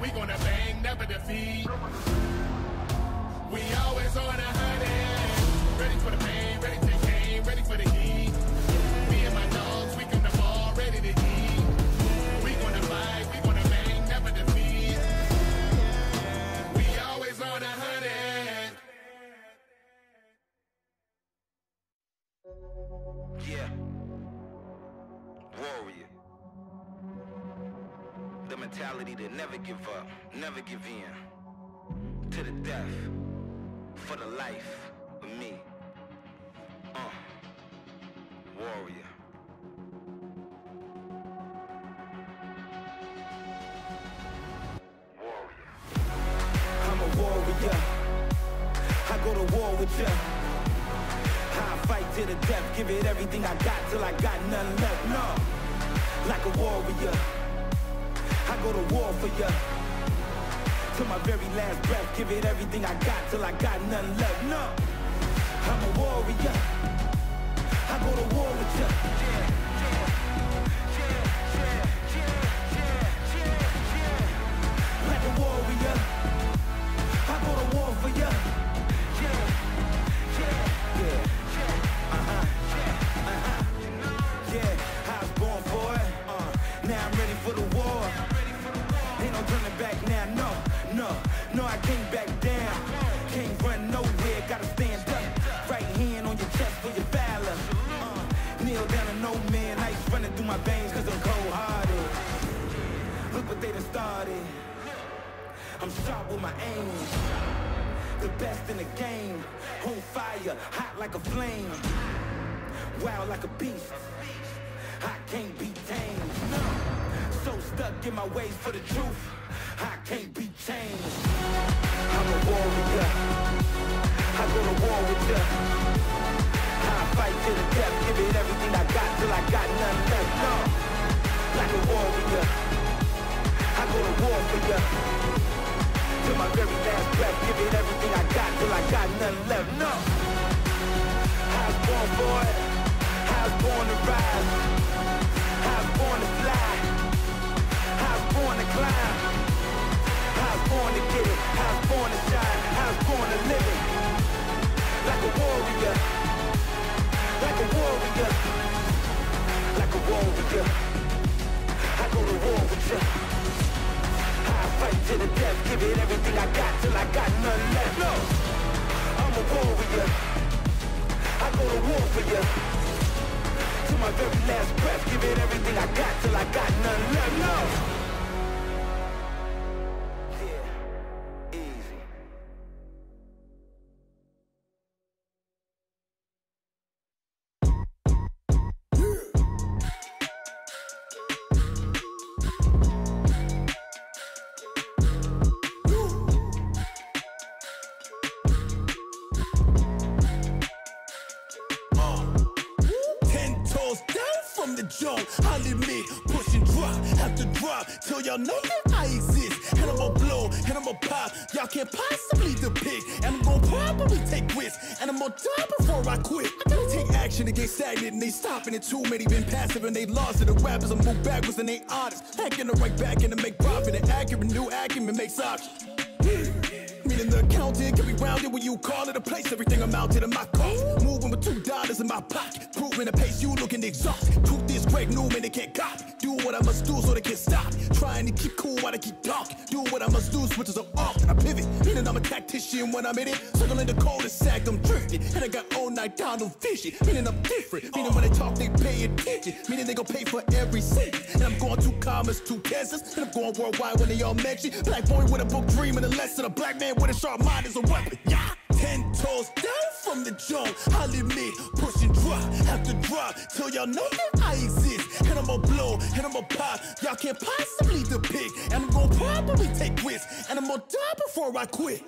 we gonna bang, never defeat. We always on 100, ready for the pain, ready to the game, ready for the heat. Me and my dogs, we come to ball, ready to eat. We gonna fight, we gonna bang, never defeat. We always on 100. Yeah. Warrior. The mentality to never give up, never give in. To the death. For the life of me. Warrior. Warrior. I'm a warrior. I go to war with ya. I fight to the death, give it everything I got till I got nothing left. No, like a warrior. I go to war for ya. Till my very last breath, give it everything I got till I got nothing left. No, I'm a warrior. I go to war with ya. Like a warrior, I go to war for ya. Yeah, I was born for it. Now I'm ready for the war. Ain't no turning back now, no, I can't back down. Can't run nowhere, gotta stand up. Right hand on your chest for your valor. Kneel down to no man, ice running through my veins cause I'm cold-hearted. Look what they done started. I'm sharp with my aim. The best in the game. On fire, hot like a flame. Wild like a beast. I can't be tamed. So stuck in my ways for the truth. I can't be changed. I'm a warrior. I go to war with ya. I fight to the death, give it everything I got till I got nothing left. No, like a warrior. I go to war for ya. Till my very last breath, give it everything I got till I got nothing left. No, I was born for it. I was born to rise. I was born to fly. I was born to climb. I was born to get it. I was born to shine. I was born to live it. Like a warrior. Like a warrior. Like a warrior. I go to war with ya. I fight to the death, give it everything I got till I got nothing left. No, I'm a warrior. I go to war for ya. To my very last breath, give it everything I got till I got nothing left. No. Yeah, easy. I'll admit, push and drop, have to drop till y'all know that I exist. And I'm gonna blow, and I'm gonna pop, y'all can't possibly depict. And I'm gonna probably take risks, and I'm gonna die before I quit. I gotta take action against stagnant, and they stopping it. Too many been passive, and they lost it. The rappers will move backwards, and they honest. Hacking the right back, and to make profit. And accurate, new acumen makes options. Meaning the accountant can be rounded when you call it a place. Everything I'm mounted in my cost. Moving with $2 in my pocket. Proving the pace you looking exhausted. Truth is Greg Newman, they can't copy. Do what I must do so they can't stop. Trying to keep cool while I keep talking. Do what I must do, switches up often. I pivot, meaning I'm a tactician when I'm in it. Circling the cul-de-sac, I'm drifting. And I got all night down to fishing. Meaning I'm different. Meaning when they talk, they pay attention. Meaning they gon' pay for every cent. And I'm going 2 commas, 2 pesos. And I'm going worldwide when they all mention. Black boy with a book dream and a lesson. A black man with a sharp mind is a weapon. Yeah. 10 toes down from the jump. I'll admit, push and drop, have to drop till y'all know that I exist. And I'm gonna blow, and I'm gonna pop. Y'all can't possibly depict. And I'm gonna probably take risks. And I'm gonna die before I quit.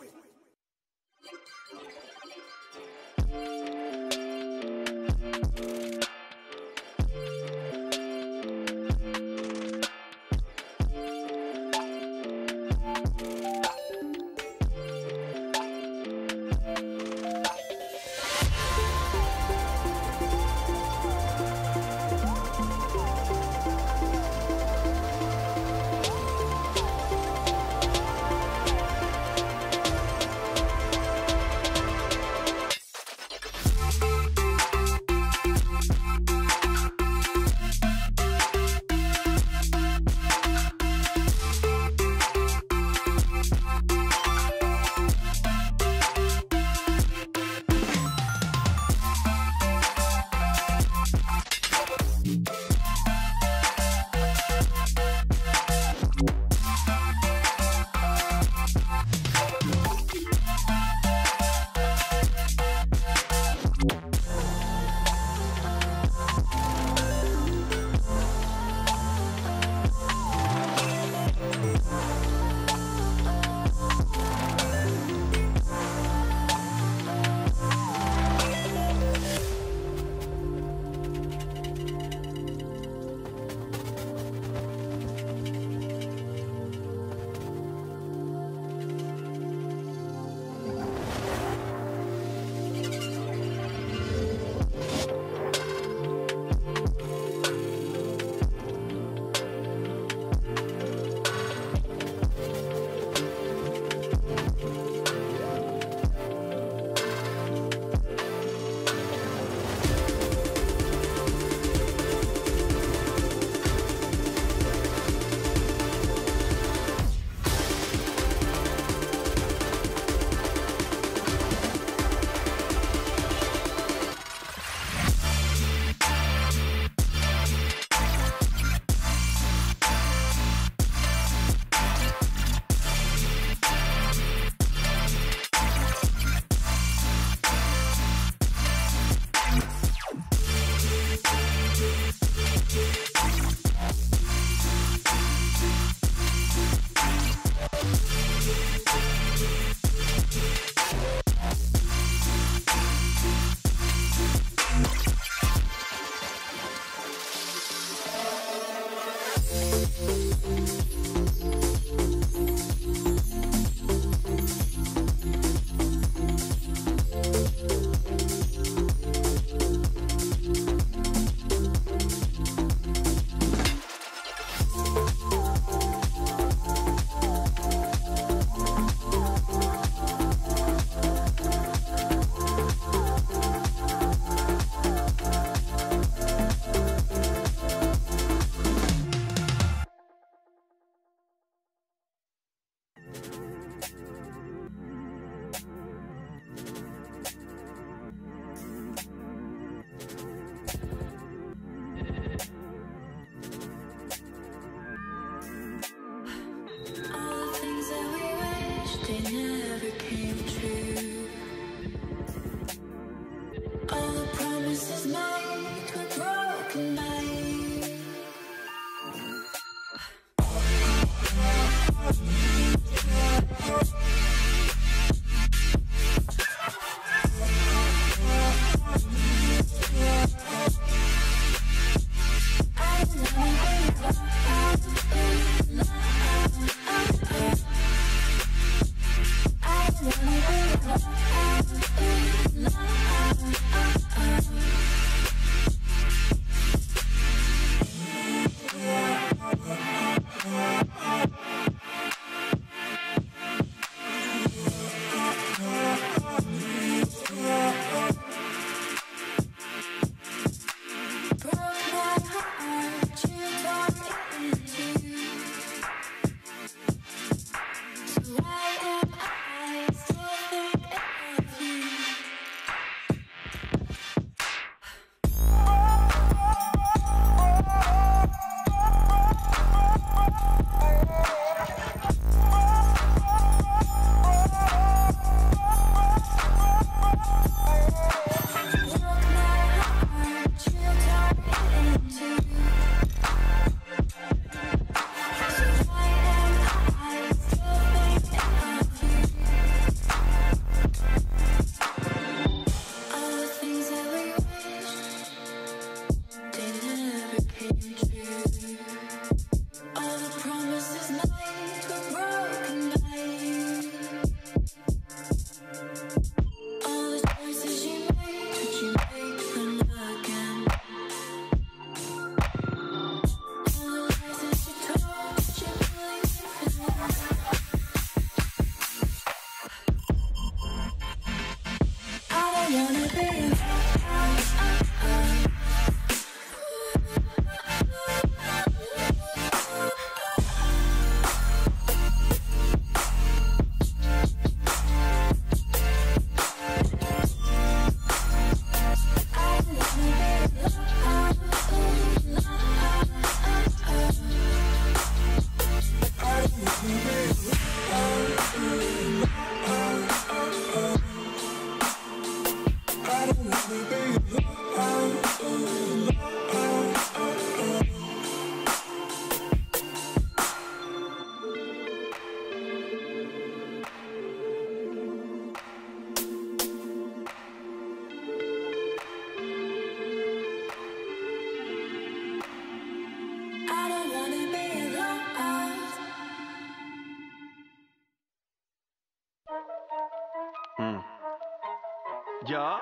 Yeah,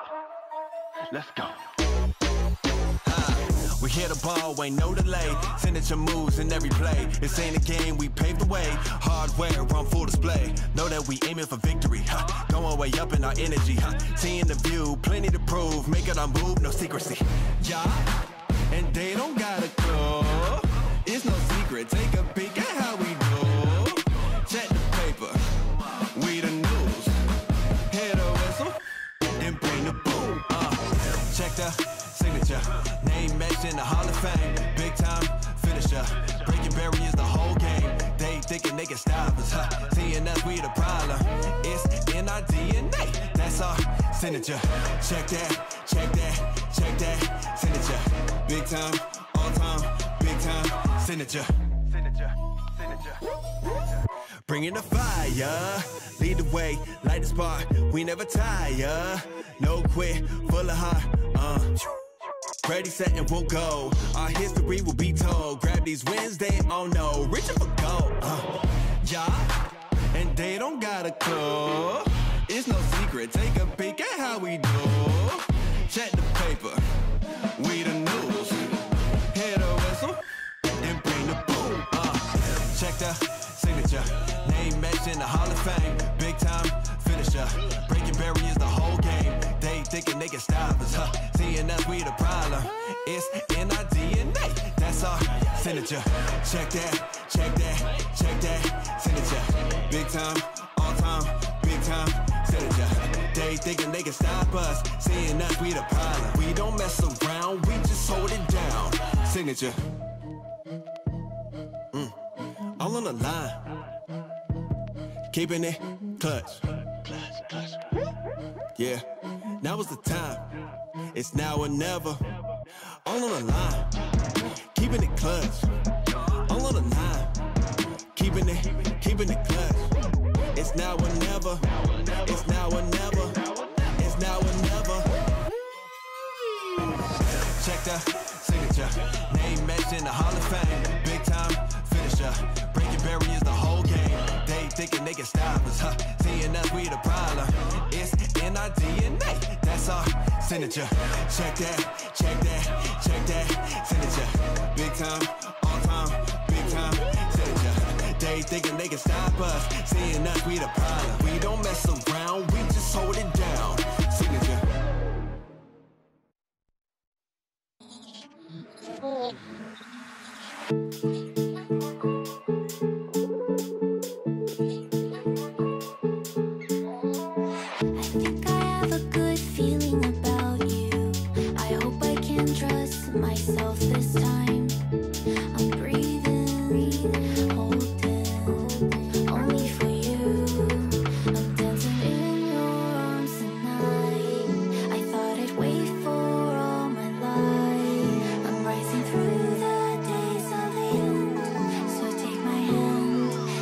let's go. We hit the ball, ain't no delay. Signature moves in every play. This ain't a game, we paved the way. Hardware on full display. Know that we aiming for victory. Going way up in our energy. Seeing the view, plenty to prove. Make it our move, no secrecy. Yeah, and they don't got a clue. It's no secret. Take a peek at how we do. Check the paper. We the news. Hit a whistle, then bring the boom. Check the signature. Name matched in the Hall of Fame. Big time finisher. Breaking barriers the whole game. They thinking they can stop us. Seeing us, we the problem. It's in our DNA. That's our signature. Check that, check that, check that signature. Big time, all time, big time signature. Bringing the fire, lead the way, light the spark. We never tire. No quit, full of heart. Ready, set, and we'll go. Our history will be told. Grab these wins, they all know. Reaching for gold. Yeah, and they don't got a clue. It's no secret. Take a peek at how we do. Check the paper. We the news. Hit a whistle, then bring the boom. Check the signature. Name matched in the Hall of Fame. Big time finisher. Breaking barriers the whole game. They thinking they can stop us. Seeing us, we the problem. It's in our DNA. That's our signature. Check that, check that, check that signature. Big time, all time, big time signature. They thinking they can stop us. Seeing us, we the problem. We don't mess around, we just hold it down. Signature. All on the line. Keeping it clutch. Yeah, now is the time. It's now or never. All on the line. Keeping it clutch. All on the line. Keeping it keeping it clutch. It's now or never. It's now or never. It's now or never. Check the signature. Name matched in the Hall of Fame. Big time finisher. Breaking barriers the whole game. They thinking they can stop us, huh? Seeing us, we the problem. It's in our DNA. That's our signature. Check that, check that, check that signature. Big time, all time, big time signature. They thinking they can stop us. Seeing us, we the problem. We don't mess around, we just hold it down. Signature. Myself this time. I'm breathing, holding, only for you. I'm dancing in your arms tonight. I thought I'd wait for all my life. I'm rising through the days of the end. So take my hand, and run away with me.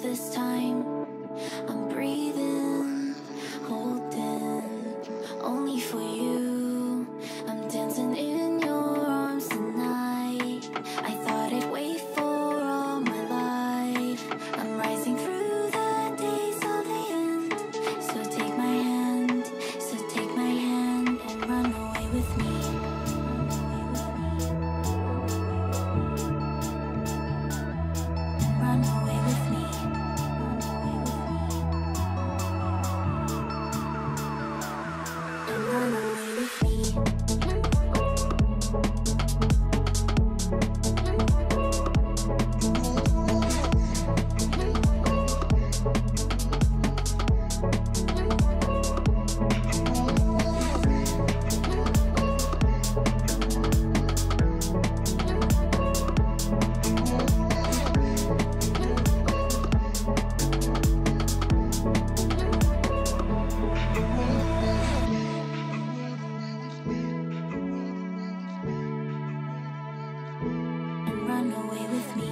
This time, I'm breathing, holding, only for you. I'm dancing in your arms tonight. I thought I'd wait for all my life. I'm rising through the days of the end. So take my hand, and run away with me. Run away with me. Run away with me. Run away with me.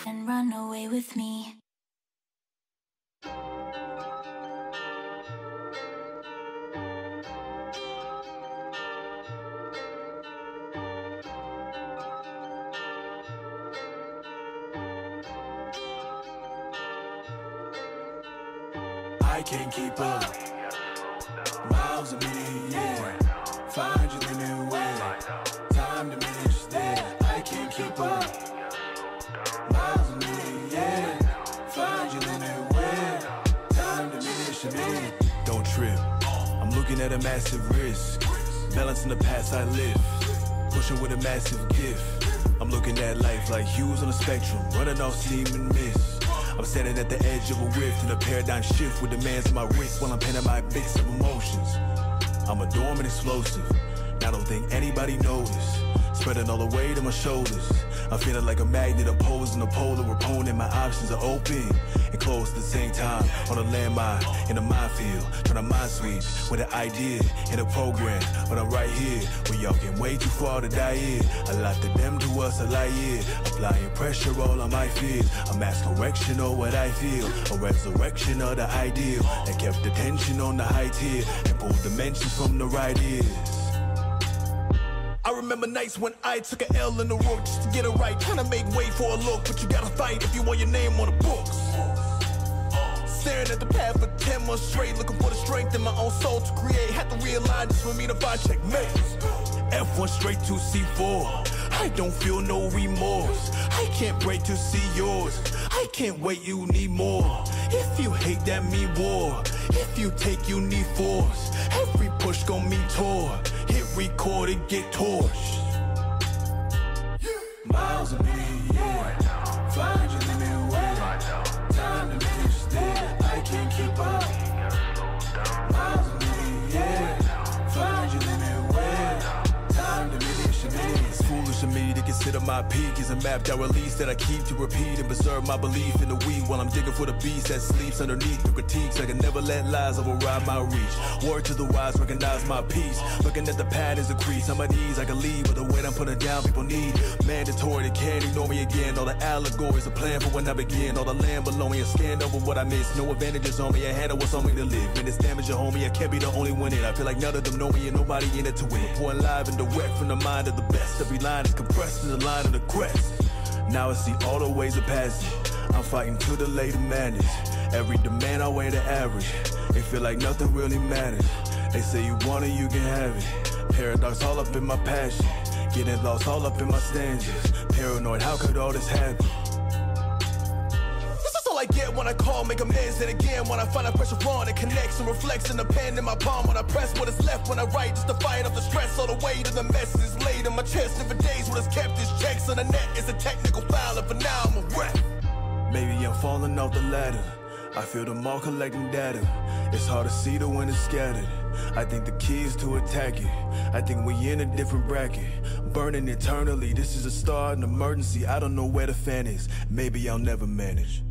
And run away with me. I can't keep up. Miles a minute, yeah. Find you the new way. Time diminish there. I can't keep up. Miles a minute, yeah. Find you the new way. Time diminish a minute. Don't trip. I'm looking at a massive risk. Balancing the past I live. Pushing with a massive gift. I'm looking at life like hues on a spectrum. Running off steam and mist. I'm standing at the edge of a rift in a paradigm shift with demands on my wrist while I'm painting my bits of emotions. I'm a dormant explosive. I don't think anybody noticed. Spreading all the weight on my shoulders. I'm feeling like a magnet opposing a polar opponent. My options are open and closed at the same time. On a landmine, in a minefield, trying to mind sweep with an idea and a program. But I'm right here, where y'all get way too far to die here. A lot to them, to us, a lie here. Applying pressure all on my fears. A mass correction of what I feel. A resurrection of the ideal that kept the tension on the high tier and pulled dimensions from the right ears. I remember nights when I took an L in the road just to get it right. Trying to make way for a look, but you gotta fight if you want your name on the books. Staring at the path for 10 months straight, looking for the strength in my own soul to create. Had to realign just for me to find checkmate. F1 straight to C4. I don't feel no remorse. I can't break to see yours. I can't wait, you need more. If you hate, that mean war. If you take, you need force. Every push gon' mean tour. Hit record and get torched. Miles a minute, yeah. Find your limit, where? Time to finish there. I can't keep up. Miles a minute, yeah. Find your limit, where? Time to finish a minute. It's foolish of me to consider my peak is a map that release that I keep to repeat and preserve my belief in the week while I'm digging for the beast that sleeps underneath the critiques. I can never let lies override my reach. Word to the wise, recognize my peace. Looking at the patterns increase. On my knees, I can leave, but the weight I'm putting down, people need mandatory. They can't ignore me again. All the allegories are planned for when I begin. All the land below me is scanned over what I miss. No advantages on me. I handle what's on me to live. And it's damage, homie. I can't be the only one in. I feel like none of them know me and nobody in it to win. Pouring live and direct from the mind of the best. Every line is compressed in the line of the crest. Now I see all the ways of passing. I'm fighting to delay the madness. Every demand I weigh the average. It feel like nothing really matters. They say you want it, you can have it. Paradox all up in my passion. Getting lost all up in my stanzas. Paranoid, how could all this happen? This is all I get when I call, make amends. And again, when I find that pressure on, it connects and reflects in the pen in my palm. When I press what is left, when I write, just to fight off the stress. All the weight of the mess is laid on my chest. And for days, what has kept is checks on the net. It's a technical foul, and for now, I'm a wreck. Maybe I'm falling off the ladder. I feel them all collecting data. It's hard to see the wind is scattered. I think the key is to attack it. I think we in a different bracket. Burning eternally, this is a start, an emergency. I don't know where the fan is. Maybe I'll never manage.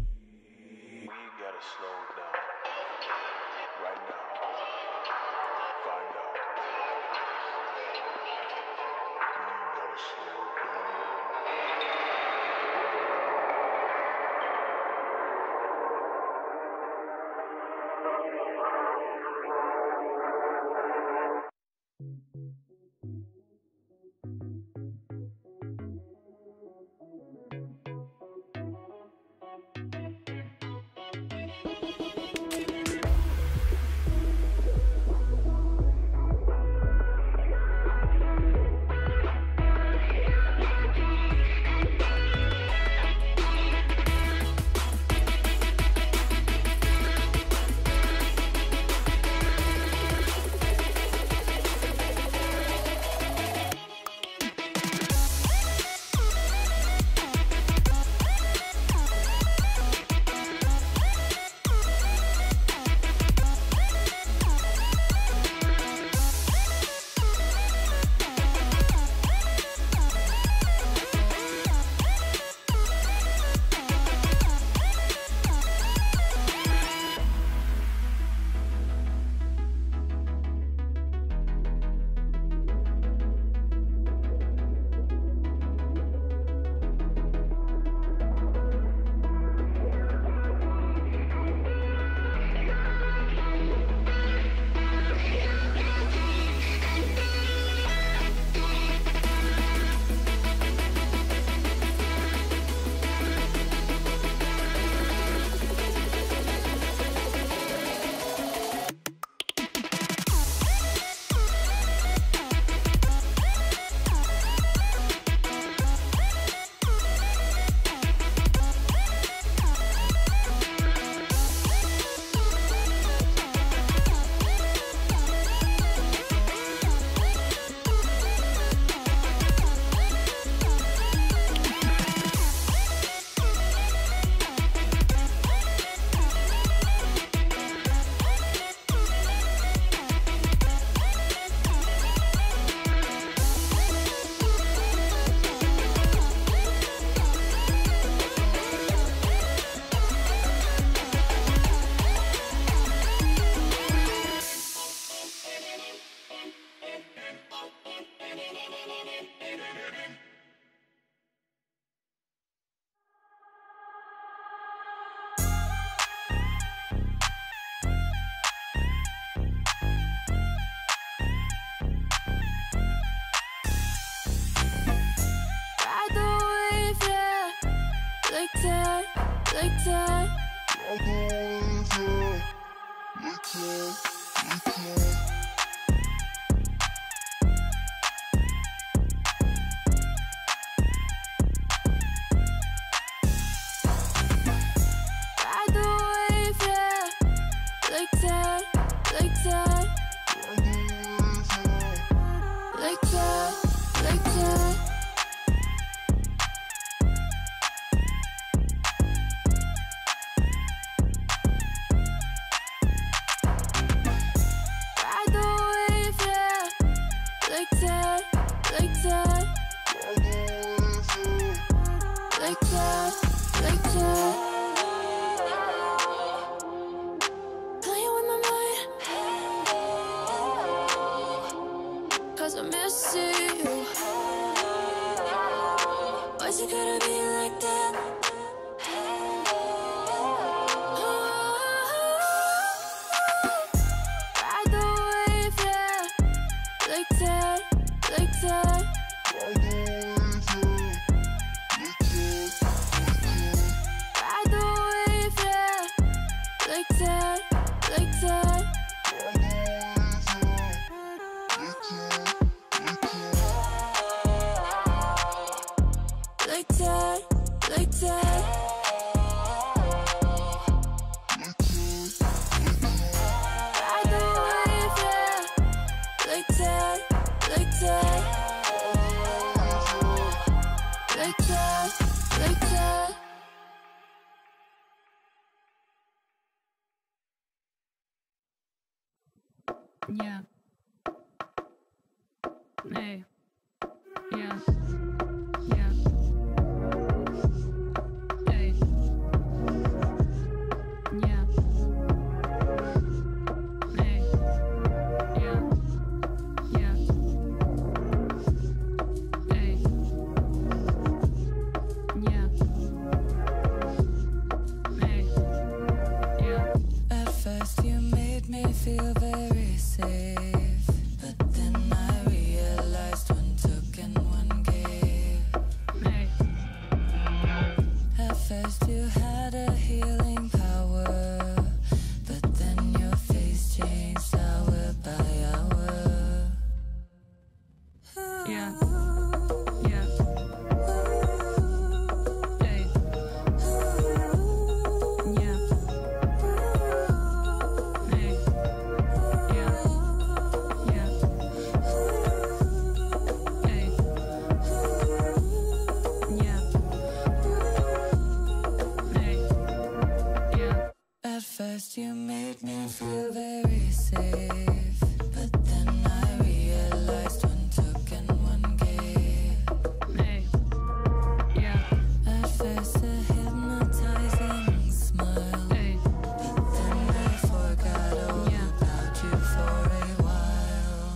We gotta slow down. Right now. Find out. We gotta slow down. like that, like that, like that, like that. Ride the wave, yeah, like that, like that, like that, like that. Playing with my mind, 'cause I miss you. Why's it gotta be like that? Ride the wave, yeah, like that, like that. Ride the wave, yeah, like that, like that. Like that, like that. Ride the wave, yeah, like that, like that. Like that, like that. Yeah. Hey. Yeah. Yeah. Hey. Yeah. Hey. Yeah. Yeah. Hey. Yeah. Hey. Yeah. At first you made me feel very safe, but then I realized one took and one gave. Hey. At first you had a healing power, but then your face changed hour by hour. Yeah. Yeah. Hey. Yeah. Hey. Yeah. Yeah. Hey. Yeah. Hey. Yeah. At first you made me feel very safe, but then I realized one took and one gave. Hey. Yeah. At first a hypnotizing smile, Hey. but then I forgot all Yeah. about you for a while.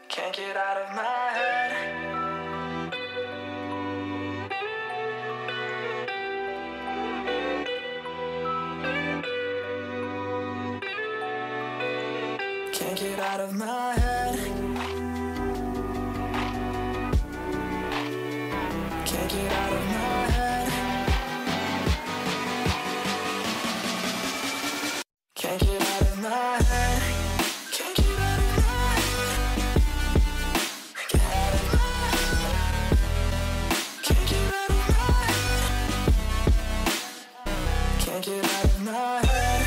Can't get out of my head. Can't get out of my head. Can't get out of my head. Can't get out of my head. Can't get out of my head. Get out of my head. Can't get out of my head. Can't get out of my head.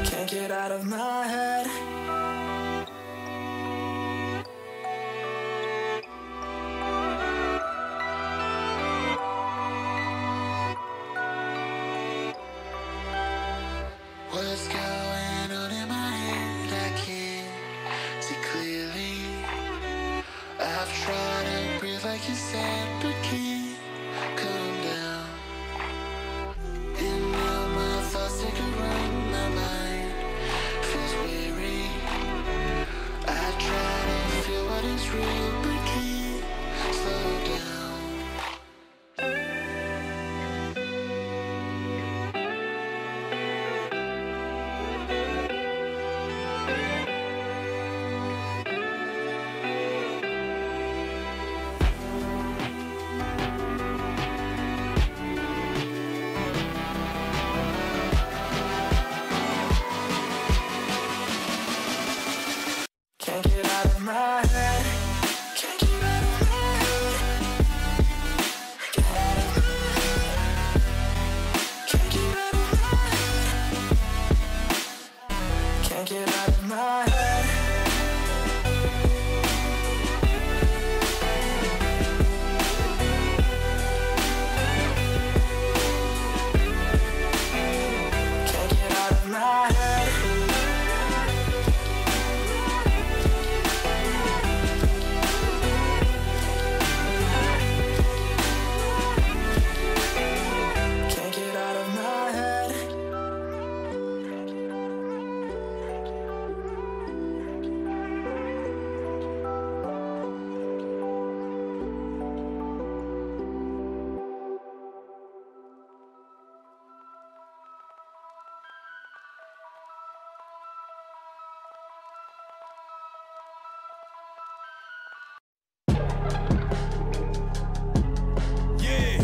Can't get out of my head. What's going on in my head? I can't see clearly. I've tried to breathe like you said, but can't calm down. And now my thoughts take a run. My mind feels weary. I try to feel what is real, but can't slow down. Can't get out of my head. Can't get out of my head. Get out of my head. Can't get out of my head. Can't get out of my head. Can't get out of my head. Can't get out of my head. Yeah.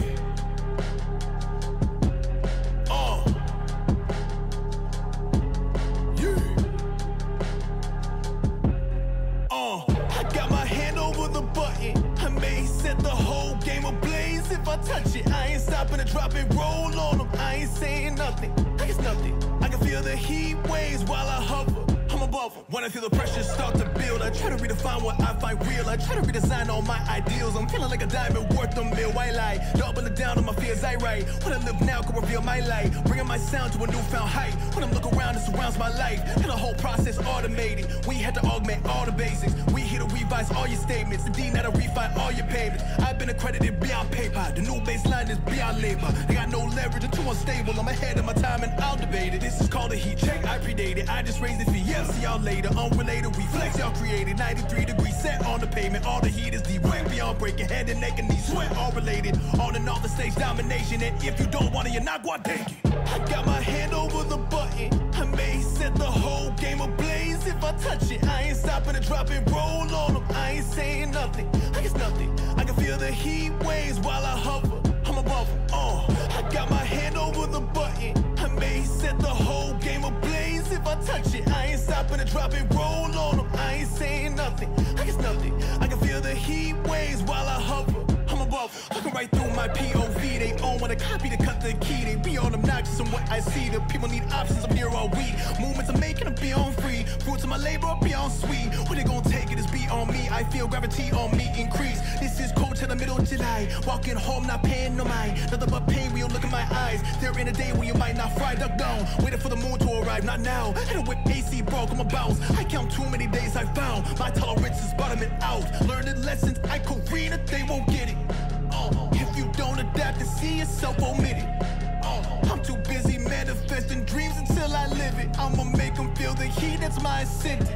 I got my hand over the button. I may set the whole game ablaze if I touch it. I ain't stopping to drop it, roll on them. I ain't saying nothing. I guess nothing. I can feel the heat waves while I hover. I'm above them. When I feel the pressure start to build, I try to redefine what I find real. I try to redesign all my ideals. I'm feeling like a diamond worth a mil. White lie, doubling down on my fears. I write. When I live now, can reveal my light, bringing my sound to a newfound height. When I look around, it surrounds my life, and the whole process automated. We had to augment all the basics. We here to revise all your statements. Indeed, now to refine all your payments. I've been accredited beyond paper. The new baseline is beyond labor. They got no leverage and too unstable. I'm ahead of my time and I'll debate it. This is called a heat check. I predated. I just raised it for years. See y'all later. Unrelated reflex y'all created. 93 degrees set on the pavement. All the heat is direct beyond breaking. Head and neck and knees sweat. All related. On and off the stage domination. And if you don't want it, you're not going to take it. I got my hand over the button. I may set the whole game ablaze if I touch it. I ain't stopping to drop it, roll on them. I ain't saying nothing. I guess nothing. I can feel the heat waves while I hover. I'm above them. I got my hand over the button. I may set the whole game ablaze if I touch it. I ain't stopping to drop it, roll on them. I ain't saying nothing. I guess nothing. I can feel the heat waves while I hover. I'm above them. Looking right through my POV. They own when I copy to cut the key. They be on obnoxious and what I see. The people need options. I'm here all week. Movements I'm making, I'm beyond free. Fruits of my labor are beyond sweet. Where they gonna take it is be on me. I feel gravity on me increase. This is cold till the middle of July. Walking home, not paying no mind. Nothing but pain when you look in my eyes. There in a day when you might not fry, duck down. Waiting for the moon to arrive, not now. Had a whip AC broke, I'm a bounce. I count too many days I found. My tolerance is bottoming out. Learning lessons I could read it, they won't get it. If you don't adapt and see yourself omitted. I'm too busy manifesting dreams until I live it. I'ma make them feel the heat, that's my incentive.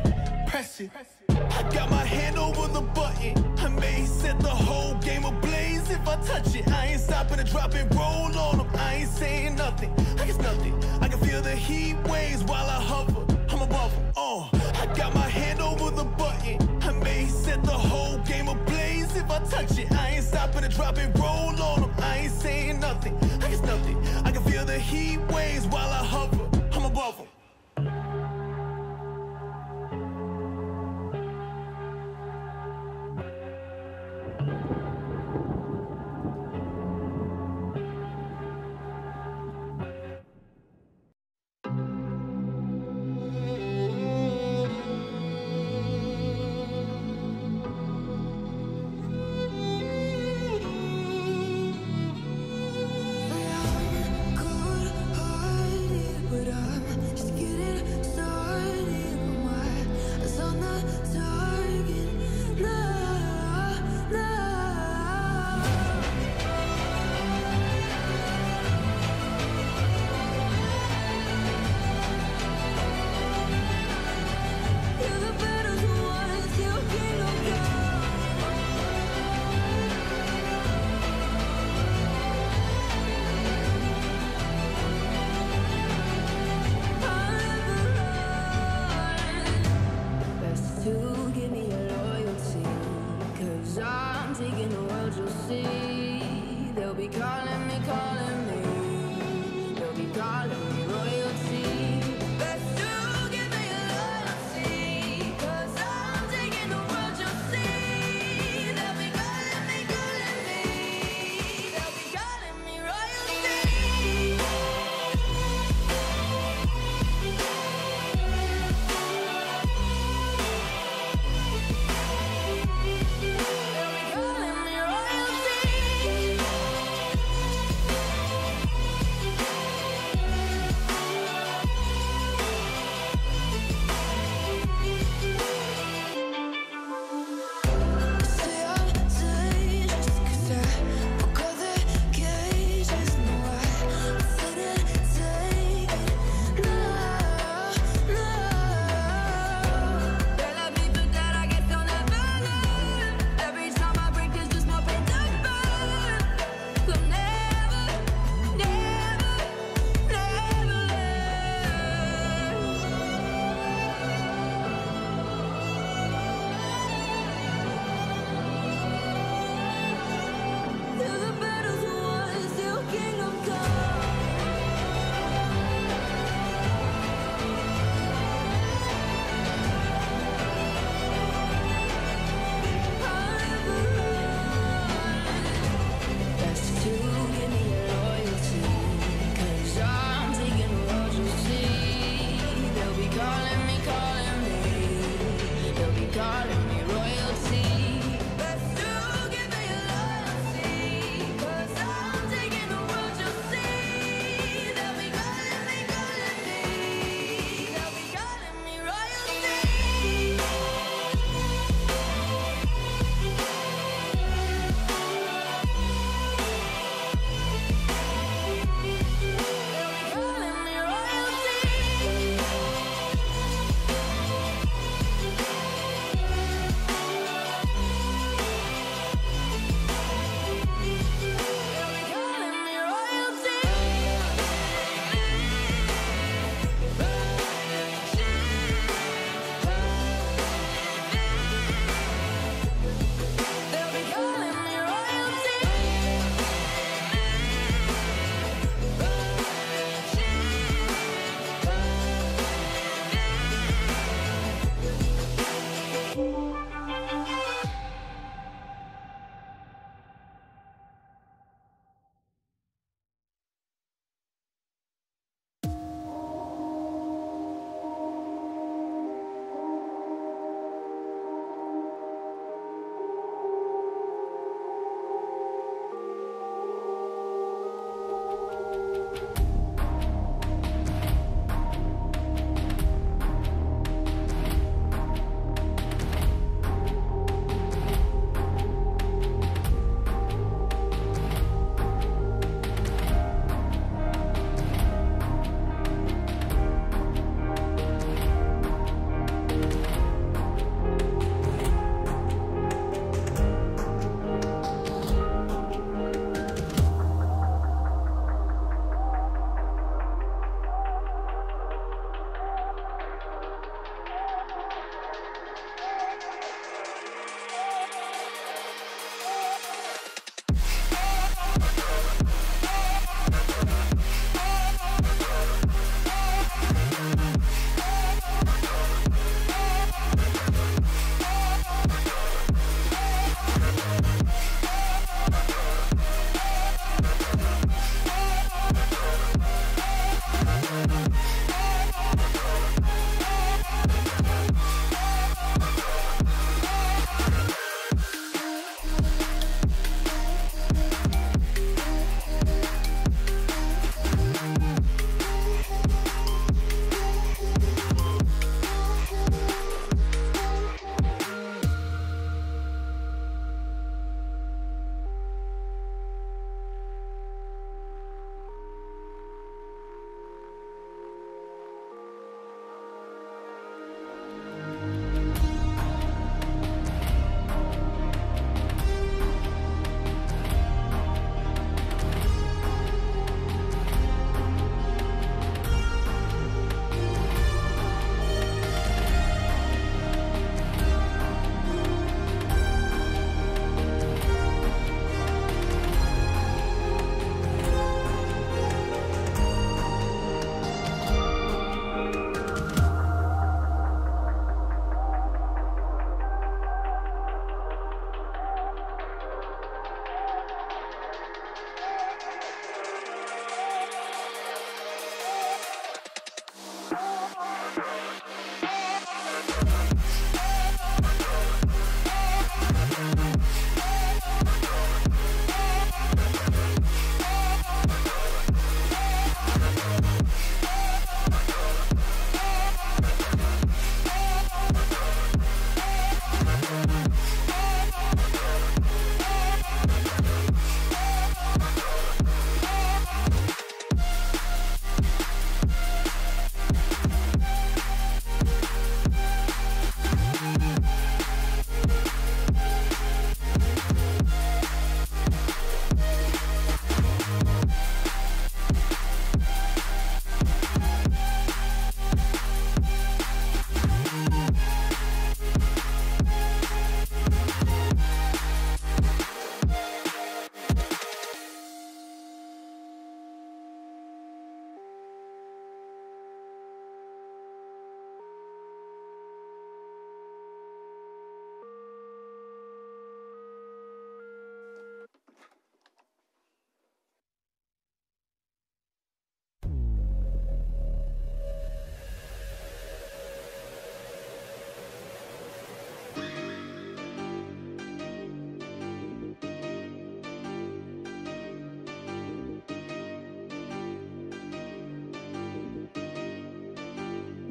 Press it. I got my hand over the button. I may set the whole game ablaze if I touch it. I ain't stopping to drop it, roll on them. I ain't saying nothing. I guess nothing. I can feel the heat waves while I hover. I'm above them. I got my hand over the button. I may set the whole game ablaze if I touch it. I ain't stopping to drop it, roll on them. I ain't saying nothing. I guess nothing. I can feel the heat waves while I hover. I'm above them. calling me royalty. But still give me your loyalty, 'cause I'm taking the world, you'll see. They'll be calling me, they'll be calling me royalty. Calling me royalty.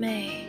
May.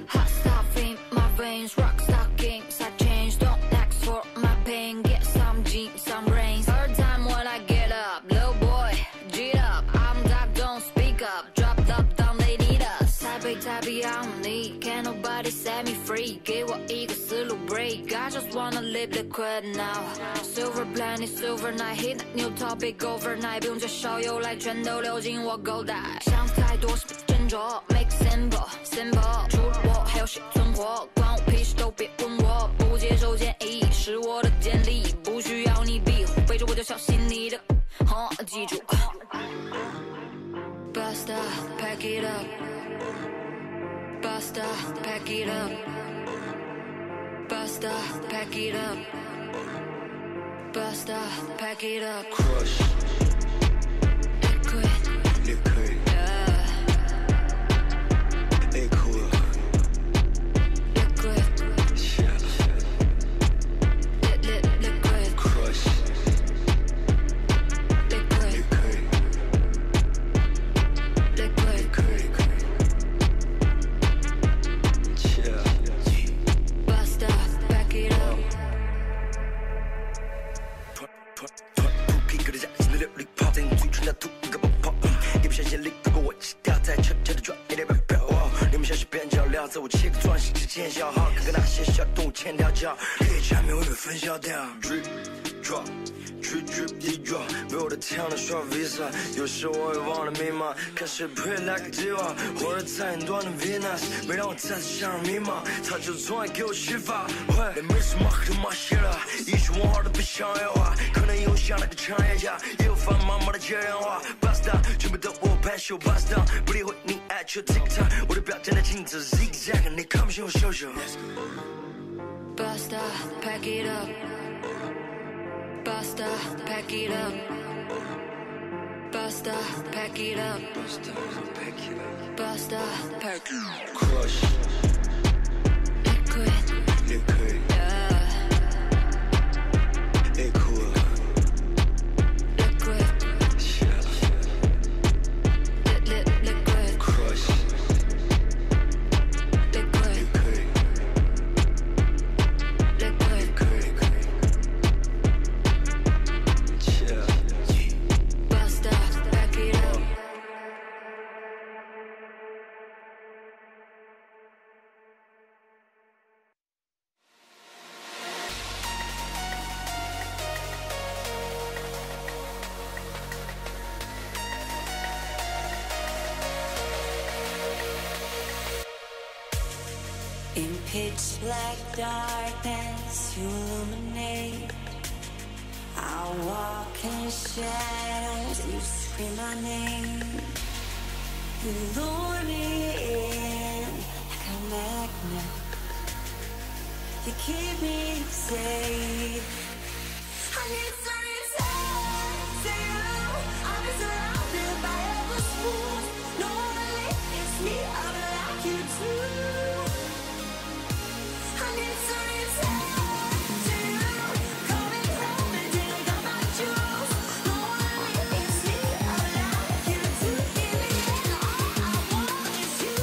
Hot stuff in my veins, rock stockings, I change. Don't ask for my pain, get some jeans, some rains. Third time when I get up, little boy, G up. I'm dark, don't speak up. Drop top down, they need us.台北 on me, can't nobody set me free. 给我一个思路 break, I just wanna live liquid now. Silver planet, silver night, hit that new topic overnight. 不用介绍由来，全都流进我口袋。想太多是不斟酌 ，make simple simple。除了我，还有谁存活？关我屁事都别问我，不接受建议是我的建立，不需要你庇护，背着我就小心你的，记住。Basta, pack it up. Basta, pack it up. Basta, pack it up. Basta, pack it up. Crush, Liquid, liquid, yeah. liquid, Liquid, yeah. liquid, Crush, liquid, liquid, liquid. yeah. Basta, pack it up. Cookie 搁着假心的流力泡，在你嘴唇那吐一个泡泡。你不相信力，如果我起掉，在悄悄的转一点半飘。你们像是边角料，在我切个钻石之前消耗，看看那些小动物牵条脚，可以下面会被分销掉。Drip drop。Drip drip deep drop， 为我的跳能刷 Visa， 有时我也忘了密码，开始 pray like a diva， 活着在很多的 Venus， 没让我再次陷入迷茫，他就从来给我启发。喂，没什么可马戏了，艺术文化都不商业化，可能有像那个创业家，也有繁忙的接电话。Basta， 全部都我拍秀 Basta， 不理会你爱就 TikTok， 我的表站在镜子 zigzag， 你看不清我秀秀。Basta, pack it up. Basta, pack it up. Basta, pack it up. Basta, pack it up. Crush, Liquid, liquid, yeah. liquid, Liquid, yeah. liquid, Crush, liquid, liquid, liquid. yeah. Basta, pack it up. In pitch black darkness, you illuminate. I walk in shadows, and you scream my name. You lure me in like a magnet. You keep me safe. I need to return to you. I'll be surrounded by endless fools. No one really gets me out like you do. I need to return to you. Coming home and take all my jewels. No one really gets me out like you do. In the end, all I want is you.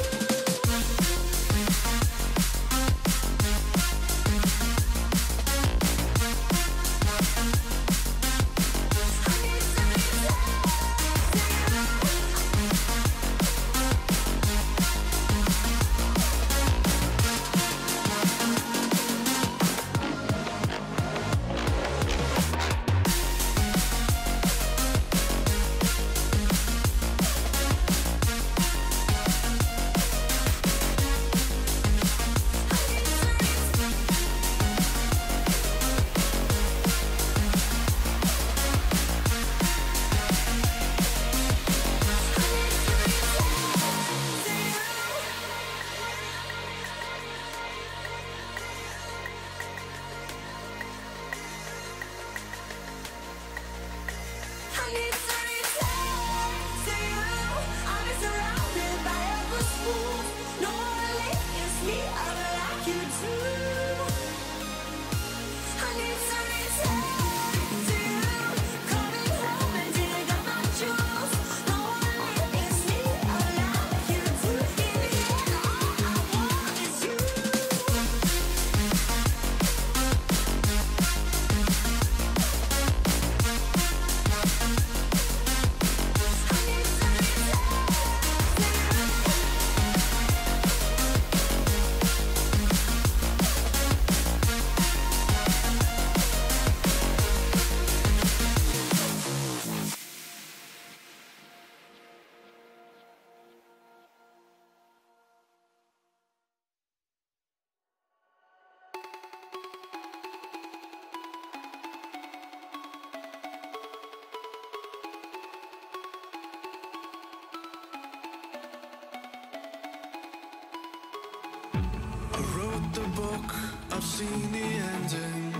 the book, I've seen the ending.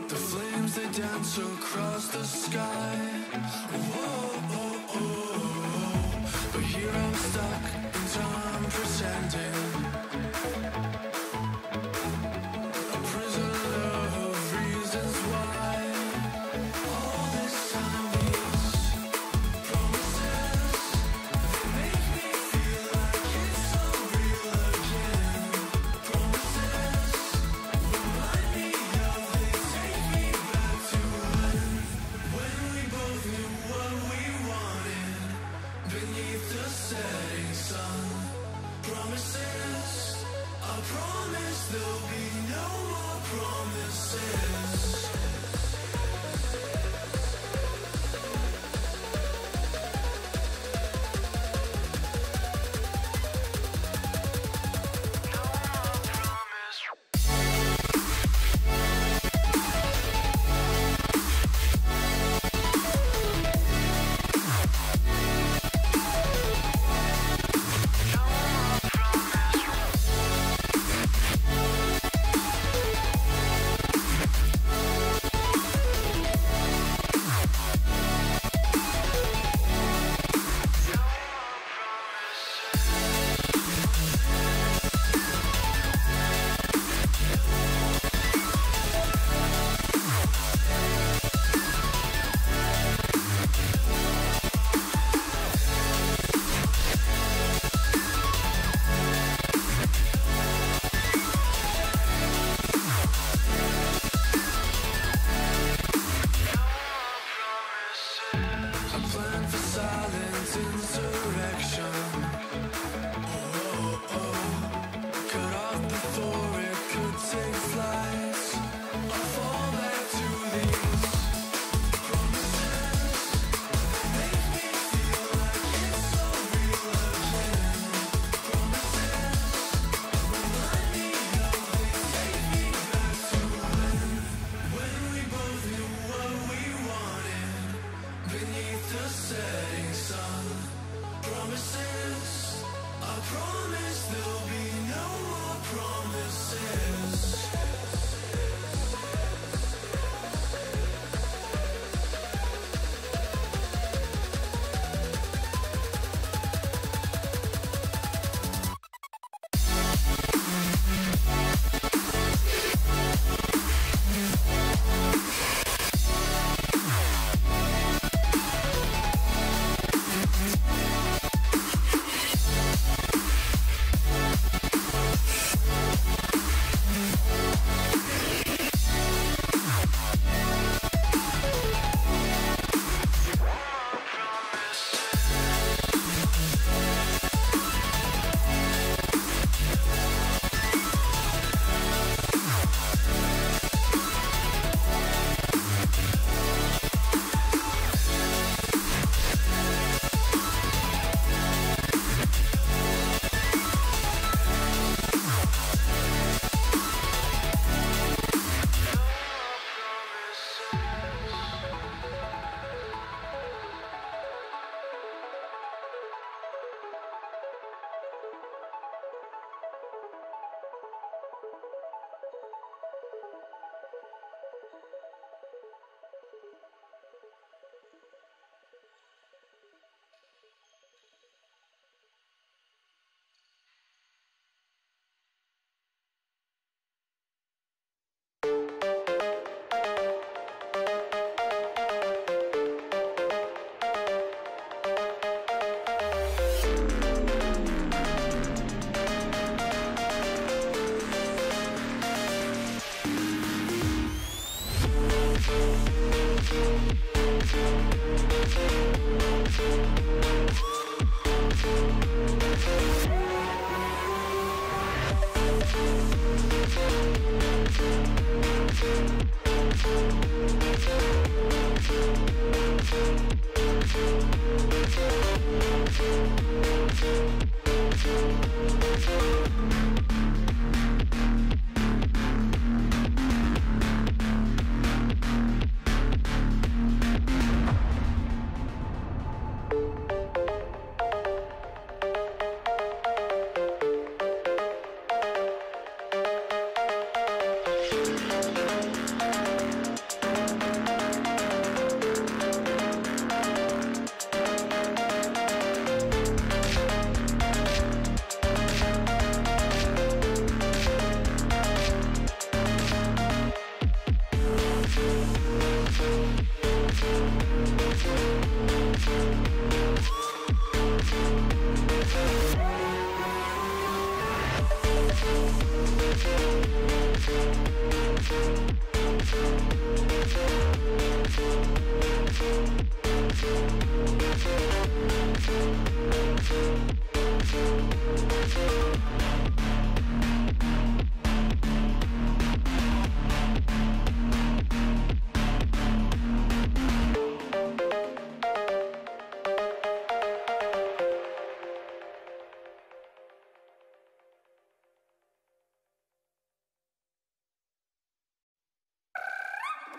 The flames, they dance across the sky. Whoa, oh, oh, oh. But here I'm stuck in time, pretending. A prisoner of reasons why. All this time these promises make me feel like it's so real again. Promises remind me of it, take me back to when we both knew what we wanted beneath the setting sun. Promises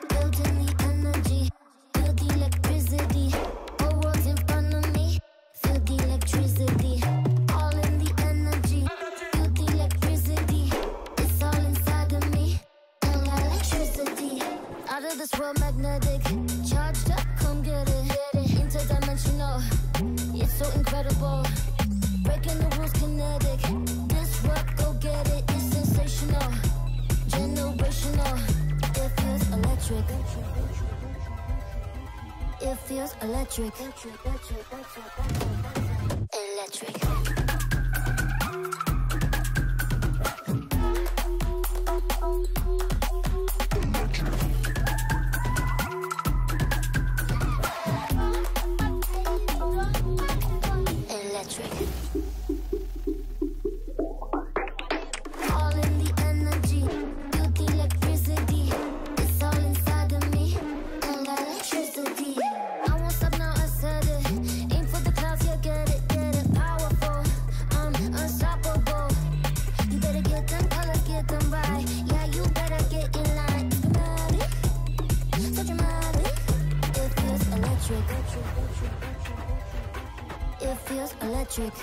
Building the energy, feel the electricity. Whole world's in front of me, feel the electricity. All in the energy, feel the electricity. It's all inside of me, and electricity. Out of this world magnetic, charged up, come get it. Interdimensional, it's so incredible. Breaking the rules kinetic. This work, go get it, it's sensational. Generational. It feels electric. It feels electric. Electric. Electric. All in the energy, feel the electricity. It's all inside of me, and electricity. I won't stop now, I said it. Aim for the clouds, yeah, get it, powerful, unstoppable. You better get them colors, get them right. Yeah, you better get in line. Dramatic, so dramatic. It feels electric. It feels electric.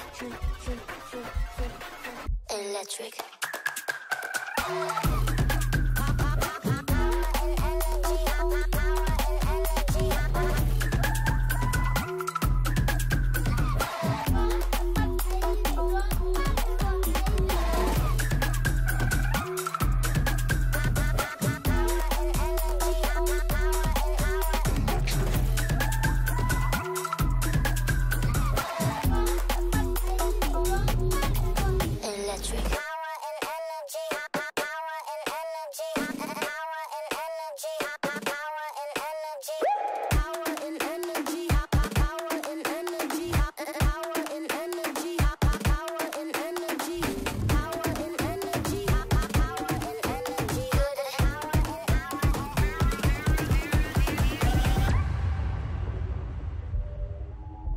Electric. Electric.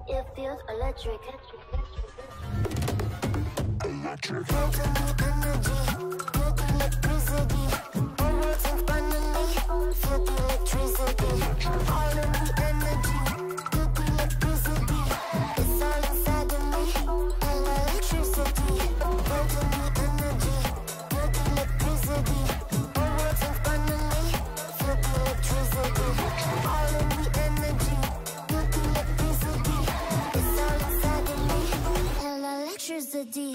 It feels electric. Electric. Feel the energy, feel the electricity. Whole world's in front of me, feel the electricity. All in the energy, feel the electricity. It's all inside of me, and electricity. Feel the energy, feel the electricity. Whole world's in front of me, feel the electricity. All in the energy, feel the electricity. It's all inside of me, and electricity.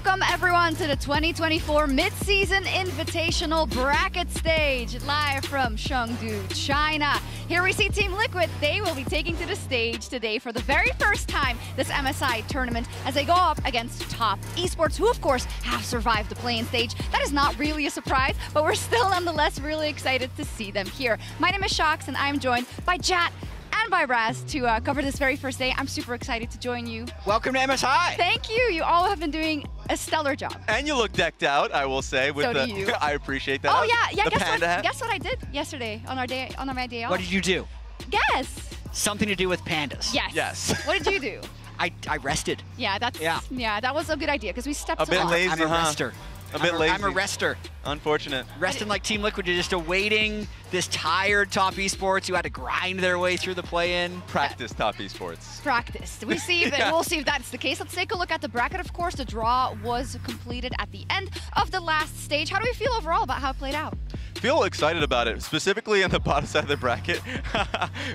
Welcome everyone to the 2024 Mid-Season Invitational Bracket Stage, live from Chengdu, China. Here we see Team Liquid. They will be taking to the stage today for the very first time this MSI tournament as they go up against top Esports, who of course have survived the play-in stage. That is not really a surprise, but we're still nonetheless really excited to see them here. My name is Shox and I'm joined by Jat and by Raz to cover this very first day. I'm super excited to join you. Welcome to MSI. Thank you. You all have been doing a stellar job. And you look decked out, I will say. With So the, do you. I appreciate that. Oh yeah. The panda hat. Guess what I did yesterday on my day off? What did you do? Guess. Something to do with pandas. Yes. What did you do? I rested. Yeah, that was a good idea because we stepped A bit up. lazy, I'm a huh? rester. A bit lazy. I'm a rester. Unfortunate. Resting like Team Liquid, just awaiting this tired top esports who had to grind their way through the play-in. Practice top esports. Practice. We'll see if that's the case. Let's take a look at the bracket. Of course, the draw was completed at the end of the last stage. How do we feel overall about how it played out? Feel excited about it, specifically on the bottom side of the bracket.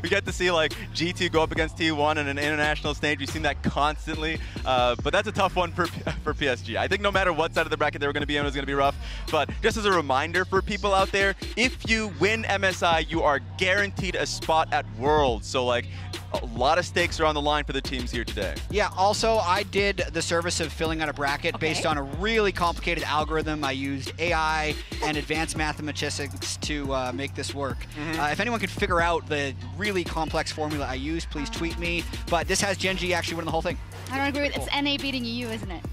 We get to see like G2 go up against T1 in an international stage. We've seen that constantly, but that's a tough one for PSG. I think no matter what side of the bracket they were going to be in, it was going to be rough. But just as a reminder for people out there, if you win MSI, you are guaranteed a spot at Worlds. So like a lot of stakes are on the line for the teams here today. Yeah, also I did the service of filling out a bracket based on a really complicated algorithm. I used AI and advanced mathematics to make this work. If anyone could figure out the really complex formula I used, please tweet me. But this has Genji actually winning the whole thing. I don't agree with it. It's NA beating EU, isn't it?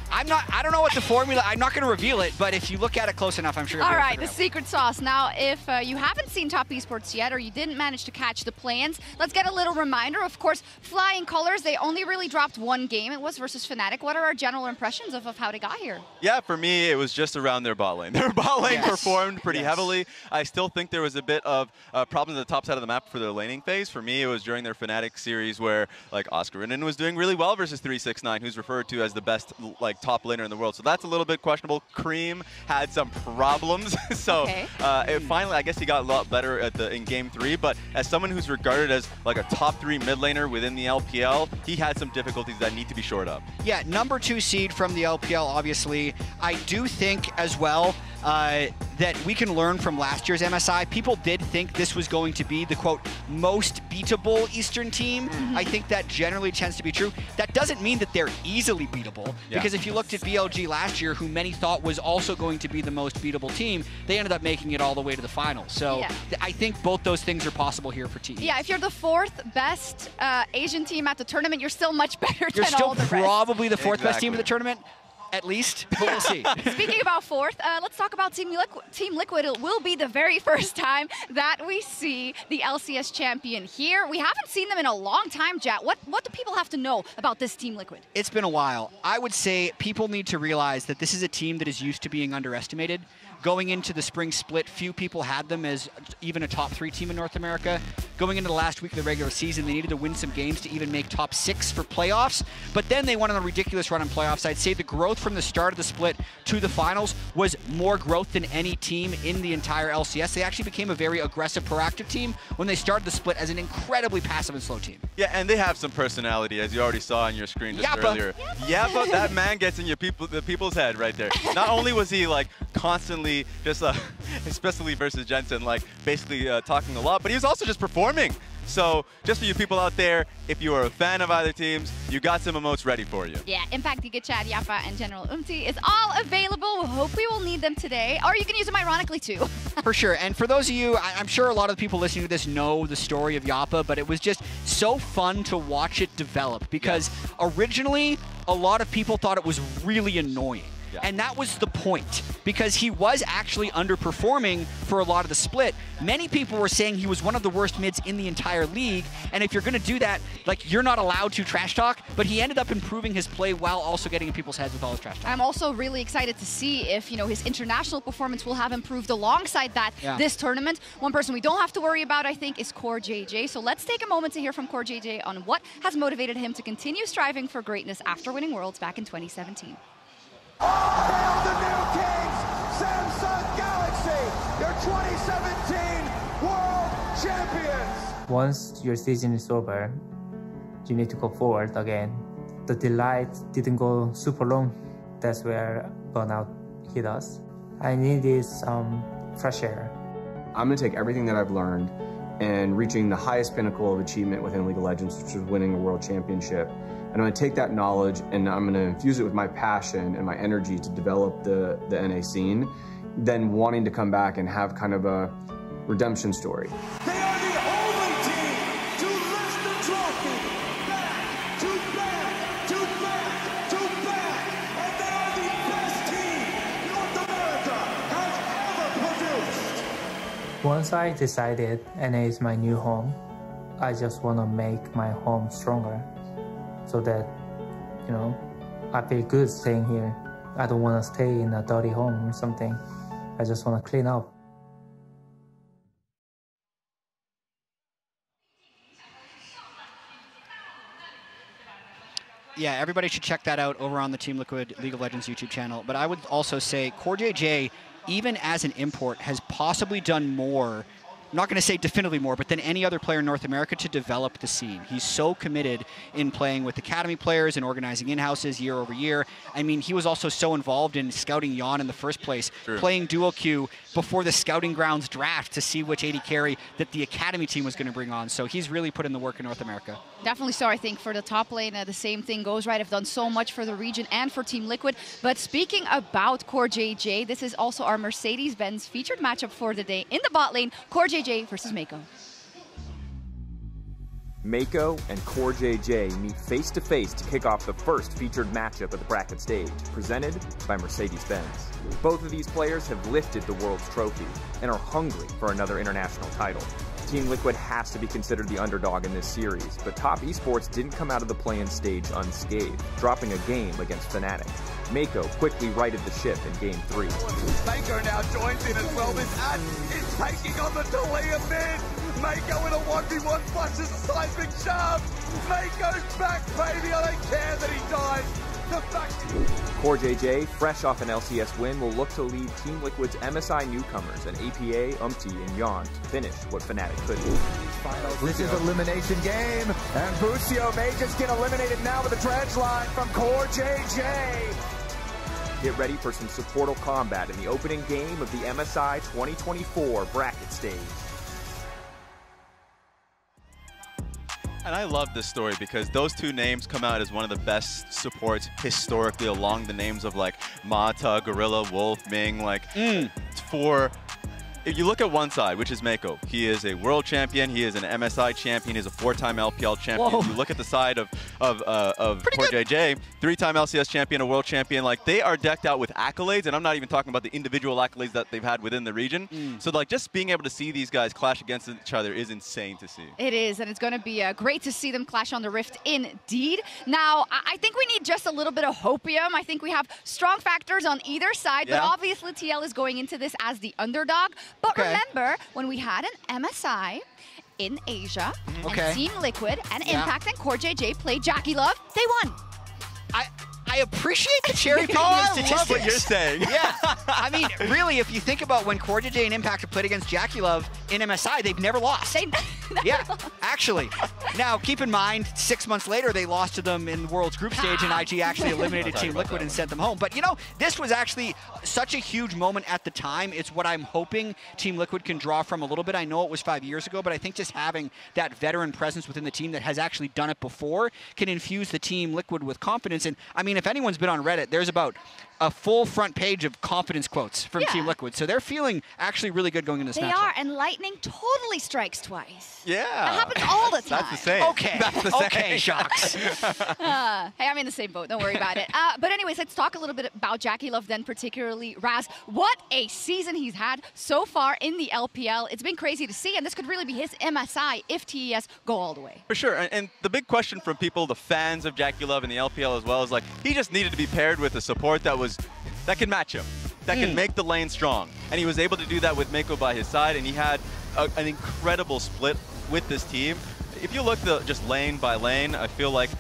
I don't know what the formula, I'm not going to reveal it, but if you look at it close enough, I'm sure you'll All be able to right, figure the it out. secret sauce. Now, if you haven't seen Top Esports yet, or you didn't manage to catch the play-ins, let's get a little reminder. Of course, Flying Colors, they only really dropped one game. It was versus Fnatic. What are our general impressions of how they got here? Yeah, for me, it was just around their bot lane. Their bot lane performed pretty heavily. I still think there was a bit of problems at the top side of the map for their laning phase. For me, it was during their Fnatic series where like Oscar Rinnen was doing really well versus 369, who's referred to as the best like top laner in the world. So that's a little bit questionable. Cream had some problems. So it finally, I guess he got a lot better in game 3. But as someone who's regarded as like a top 3 mid laner within the LPL, he had some difficulties that need to be shored up. Yeah, number 2 seed from the LPL, obviously. I do think as well that we can learn from last year's MSI. People did think this was going to be the, quote, most beatable Eastern team. I think that generally tends to be true. That doesn't mean that they're easily beatable, because if you looked at BLG last year, who many thought was also going to be the most beatable team, they ended up making it all the way to the finals. So I think both those things are possible here for TES. Yeah, if you're the 4th best Asian team at the tournament, you're still much better You're than still all the rest. probably the 4th best team in the tournament. At least, but we'll see. Speaking about 4th, let's talk about Team Liquid. It will be the very first time that we see the LCS champion here. We haven't seen them in a long time, Jat. What do people have to know about this Team Liquid? It's been a while. I would say people need to realize that this is a team that is used to being underestimated. Going into the spring split, few people had them as even a top 3 team in North America. Going into the last week of the regular season, they needed to win some games to even make top 6 for playoffs. But then they went on a ridiculous run in playoffs. I'd say the growth from the start of the split to the finals was more growth than any team in the entire LCS. They actually became a very aggressive, proactive team when they started the split as an incredibly passive and slow team. Yeah, and they have some personality, as you already saw on your screen just earlier. Yappa, that man gets in the people's head right there. Not only was he like constantly just, especially versus Jensen, like basically talking a lot, but he was also just performing. So just for you people out there, if you are a fan of either teams, you got some emotes ready for you. Yeah, Impact, Giga Chad, Yappa, and General Umti is all available. We hope we will need them today, or you can use them ironically too. For sure, and for those of you, I'm sure a lot of the people listening to this know the story of Yappa, but it was just so fun to watch it develop, because originally a lot of people thought it was really annoying. And that was the point, because he was actually underperforming for a lot of the split. Many people were saying he was one of the worst mids in the entire league, and if you're going to do that, like, you're not allowed to trash talk, but he ended up improving his play while also getting in people's heads with all his trash talk. I'm also really excited to see if, you know, his international performance will have improved alongside that this tournament. One person we don't have to worry about, I think, is Core JJ. So let's take a moment to hear from Core JJ on what has motivated him to continue striving for greatness after winning Worlds back in 2017. Hail the new kings, Samsung Galaxy, your 2017 World Champions. Once your season is over, you need to go forward again. The delight didn't go super long. that's where burnout hit us. I needed some fresh air. I'm going to take everything that I've learned and reaching the highest pinnacle of achievement within League of Legends, which is winning a world championship. And I'm going to take that knowledge and I'm going to infuse it with my passion and my energy to develop the NA scene, then wanting to come back and have kind of a redemption story. They are the only team to lift the trophy back to back to back to back, and they are the best team North America has ever produced. Once I decided NA is my new home, I just want to make my home stronger so that, you know, I feel good staying here. I don't want to stay in a dirty home or something. I just want to clean up. Yeah, everybody should check that out over on the Team Liquid League of Legends YouTube channel. But I would also say CoreJJ, even as an import, has possibly done more, I'm not going to say definitively more, but than any other player in North America to develop the scene. He's so committed in playing with academy players and organizing in-houses year over year. I mean, he was also so involved in scouting Yon in the first place, playing duo queue before the scouting grounds draft to see which AD carry that the academy team was going to bring on. So he's really put in the work in North America. Definitely so. I think for the top lane, the same thing goes, right? I've done so much for the region and for Team Liquid. But speaking about CoreJJ, this is also our Mercedes-Benz featured matchup for the day. In the bot lane, CoreJJ versus Mako. Mako and CoreJJ meet face-to-face to kick off the first featured matchup of the bracket stage, presented by Mercedes-Benz. Both of these players have lifted the world's trophy and are hungry for another international title. Team Liquid has to be considered the underdog in this series, but Top Esports didn't come out of the play-in stage unscathed, dropping a game against Fnatic. Mako quickly righted the ship in Game 3. Mako now joins in as well. This ad is taking on the Talia mid. Mako in a 1v1 flushes a seismic shaft. Mako's back, baby. I don't care that he dies. The fact CoreJJ, fresh off an LCS win, will look to lead Team Liquid's MSI newcomers and APA, Umti, and Yon to finish what Fnatic couldn't. This is elimination game, and Busio may just get eliminated now with a dredge line from CoreJJ. Get ready for some supportal combat in the opening game of the MSI 2024 bracket stage. And I love this story because those two names come out as one of the best supports historically along the names of like Mata, Gorilla, Wolf, Ming. Like for, if you look at one side, which is Mako, he is a world champion, he is an MSI champion, he's a 4-time LPL champion. Whoa. If you look at the side of CoreJJ, 3-time LCS champion, a world champion, like they are decked out with accolades, and I'm not even talking about the individual accolades that they've had within the region. So like just being able to see these guys clash against each other is insane to see. It is, and it's going to be great to see them clash on the Rift indeed. Now, I think we need just a little bit of hopium. I think we have strong factors on either side, but obviously TL is going into this as the underdog. But remember, when we had an MSI in Asia, and Team Liquid and Impact and CoreJJ played Jackie Love, they won. I appreciate the cherry picking of statistics. I love what you're saying. Yeah. I mean, really, if you think about when CoreJJ and Impact have played against Jackie Love in MSI, they've never lost. Yeah, actually. Now, keep in mind, 6 months later, they lost to them in the World's group stage, and IG actually eliminated Team Liquid and sent them home. But, you know, this was actually such a huge moment at the time. It's what I'm hoping Team Liquid can draw from a little bit. I know it was 5 years ago, but I think just having that veteran presence within the team that has actually done it before can infuse the Team Liquid with confidence. And, I mean, if anyone's been on Reddit, there's about a full front page of confidence quotes from Team Liquid. So they're feeling actually really good going into this matchup. They are, and lightning totally strikes twice. Yeah. That happens all the time. That's the same. Okay. That's the same. Okay, Shocks. Hey, I'm in the same boat. Don't worry about it. But anyways, let's talk a little bit about Jackie Love then, particularly Raz. What a season he's had so far in the LPL. It's been crazy to see, and this could really be his MSI if TES go all the way. For sure, and the big question from people, the fans of Jackie Love in the LPL as well, is like, he just needed to be paired with a support that can match him, that can make the lane strong. And he was able to do that with Mako by his side, and he had an incredible split with this team. If you look just lane by lane, I feel like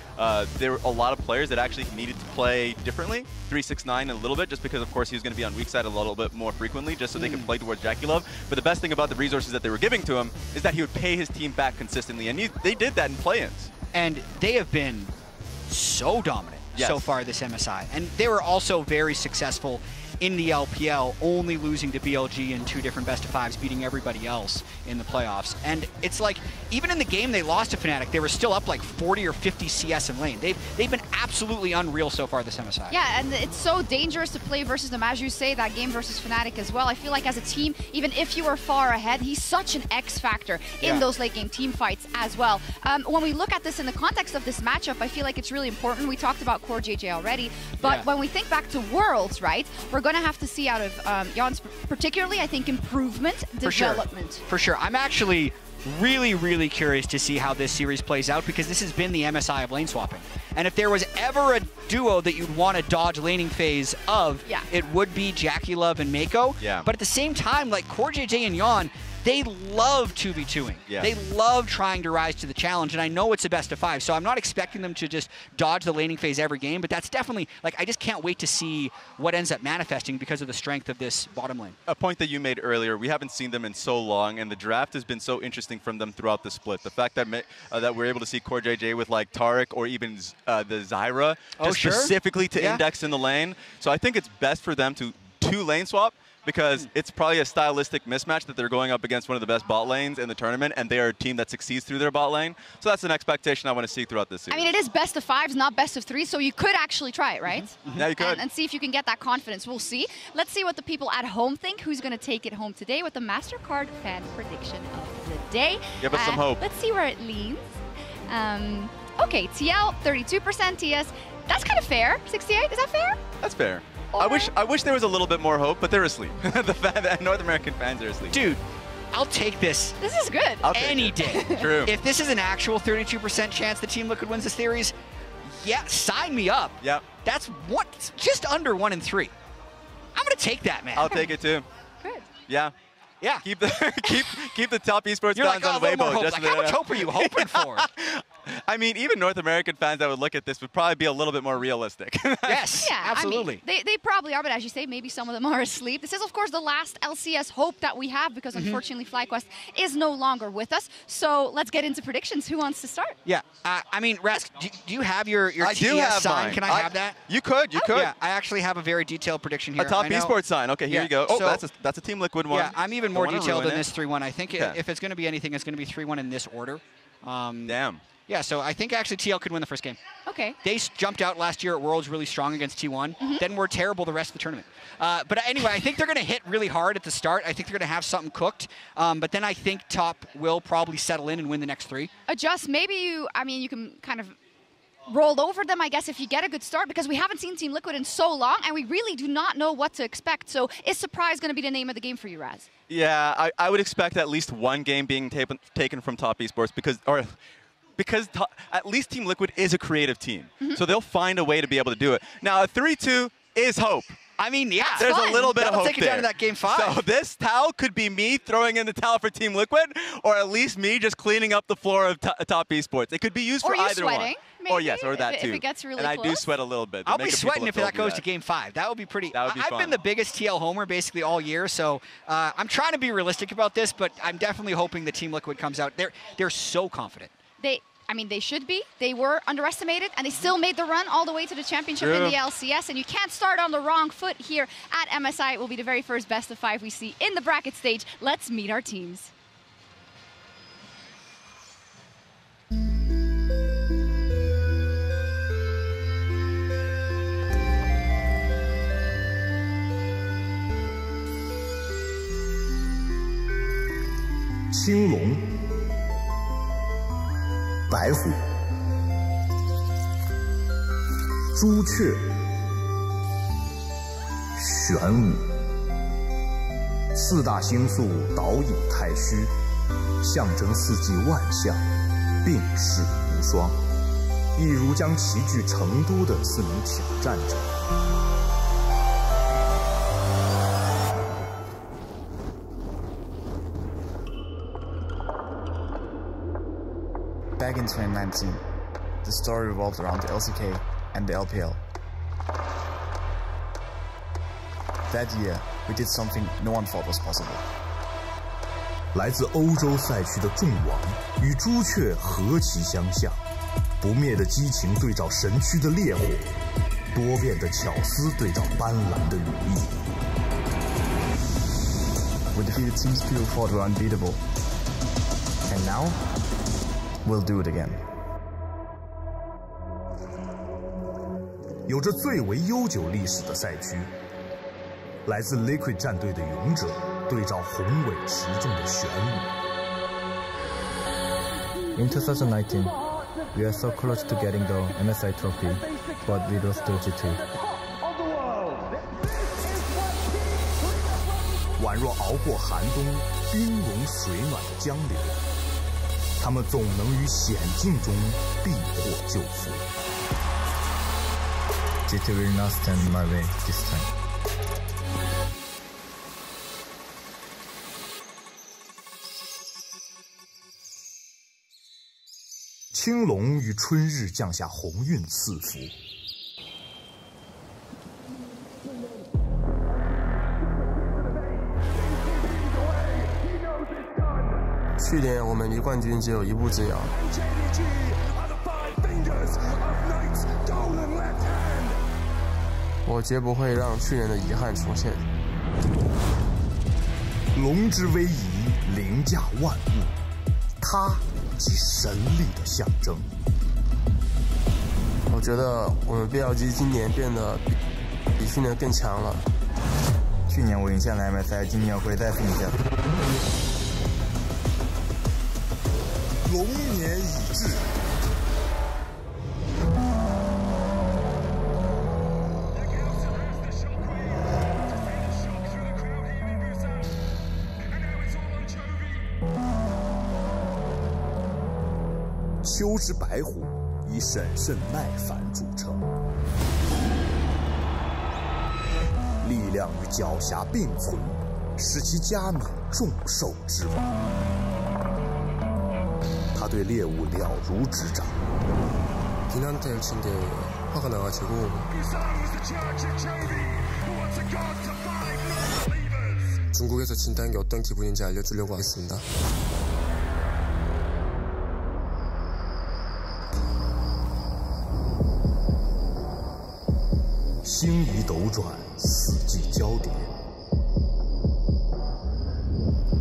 there were a lot of players that actually needed to play differently. 369 a little bit, just because of course he was going to be on weak side a little bit more frequently, just so they could play towards Jackie Love. But the best thing about the resources that they were giving to him is that he would pay his team back consistently, and they did that in play-ins. And they have been so dominant. so far this MSI. And they were also very successful in the LPL, only losing to BLG in 2 different best-of-5s, beating everybody else in the playoffs. And it's like, even in the game they lost to Fnatic, they were still up like 40 or 50 CS in lane. They've been absolutely unreal so far this MSI. Yeah, and it's so dangerous to play versus them. As you say, that game versus Fnatic as well. I feel like as a team, even if you are far ahead, he's such an X factor in those late game team fights as well. When we look at this in the context of this matchup, I feel like it's really important. We talked about Core JJ already, but when we think back to Worlds, right, we're going to have to see out of Jan's, particularly, I think, improvement, development. For sure. I'm actually really curious to see how this series plays out, because this has been the MSI of lane swapping. And if there was ever a duo that you'd want to dodge laning phase of, it would be Jackie Love and Mako. Yeah. But at the same time, like Core JJ and Jan, they love 2v2ing. Yeah. They love trying to rise to the challenge, and I know it's a best-of-5, so I'm not expecting them to just dodge the laning phase every game, but that's definitely, like, I just can't wait to see what ends up manifesting because of the strength of this bottom lane. A point that you made earlier, we haven't seen them in so long, and the draft has been so interesting from them throughout the split. The fact that that we're able to see Core JJ with, like, Taric or even the Zyra, just specifically to index in the lane. So I think it's best for them to lane swap, because it's probably a stylistic mismatch that they're going up against one of the best bot lanes in the tournament, and they are a team that succeeds through their bot lane. So that's an expectation I want to see throughout this series. I mean, it is best of 5s, not best of 3s, so you could actually try it, right? Yeah, you could. And see if you can get that confidence. We'll see. Let's see what the people at home think. Who's going to take it home today with the MasterCard fan prediction of the day. Give us some hope. Let's see where it leans. Okay, TL, 32%, TS. That's kind of fair. 68, is that fair? That's fair. I wish there was a little bit more hope, but they're asleep. The North American fans are asleep. Dude, I'll take this. This is good. Any day. True. If this is an actual 32% chance the Team Liquid wins the series, yeah, sign me up. Yeah. That's just under 1 in 3. I'm gonna take that, man. I'll take it too. Good. Yeah. Yeah. Keep the top esports You're fans like, on a little more Weibo. hope. Just Like, how much hope are you hoping for? I mean, even North American fans that would look at this would probably be a little bit more realistic. Yes, yeah, absolutely. I mean, they probably are, but as you say, maybe some of them are asleep. This is, of course, the last LCS hope that we have, because unfortunately FlyQuest is no longer with us. So let's get into predictions. Who wants to start? Yeah, I mean, Rask, do you have your I TES do have sign? mine. Can I have that? You could. Yeah, I actually have a very detailed prediction here. A top I know- esports sign. Okay, here Yeah, you go. Oh, so- that's a Team Liquid one. Yeah, I'm even more Don't wanna detailed ruin than it. this 3-1. I think if it's going to be anything, it's going to be 3-1 in this order. Damn. Yeah, so I think actually TL could win the first game. Okay. They jumped out last year at Worlds really strong against T1, then were terrible the rest of the tournament. But anyway, I think they're going to hit really hard at the start. I think they're going to have something cooked. But then I think top will probably settle in and win the next 3. Adjust. Maybe you can kind of roll over them, I guess, if you get a good start, because we haven't seen Team Liquid in so long, and we really do not know what to expect. So is surprise going to be the name of the game for you, Raz? Yeah, I would expect at least one game being taken from top esports, because at least Team Liquid is a creative team. So they'll find a way to be able to do it. Now, a 3-2 is hope. I mean, yeah. There's a little bit That'll of hope take it down to that game 5. So this towel could be me throwing in the towel for Team Liquid, or at least me just cleaning up the floor of top esports. It could be used Or for you either sweating, one. maybe, Or yes, or that if too. it gets really and I do close. sweat a little bit. I'll be sweating if that goes to game 5. That would be pretty. That would be I've fun. been the biggest TL homer basically all year, so I'm trying to be realistic about this, but I'm definitely hoping the Team Liquid comes out. They're so confident. They should be. They were underestimated, and they still made the run all the way to the championship in the LCS, and you can't start on the wrong foot here at MSI. It will be the very first best of 5 we see in the bracket stage. Let's meet our teams.青龙、白虎、朱雀、玄武，4大星宿导引太虚，象征4季万象，并世无双，一如将齐聚成都的4名挑战者。Back in 2019, the story revolved around the LCK and the LPL. That year, we did something no one thought was possible. 来自欧洲赛区的众王与朱雀何其相像，不灭的激情对照神区的烈火，多变的巧思对照斑斓的羽翼。We defeated Team Skill thought were unbeatable. And now, we'll do it again. 有着最为悠久历史的赛区，来自 Liquid 战队的勇者对照宏伟持重的玄武。In 2019, we are so close to getting the MSI trophy, but we lost to G2. 宛若熬过寒冬，冰融水暖的江流，他们总能于险境中避祸救福。G2 will not stand in my way this time. 青龙于春日降下鸿运赐福。去年我们离冠军只有一步之遥。我绝不会让去年的遗憾重现。龙之威仪凌驾万物，它即神力的象征。我觉得我们 BLG 今年变得比去年更强了。去年我赢下了 MSI， 今年我会再次赢下。龙年已至。秋之白虎以审慎耐烦著称，力量与狡黠并存，使其加冕众兽之王。他对猎物了如指掌。 빈한테 열친게 화가 나가지고 중국에서 진다는 게 어떤 기분인지 알려주려고 하겠습니다.星移斗转，四季交叠，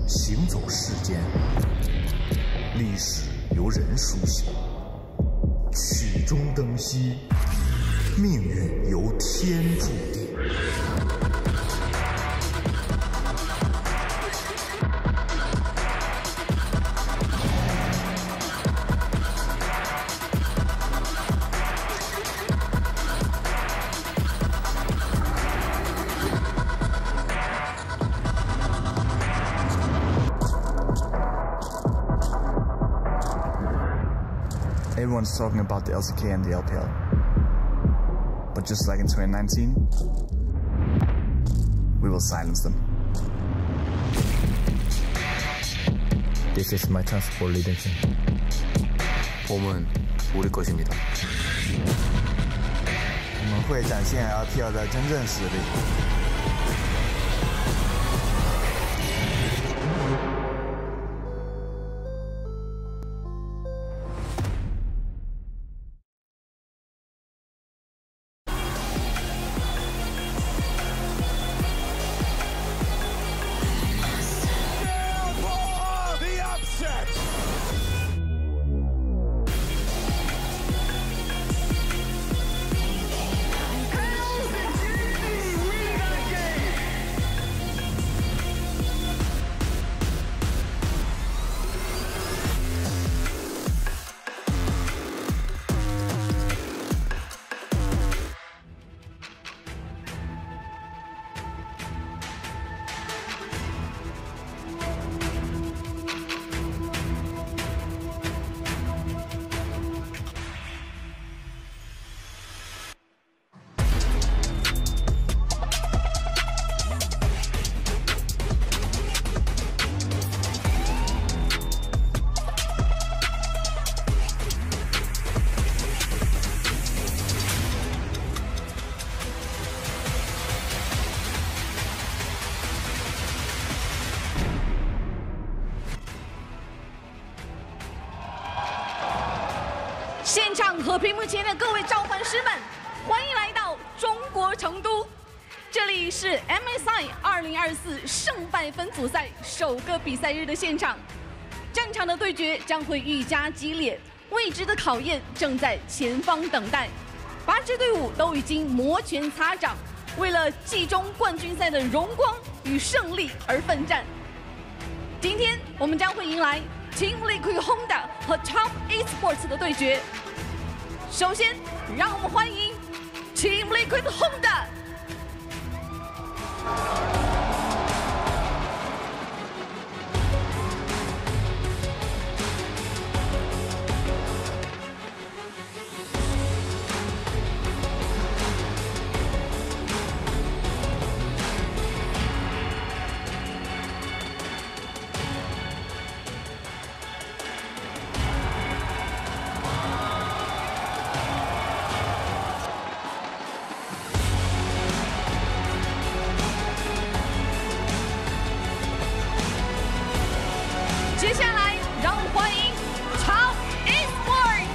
行走世间，历史由人书写。 曲终灯熄，命运由天注定。Everyone's talking about the LCK and the LPL. But just like in 2019, we will silence them. This is my chance for leadership. 봄은 우리 것입니다. 我们会展现 LPL 的真正实力。 Hell's 场和屏幕前的各位召唤师们，欢迎来到中国成都。这里是 MSI 2024胜败分组赛首个比赛日的现场，战场的对决将会愈加激烈，未知的考验正在前方等待。8支队伍都已经摩拳擦掌，为了季中冠军赛的荣光与胜利而奋战。今天我们将会迎来 Team Liquid Honda 和 Top Esports 的对决。首先，让我们欢迎 Team Liquid Honda。接下来，让我们欢迎 Top Esports。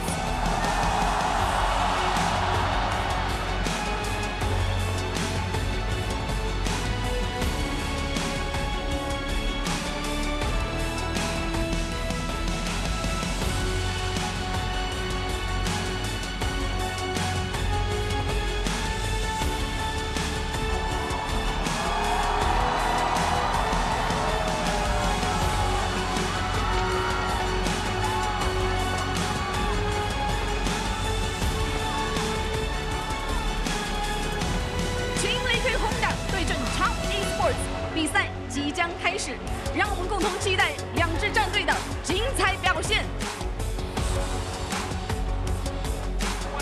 比赛即将开始，让我们共同期待两支战队的精彩表现。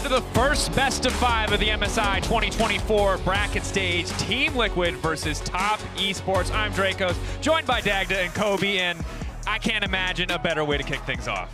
To the first best of 5 of the MSI 2024 bracket stage, Team Liquid versus Top Esports. I'm Dracos, joined by Dagda and Kobe, and I can't imagine a better way to kick things off.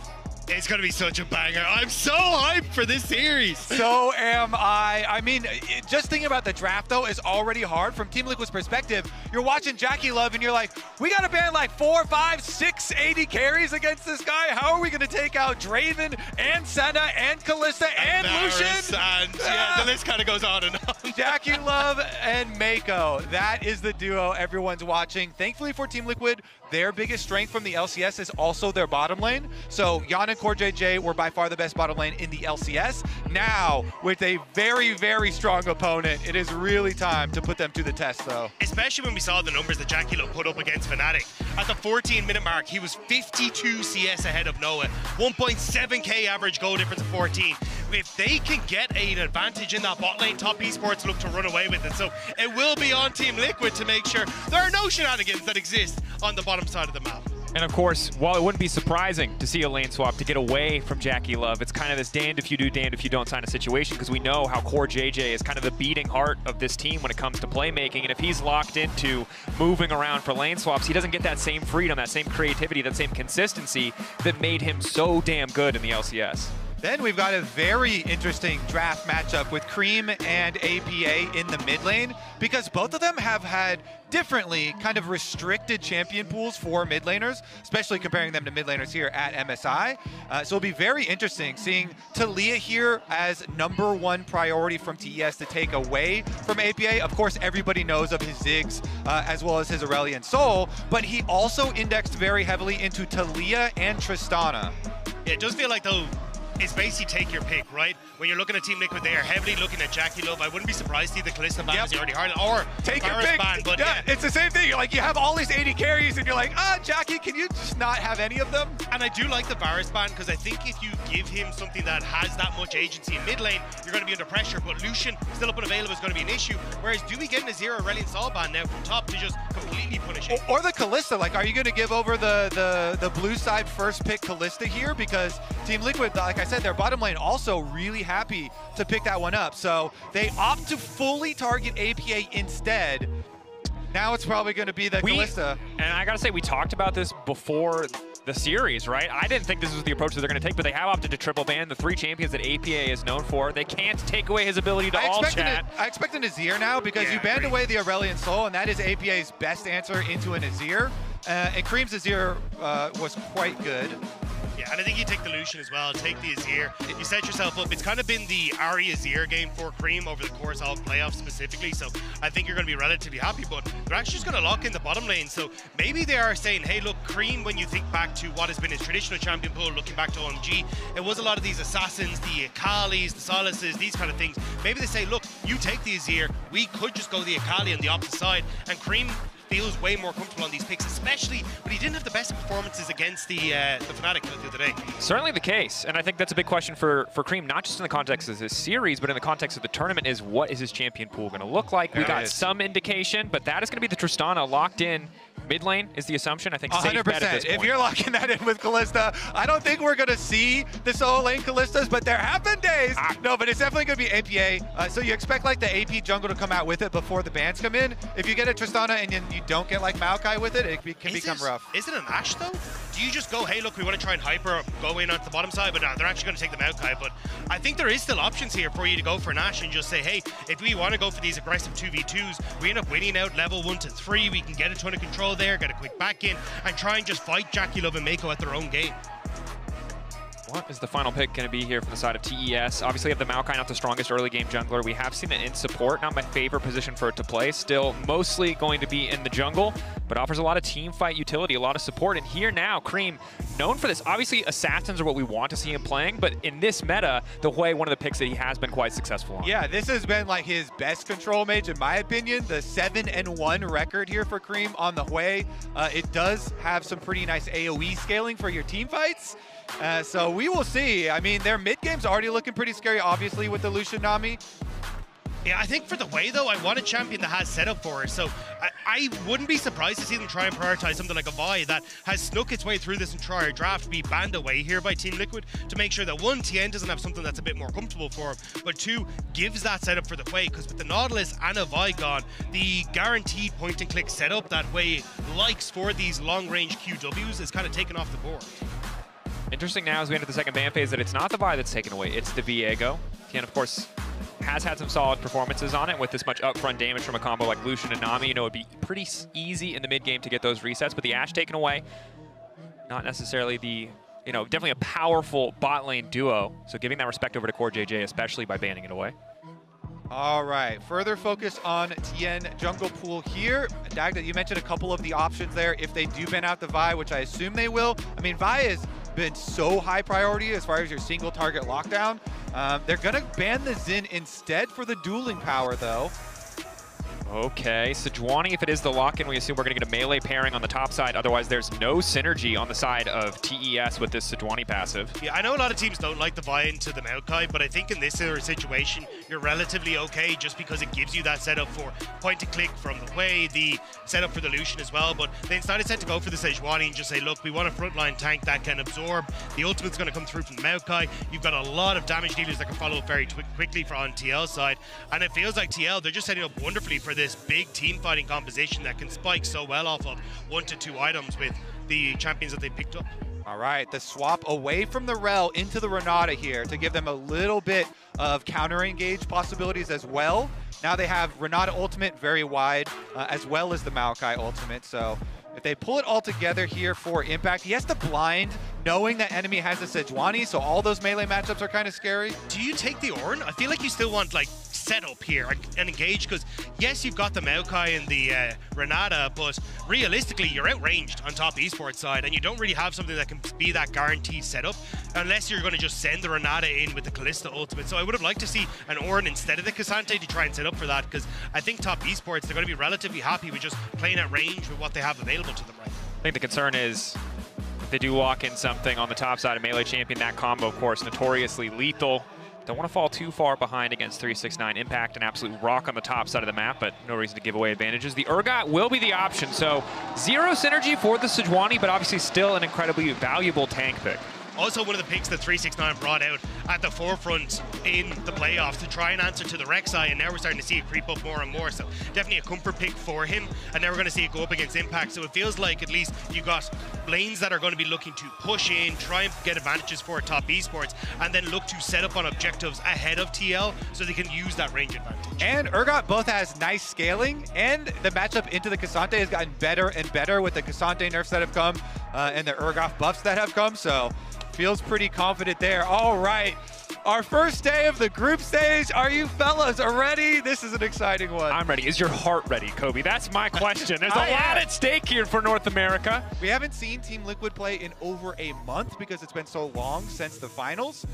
It's going to be such a banger. I'm so hyped for this series. So am I. I mean, just thinking about the draft, though, is already hard. From Team Liquid's perspective, you're watching Jackie Love, and you're like, we got to ban like 4, 5, 6 AD carries against this guy? How are we going to take out Draven and Senna and Kalista and Lucian? And yeah, the list kind of goes on and on. Jackie Love and Mako. That is the duo everyone's watching. Thankfully for Team Liquid, their biggest strength from the LCS is also their bottom lane. So Yan and CoreJJ were by far the best bottom lane in the LCS. Now, with a very, very strong opponent, it is really time to put them to the test, though. Especially when we saw the numbers that Jackie Love put up against Fnatic. At the 14-minute mark, he was 52 CS ahead of Noah. 1.7k average goal difference of 14. If they can get an advantage in that bot lane, Top Esports look to run away with it. So it will be on Team Liquid to make sure there are no shenanigans that exist on the bottom side of the map. And of course, while it wouldn't be surprising to see a lane swap to get away from Jackie Love, it's kind of this damned if you do, damned if you don't sign a situation, because we know how CoreJJ is kind of the beating heart of this team when it comes to playmaking. And if he's locked into moving around for lane swaps, he doesn't get that same freedom, that same creativity, that same consistency that made him so damn good in the LCS. Then we've got a very interesting draft matchup with Cream and APA in the mid lane, because both of them have had differently kind of restricted champion pools for mid laners, especially comparing them to mid laners here at MSI. So it'll be very interesting seeing Talia here as #1 priority from TES to take away from APA. Of course, everybody knows of his Ziggs as well as his Aurelion Soul, but he also indexed very heavily into Talia and Tristana. Yeah, it does feel like, though, it's basically take your pick, right? When you're looking at Team Liquid, they are heavily looking at Jackie Love. I wouldn't be surprised to see the Kalista ban, as you already highlighted, or take your Varus pick. ban, but yeah, it's the same thing. You're like, you have all these 80 carries, and you're like, Jackie, can you just not have any of them? And I do like the Varus ban, because I think if you give him something that has that much agency in mid lane, you're going to be under pressure. But Lucian, still up and available, is going to be an issue. Whereas, do we get an Azir or Aurelion Sol ban now from top to just completely punish it? Or the Kalista. Like, are you going to give over the blue side first pick Kalista here? Because Team Liquid, like I said, their bottom lane also really happy to pick that one up. So they opt to fully target APA instead. Now it's probably going to be the Kalista. And I got to say, we talked about this before the series, right? I didn't think this was the approach that they're going to take, but they have opted to triple ban the 3 champions that APA is known for. They can't take away his ability to all chat. I expect an Azir now, because you banned away the Aurelion Soul, and that is APA's best answer into an Azir. And Cream's Azir was quite good. Yeah, and I think you take the Lucian as well, take the Azir. You set yourself up. It's kind of been the Ahri Azir game for Cream over the course of playoffs specifically, so I think you're going to be relatively happy, but they're actually just going to lock in the bottom lane. So maybe they are saying, hey, look, Cream, when you think back to what has been his traditional champion pool, looking back to OMG, it was a lot of these assassins, the Akalis, the Solaces, these kind of things. Maybe they say, look, you take the Azir, we could just go the Akali on the opposite side, and Cream feels way more comfortable on these picks, especially when he didn't have the best performances against the Fnatic the other day. Certainly the case, and I think that's a big question for Cream, not just in the context of this series, but in the context of the tournament, is what is his champion pool going to look like? We got some indication, but that is going to be the Tristana locked in. Mid lane is the assumption. I think 100%. If you're locking that in with Kalista, I don't think we're going to see the solo lane Kalistas, but there have been days. No, but it's definitely going to be APA. So you expect like the AP jungle to come out with it before the bans come in. If you get a Tristana and you don't get like Maokai with it, it can become rough. Is it an Ashe though? Do you just go, hey, look, we want to try and hyper go in onto the bottom side, but no, they're actually going to take the Maokai. But I think there is still options here for you to go for an Ashe and just say, hey, if we want to go for these aggressive 2v2s, we end up winning out level 1 to 3, we can get a ton of control there, get a quick back in, and try and just fight JackeyLove and Mako at their own game. What is the final pick going to be here for the side of TES? Obviously, you have the Maokai, not the strongest early game jungler. We have seen it in support, not my favorite position for it to play. Still mostly going to be in the jungle, but offers a lot of team fight utility, a lot of support. And here now, Cream, known for this. Obviously, assassins are what we want to see him playing, but in this meta, the way one of the picks that he has been quite successful on. Yeah, this has been like his best control mage, in my opinion. The 7-1 record here for Cream on the Hui. It does have some pretty nice AoE scaling for your team fights. So we will see. I mean, their mid game's already looking pretty scary, obviously, with the Lucian Nami. Yeah, I think for the way, though, I want a champion that has setup for her. So I wouldn't be surprised to see them try and prioritize something like a Vi that has snuck its way through this entire draft, be banned away here by Team Liquid to make sure that, one, TN doesn't have something that's a bit more comfortable for him, but two, gives that setup for the Hui. Because with the Nautilus and a Vi gone, the guaranteed point-and-click setup that Hui likes for these long-range QWs is kind of taken off the board. Interesting now as we enter the second ban phase that it's not the Vi that's taken away, it's the Viego. TN, of course, has had some solid performances on it with this much upfront damage from a combo like Lucian and Nami. You know, it'd be pretty easy in the mid game to get those resets, but the Ashe taken away, not necessarily the, you know, definitely a powerful bot lane duo. So giving that respect over to Core JJ, especially by banning it away. All right, further focus on TN jungle pool here. Dagda, you mentioned a couple of the options there if they do ban out the Vi, which I assume they will. I mean, Vi has been so high priority as far as your single target lockdown. They're gonna ban the Xin instead for the dueling power though. Okay, Sejuani, if it is the lock-in, we assume we're going to get a melee pairing on the top side. Otherwise, there's no synergy on the side of TES with this Sejuani passive. Yeah, I know a lot of teams don't like the buy into the Maokai, but I think in this sort of situation, you're relatively okay just because it gives you that setup for point-and-click from the Hui, the setup for the Lucian as well. But they instead said to go for the Sejuani and just say, look, we want a frontline tank that can absorb. The ultimate's going to come through from the Maokai. You've got a lot of damage dealers that can follow up very quickly on TL's side. And it feels like TL, they're just setting up wonderfully for this big team fighting composition that can spike so well off of 1 to 2 items with the champions that they picked up. All right, the swap away from the Rel into the Renata here to give them a little bit of counter engage possibilities as well. Now they have Renata ultimate very wide, as well as the Maokai ultimate. So if they pull it all together here for Impact, he has to blind knowing that enemy has a Sejuani, so all those melee matchups are kind of scary. Do you take the Ornn? I feel like you still want like setup here and engage, because yes, you've got the Maokai and the Renata, but realistically you're outranged on top Esports side and you don't really have something that can be that guaranteed setup unless you're going to just send the Renata in with the Kalista ultimate. So I would have liked to see an Ornn instead of the K'Sante to try and set up for that, because I think top Esports, they're going to be relatively happy with just playing at range with what they have available to them right now. I think the concern is if they do walk in something on the top side of melee champion, that combo of course notoriously lethal. Don't want to fall too far behind against 369 Impact, an absolute rock on the top side of the map, but no reason to give away advantages. The Urgot will be the option, so zero synergy for the Sejuani, but obviously still an incredibly valuable tank pick. Also one of the picks that 369 brought out at the forefront in the playoffs to try and answer to the Rek'Sai, and now we're starting to see it creep up more and more, so definitely a comfort pick for him, and now we're going to see it go up against Impact, so it feels like at least you got lanes that are going to be looking to push in, try and get advantages for top Esports, and then look to set up on objectives ahead of TL so they can use that range advantage. And Urgot both has nice scaling, and the matchup into the K'Sante has gotten better and better with the K'Sante nerfs that have come and the Urgot buffs that have come, so Feels pretty confident there. All right. Our first day of the group stage. Are you fellas ready? This is an exciting one. I'm ready. Is your heart ready, Kobe? That's my question. There's a lot at stake here for North America. We haven't seen Team Liquid play in over a month because it's been so long since the finals.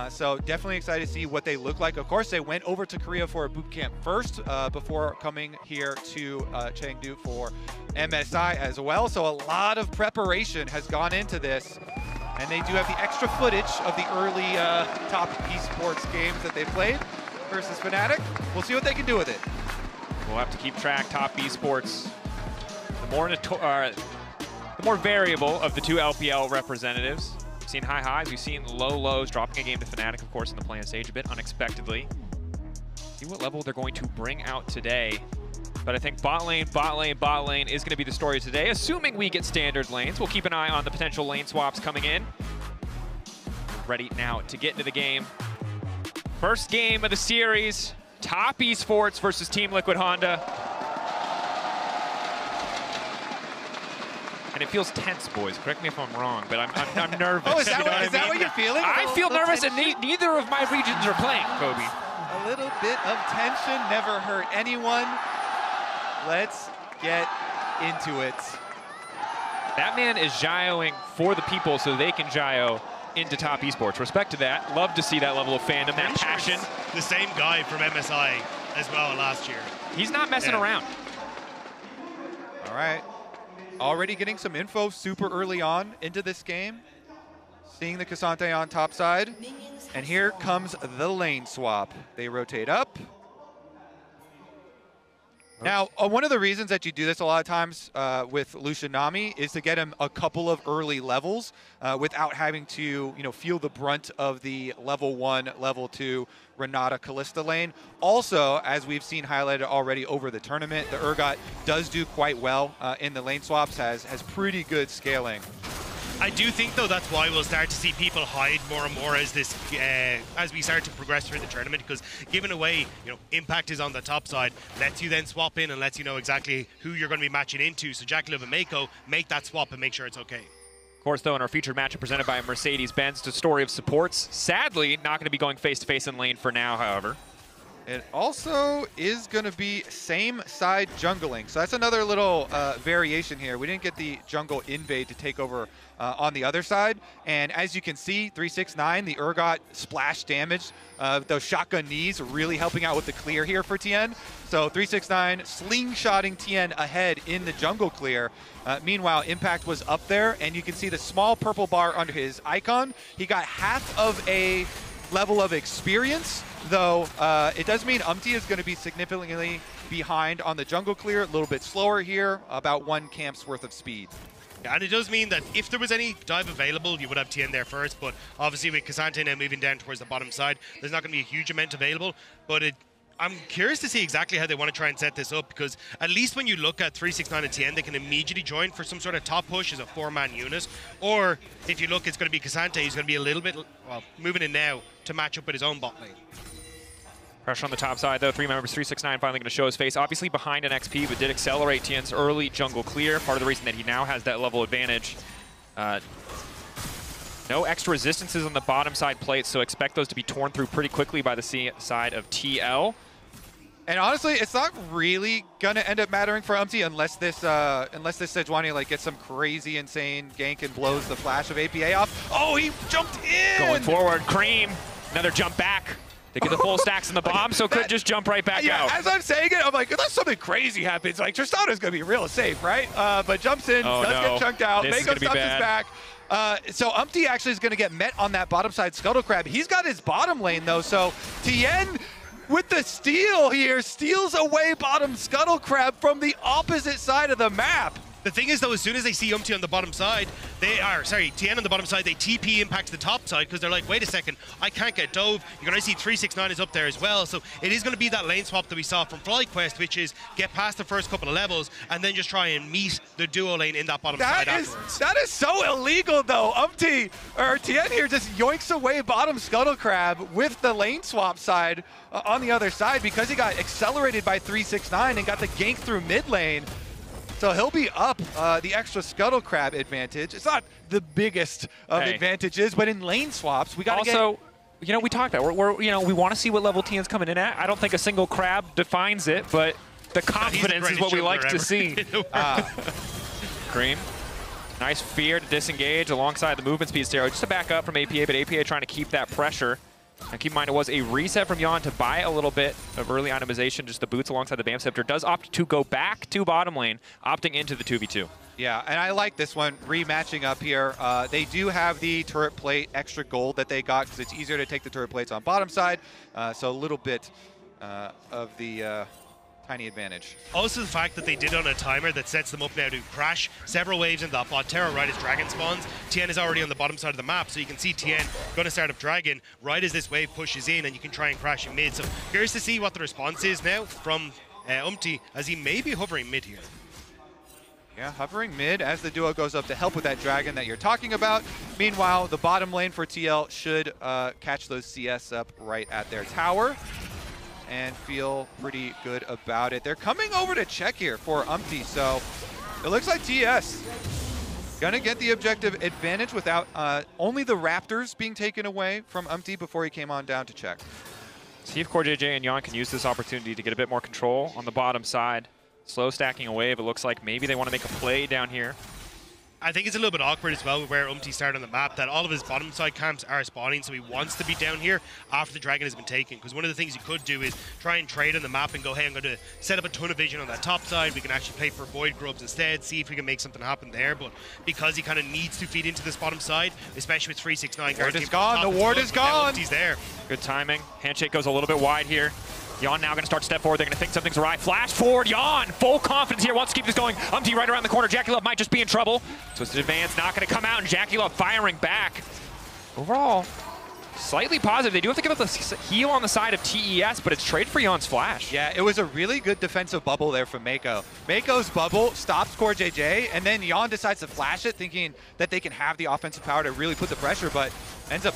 So definitely excited to see what they look like. Of course, they went over to Korea for a boot camp first before coming here to Chengdu for MSI as well. So a lot of preparation has gone into this. And they do have the extra footage of the early top esports games that they played versus Fnatic. We'll see what they can do with it. We'll have to keep track. Top esports, the more variable of the two LPL representatives. We've seen high highs, we've seen low lows, dropping a game to Fnatic, of course, in the play-in stage a bit unexpectedly. See what level they're going to bring out today. But I think bot lane is going to be the story today, assuming we get standard lanes. We'll keep an eye on the potential lane swaps coming in. Ready now to get into the game. First game of the series, Top Esports versus Team Liquid Honda. And it feels tense, boys. Correct me if I'm wrong, but I'm nervous. Oh, is that what you're feeling? I feel nervous, and neither of my regions are playing, Kobe. A little bit of tension never hurt anyone. Let's get into it. That man is gyroing for the people so they can gyro into Top Esports. Respect to that. Love to see that level of fandom, that passion. The same guy from MSI as well last year. He's not messing around. All right. Already getting some info super early on into this game. Seeing the K'Sante on top side. And here comes the lane swap. They rotate up. Now, one of the reasons that you do this a lot of times with Lucian Nami is to get him a couple of early levels without having to, feel the brunt of the level 1, level 2 Renata Kalista lane. Also, as we've seen highlighted already over the tournament, the Urgot does do quite well in the lane swaps, has pretty good scaling. I do think, though, that's why we'll start to see people hide more and more as as we start to progress through the tournament, because giving away, Impact is on the top side, lets you then swap in and lets you know exactly who you're going to be matching into. So JackeyLove and Mako make that swap and make sure it's okay. Of course, though, in our featured matchup presented by Mercedes-Benz, the story of supports. Sadly, not going to be going face-to-face in lane for now, however. It also is going to be same side jungling. So that's another little variation here. We didn't get the jungle invade to take over on the other side. And as you can see, 369, the Urgot splash damage, those shotgun knees really helping out with the clear here for TN. So 369 slingshotting TN ahead in the jungle clear. Meanwhile, Impact was up there, and you can see the small purple bar under his icon. He got half of a level of experience, though it does mean Umti is going to be significantly behind on the jungle clear, a little bit slower here, about 1 camp's worth of speed. Yeah, and it does mean that if there was any dive available, you would have TN there first, but obviously with K'Sante now moving down towards the bottom side, there's not going to be a huge amount available, but I'm curious to see exactly how they want to try and set this up, because at least when you look at 369 and TN, they can immediately join for some sort of top push as a 4-man unit. Or if you look, it's going to be K'Sante. He's going to be a little bit, moving in now to match up with his own bot lane. Pressure on the top side, though. 3 members, 369 finally going to show his face. Obviously behind an XP, but did accelerate TN's early jungle clear. Part of the reason that he now has that level advantage. No extra resistances on the bottom side plates, so expect those to be torn through pretty quickly by the side of TL. And honestly, it's not really gonna end up mattering for Umti unless this Sejuani gets some crazy insane gank and blows the flash of APA off. Oh, he jumped in! Going forward, Cream, another jump back. They get the full stacks in the bomb, so could just jump right back out. As I'm saying it, I'm like, unless something crazy happens, Tristana's gonna be real safe, right? But jumps in, get chunked out, Mako stops his back. So Umti actually is gonna get met on that bottom side Scuttle Crab. He's got his bottom lane though, so Tien with the steal here, steals away bottom Scuttle Crab from the opposite side of the map. The thing is, though, as soon as they see Umti on the bottom side, TN on the bottom side, they TP Impact to the top side because they're like, wait a second, I can't get dove. You're going to see 369 is up there as well. So it is going to be that lane swap that we saw from FlyQuest, which is get past the first couple of levels and then just try and meet the duo lane in that bottom side afterwards. That is so illegal, though. TN here just yoinks away bottom Scuttle Crab with the lane swap side on the other side because he got accelerated by 369 and got the gank through mid lane. So he'll be up the extra Scuttle Crab advantage. It's not the biggest of advantages, but in lane swaps, we got to also, you know, we talked about we want to see what level TN's coming in at. I don't think a single crab defines it, but the confidence is what we like to see. Cream. Nice fear to disengage alongside the movement speed stereo. Just to back up from APA, but APA trying to keep that pressure. And keep in mind, it was a reset from Yon to buy a little bit of early itemization. Just the boots alongside the BAM Scepter does opt to go back to bottom lane, opting into the 2v2. Yeah, and I like this one, rematching up here. They do have the turret plate extra gold that they got because it's easier to take the turret plates on bottom side. So a little bit of the tiny advantage. Also the fact that they did on a timer that sets them up now to crash several waves in that bot tower right as Dragon spawns. Tien is already on the bottom side of the map, so you can see Tien going to start up Dragon right as this wave pushes in, and you can try and crash in mid. So curious to see what the response is now from Umti, as he may be hovering mid here. Yeah, hovering mid as the duo goes up to help with that Dragon that you're talking about. Meanwhile, the bottom lane for TL should catch those CS up right at their tower and feel pretty good about it. They're coming over to check here for Umti, so it looks like TS gonna get the objective advantage without only the Raptors being taken away from Umti before he came on down to check. See if CoreJJ and Yon can use this opportunity to get a bit more control on the bottom side. Slow stacking away, but looks like maybe they want to make a play down here. I think it's a little bit awkward as well where Umti started on the map, that all of his bottom side camps are spawning, so he wants to be down here after the Dragon has been taken. Because one of the things you could do is try and trade on the map and go, hey, I'm going to set up a ton of vision on that top side. We can actually play for Void Grubs instead, see if we can make something happen there. But because he kind of needs to feed into this bottom side, especially with 369 guards. Ward is gone, the ward is gone. He's there. Good timing. Handshake goes a little bit wide here. Yon now going to start to step forward. They're going to think something's awry. Flash forward. Yon, full confidence here. Wants to keep this going. Umti right around the corner. Jackie Love might just be in trouble. Twisted advance, not going to come out, and Jackie Love firing back. Overall, slightly positive. They do have to give up the heal on the side of TES, but it's trade for Yon's flash. Yeah, it was a really good defensive bubble there from Mako. Mako's bubble stops CoreJJ, and then Yon decides to flash it, thinking that they can have the offensive power to really put the pressure, but ends up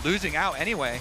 losing out anyway.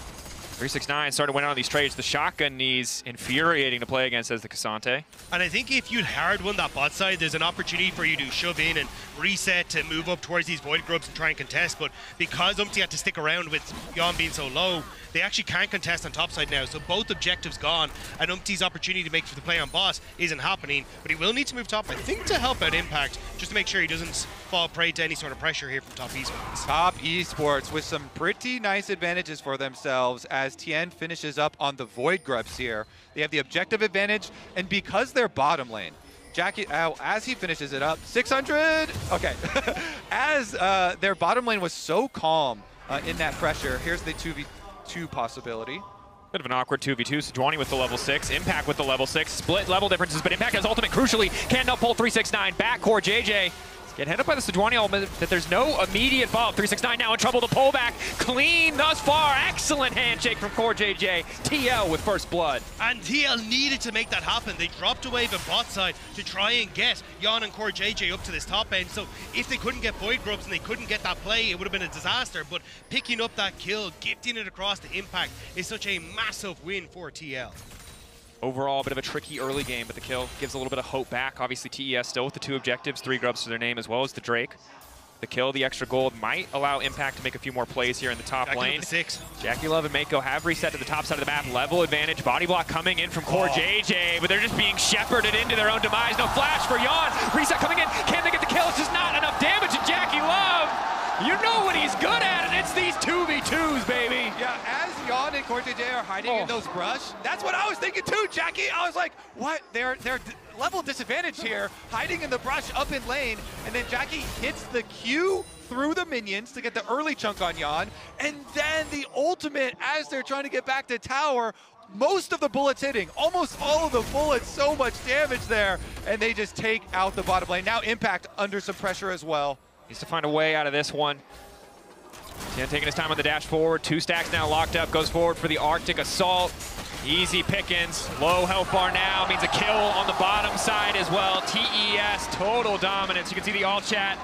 369 started winning on these trades. The shotgun knees infuriating to play against as the Cassante. And I think if you hard won that bot side, there's an opportunity for you to shove in and reset to move up towards these Void Grubs and try and contest. But because Umti had to stick around with Yon being so low, they actually can't contest on top side now. So both objectives gone, and Umti's opportunity to make for the play on boss isn't happening. But he will need to move top, I think, to help out Impact, just to make sure he doesn't fall prey to any sort of pressure here from Top Esports. Top Esports with some pretty nice advantages for themselves as Tien finishes up on the Void Grubs here. They have the objective advantage, and because they're bottom lane, Jackie, as he finishes it up, 600, okay. As their bottom lane was so calm in that pressure, here's the 2v2 possibility. Bit of an awkward 2v2. Sejuani with the level 6, Impact with the level 6, split level differences, but Impact has ultimate crucially. Can now pull 369 back. CoreJJ get hit up by the Sejuani ultimate, that there's no immediate follow-up. 369 now in trouble to pull back. Clean thus far. Excellent handshake from CoreJJ. TL with first blood. And TL needed to make that happen. They dropped a wave on bot side to try and get Yon and CoreJJ up to this top end. So if they couldn't get Void Grubs and they couldn't get that play, it would have been a disaster. But picking up that kill, gifting it across to Impact is such a massive win for TL. Overall, a bit of a tricky early game, but the kill gives a little bit of hope back. Obviously, TES still with the 2 objectives, 3 grubs to their name, as well as the Drake. The kill, the extra gold, might allow Impact to make a few more plays here in the top lane. Jackie Love and Mako have reset to the top side of the map. Level advantage, body block coming in from CoreJJ, but they're just being shepherded into their own demise. No flash for Yon. Reset coming in. Can they get the kill? It's just not enough damage to Jackie Love. You know what he's good at, and it's these 2v2s, baby. Yeah, as Yon and CoreJJ are hiding in those brush, that's what I was thinking too, Jackie. I was like, what? They're level disadvantage here, hiding in the brush up in lane, and then Jackie hits the Q through the minions to get the early chunk on Yon, and then the ultimate as they're trying to get back to tower. Most of the bullets hitting, almost all of the bullets, so much damage there, and they just take out the bottom lane. Now Impact under some pressure as well. Needs to find a way out of this one. Tien taking his time on the dash forward. 2 stacks now locked up. Goes forward for the Arctic Assault. Easy pickings. Low health bar now means a kill on the bottom side as well. TES, total dominance. You can see the all chat.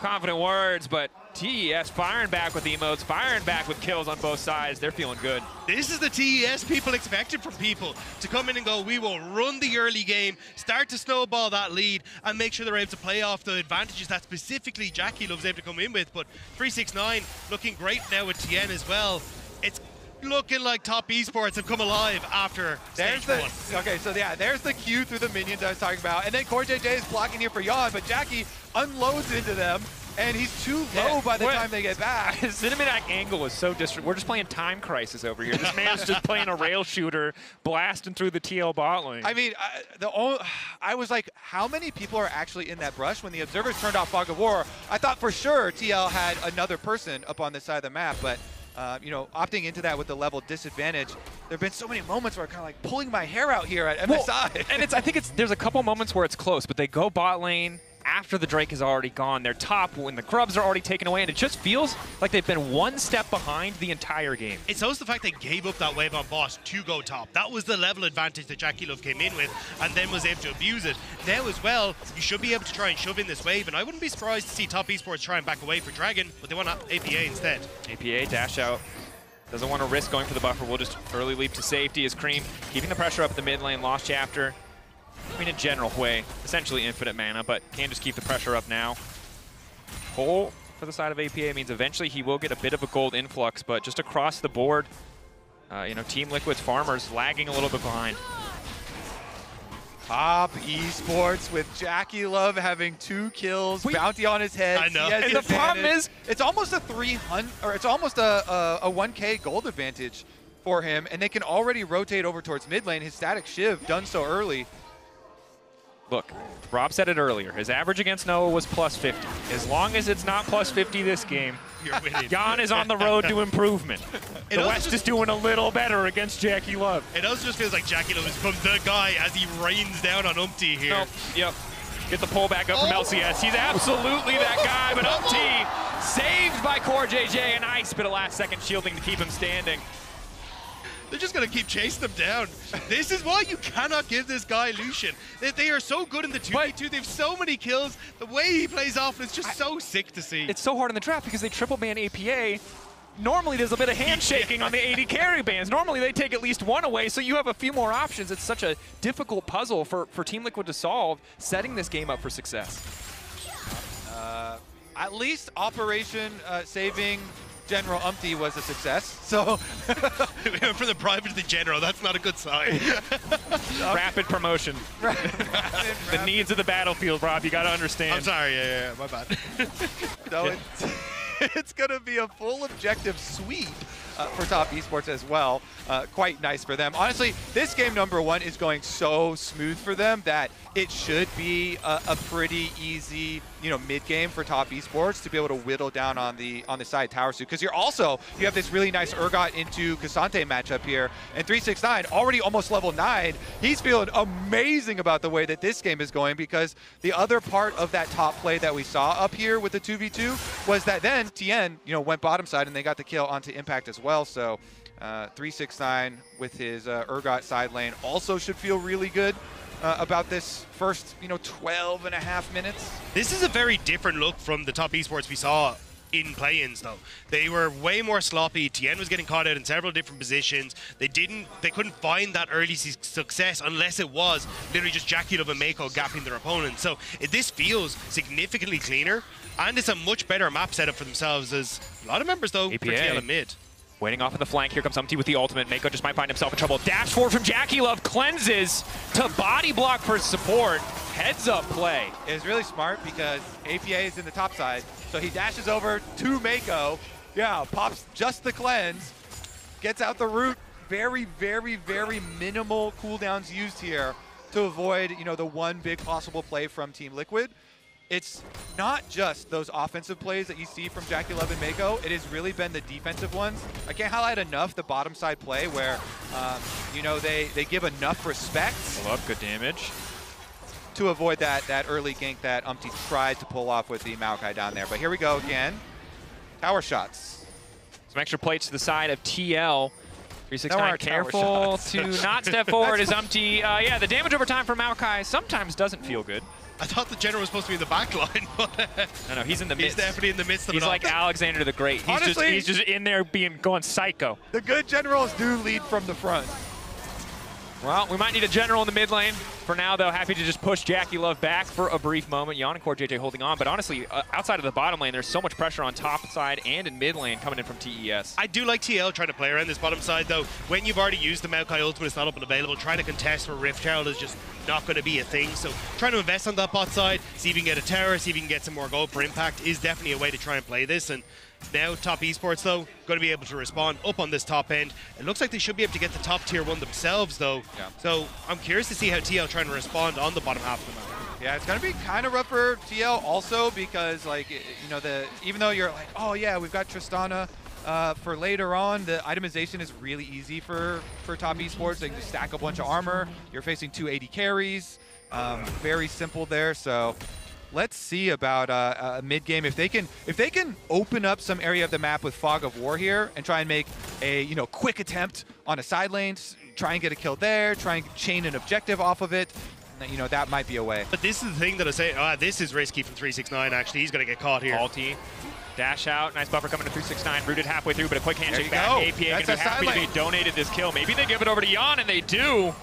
Confident words, but TES firing back with emotes, firing back with kills on both sides. They're feeling good. This is the TES people expected from people, to come in and go, we will run the early game, start to snowball that lead, and make sure they're able to play off the advantages that specifically Jackie Love's able to come in with. But 369 looking great now with Tien as well. It's looking like Top Esports have come alive after There's stage the one. okay, so yeah, there's the cue through the minions I was talking about, and then CoreJJ is blocking here for Yawn, but Jackie unloads into them, and he's too low by the time they get back. His cinematic angle is so we're just playing Time Crisis over here. This man's just playing a rail shooter, blasting through the TL bot lane. I mean, I was like, how many people are actually in that brush? When the observers turned off Fog of War, I thought for sure TL had another person up on this side of the map, but you know, opting into that with the level disadvantage, there have been so many moments where I'm kind of like pulling my hair out here at MSI. Well, and I think there's a couple moments where it's close, but they go bot lane after the Drake is already gone. They're top when the Grubs are already taken away, and it just feels like they've been one step behind the entire game. It's also the fact they gave up that wave on boss to go top. That was the level advantage that Jackie Love came in with and then was able to abuse it. Now as well, you should be able to try and shove in this wave, and I wouldn't be surprised to see Top Esports try and back away for Dragon, but they want APA instead. APA dash out. Doesn't want to risk going for the buffer. We'll just early leap to safety as Cream keeping the pressure up at the mid lane. Lost Chapter. I mean, in general way, essentially infinite mana, but can just keep the pressure up now. Pull for the side of APA means eventually he will get a bit of a gold influx, but just across the board, you know, Team Liquid's farmers lagging a little bit behind. Top Esports with Jackie Love having 2 kills, bounty on his head. I know. And the problem is, it's almost a 300, or it's almost a 1K gold advantage for him, and they can already rotate over towards mid lane. His static Shiv done so early. Look, Rob said it earlier. His average against Noah was plus 50. As long as it's not plus 50 this game, you're winning. Jan is on the road to improvement. The West is doing a little better against Jackie Love. It also just feels like Jackie Love has become the guy as he rains down on Umpty here. Nope. Yep. Get the pull back up from LCS. He's absolutely that guy, but Umpty saved by CoreJJ, and nice bit of last second shielding to keep him standing. They're just going to keep chasing them down. This is why you cannot give this guy Lucian. They are so good in the 2v2. They have so many kills. The way he plays off is just so sick to see. It's so hard in the draft because they triple ban APA. Normally there's a bit of handshaking on the AD carry bans. Normally they take at least one away, so you have a few more options. It's such a difficult puzzle for Team Liquid to solve, setting this game up for success. At least Operation Saving General Umpty was a success, so we went from the private to the general. That's not a good sign. Rapid promotion. The needs of the battlefield, Rob. You got to understand. I'm sorry. Yeah, my bad. So it's going to be a full objective sweep for Top Esports as well. Quite nice for them. Honestly, this game number 1 is going so smooth for them that it should be a pretty easy, you know, mid game for Top Esports to be able to whittle down on the side tower suit. Because you have this really nice Urgot into Cassante matchup here, and 369 already almost level 9. He's feeling amazing about the way that this game is going, because the other part of that top play that we saw up here with the 2v2 was that then Tien, you know, went bottom side and they got the kill onto Impact as well. So 369 with his Urgot side lane also should feel really good about this first, you know, 12.5 minutes. This is a very different look from the Top Esports we saw in play-ins, though. They were way more sloppy. Tien was getting caught out in several different positions. They couldn't find that early success unless it was literally just Jackie Love and Mako gapping their opponent. So this feels significantly cleaner, and it's a much better map setup for themselves. As a lot of members, though, APA. for TL and mid. Waiting off of the flank. Here comes Umpty with the ultimate. Mako just might find himself in trouble. Dash forward from Jackie Love. Cleanses to body block for support. Heads up play. It's really smart because APA is in the top side. So he dashes over to Mako. Yeah, pops just the cleanse. Gets out the root. Very, very, very minimal cooldowns used here to avoid, you know, the one big possible play from Team Liquid. It's not just those offensive plays that you see from Jackie Love and Mako. It has really been the defensive ones. I can't highlight enough the bottom side play where, you know, they give enough respect. Good damage. To avoid that early gank that Umpty tried to pull off with the Maokai down there. But here we go again. Tower shots. Some extra plates to the side of TL. 369 careful to not step forward as Umpty. Yeah, the damage over time for Maokai sometimes doesn't feel good. I thought the general was supposed to be in the back line, but no, he's in the midst. He's definitely in the midst of it He's all. like Alexander the Great. He's just in there going psycho. The good generals do lead from the front. Well, we might need a general in the mid lane. For now, though, happy to just push Jackie Love back for a brief moment. Jan and CoreJJ holding on, but honestly, outside of the bottom lane, there's so much pressure on top side and in mid lane coming in from TES. I do like TL trying to play around this bottom side, though. When you've already used the Maokai ultimate, it's not up and available. Trying to contest where Rift Herald is just not going to be a thing. So trying to invest on that bot side, see if you can get a tower, see if you can get some more gold for impact is definitely a way to try and play this. And now, Top Esports, though, going to be able to respond up on this top end. It looks like they should be able to get the top tier 1 themselves, though. Yeah. So I'm curious to see how TL trying to respond on the bottom half of the map. Yeah, it's going to be kind of rough for TL also because, like, you know, even though you're like, oh, yeah, we've got Tristana for later on, the itemization is really easy for Top Esports. They can just stack a bunch of armor. You're facing 2 AD carries. Very simple there, so... Let's see about a mid game if they can open up some area of the map with Fog of War here and try and make a quick attempt on a side lane, try and get a kill there, try and chain an objective off of it. That might be a way. But this is the thing that I say. This is risky from 369. Actually, he's going to get caught here. Ulti. Dash out, nice buffer coming to 369, rooted halfway through, but a quick handshake back. Go. APA going to be happy to be donated this kill. Maybe they give it over to Jan, and they do.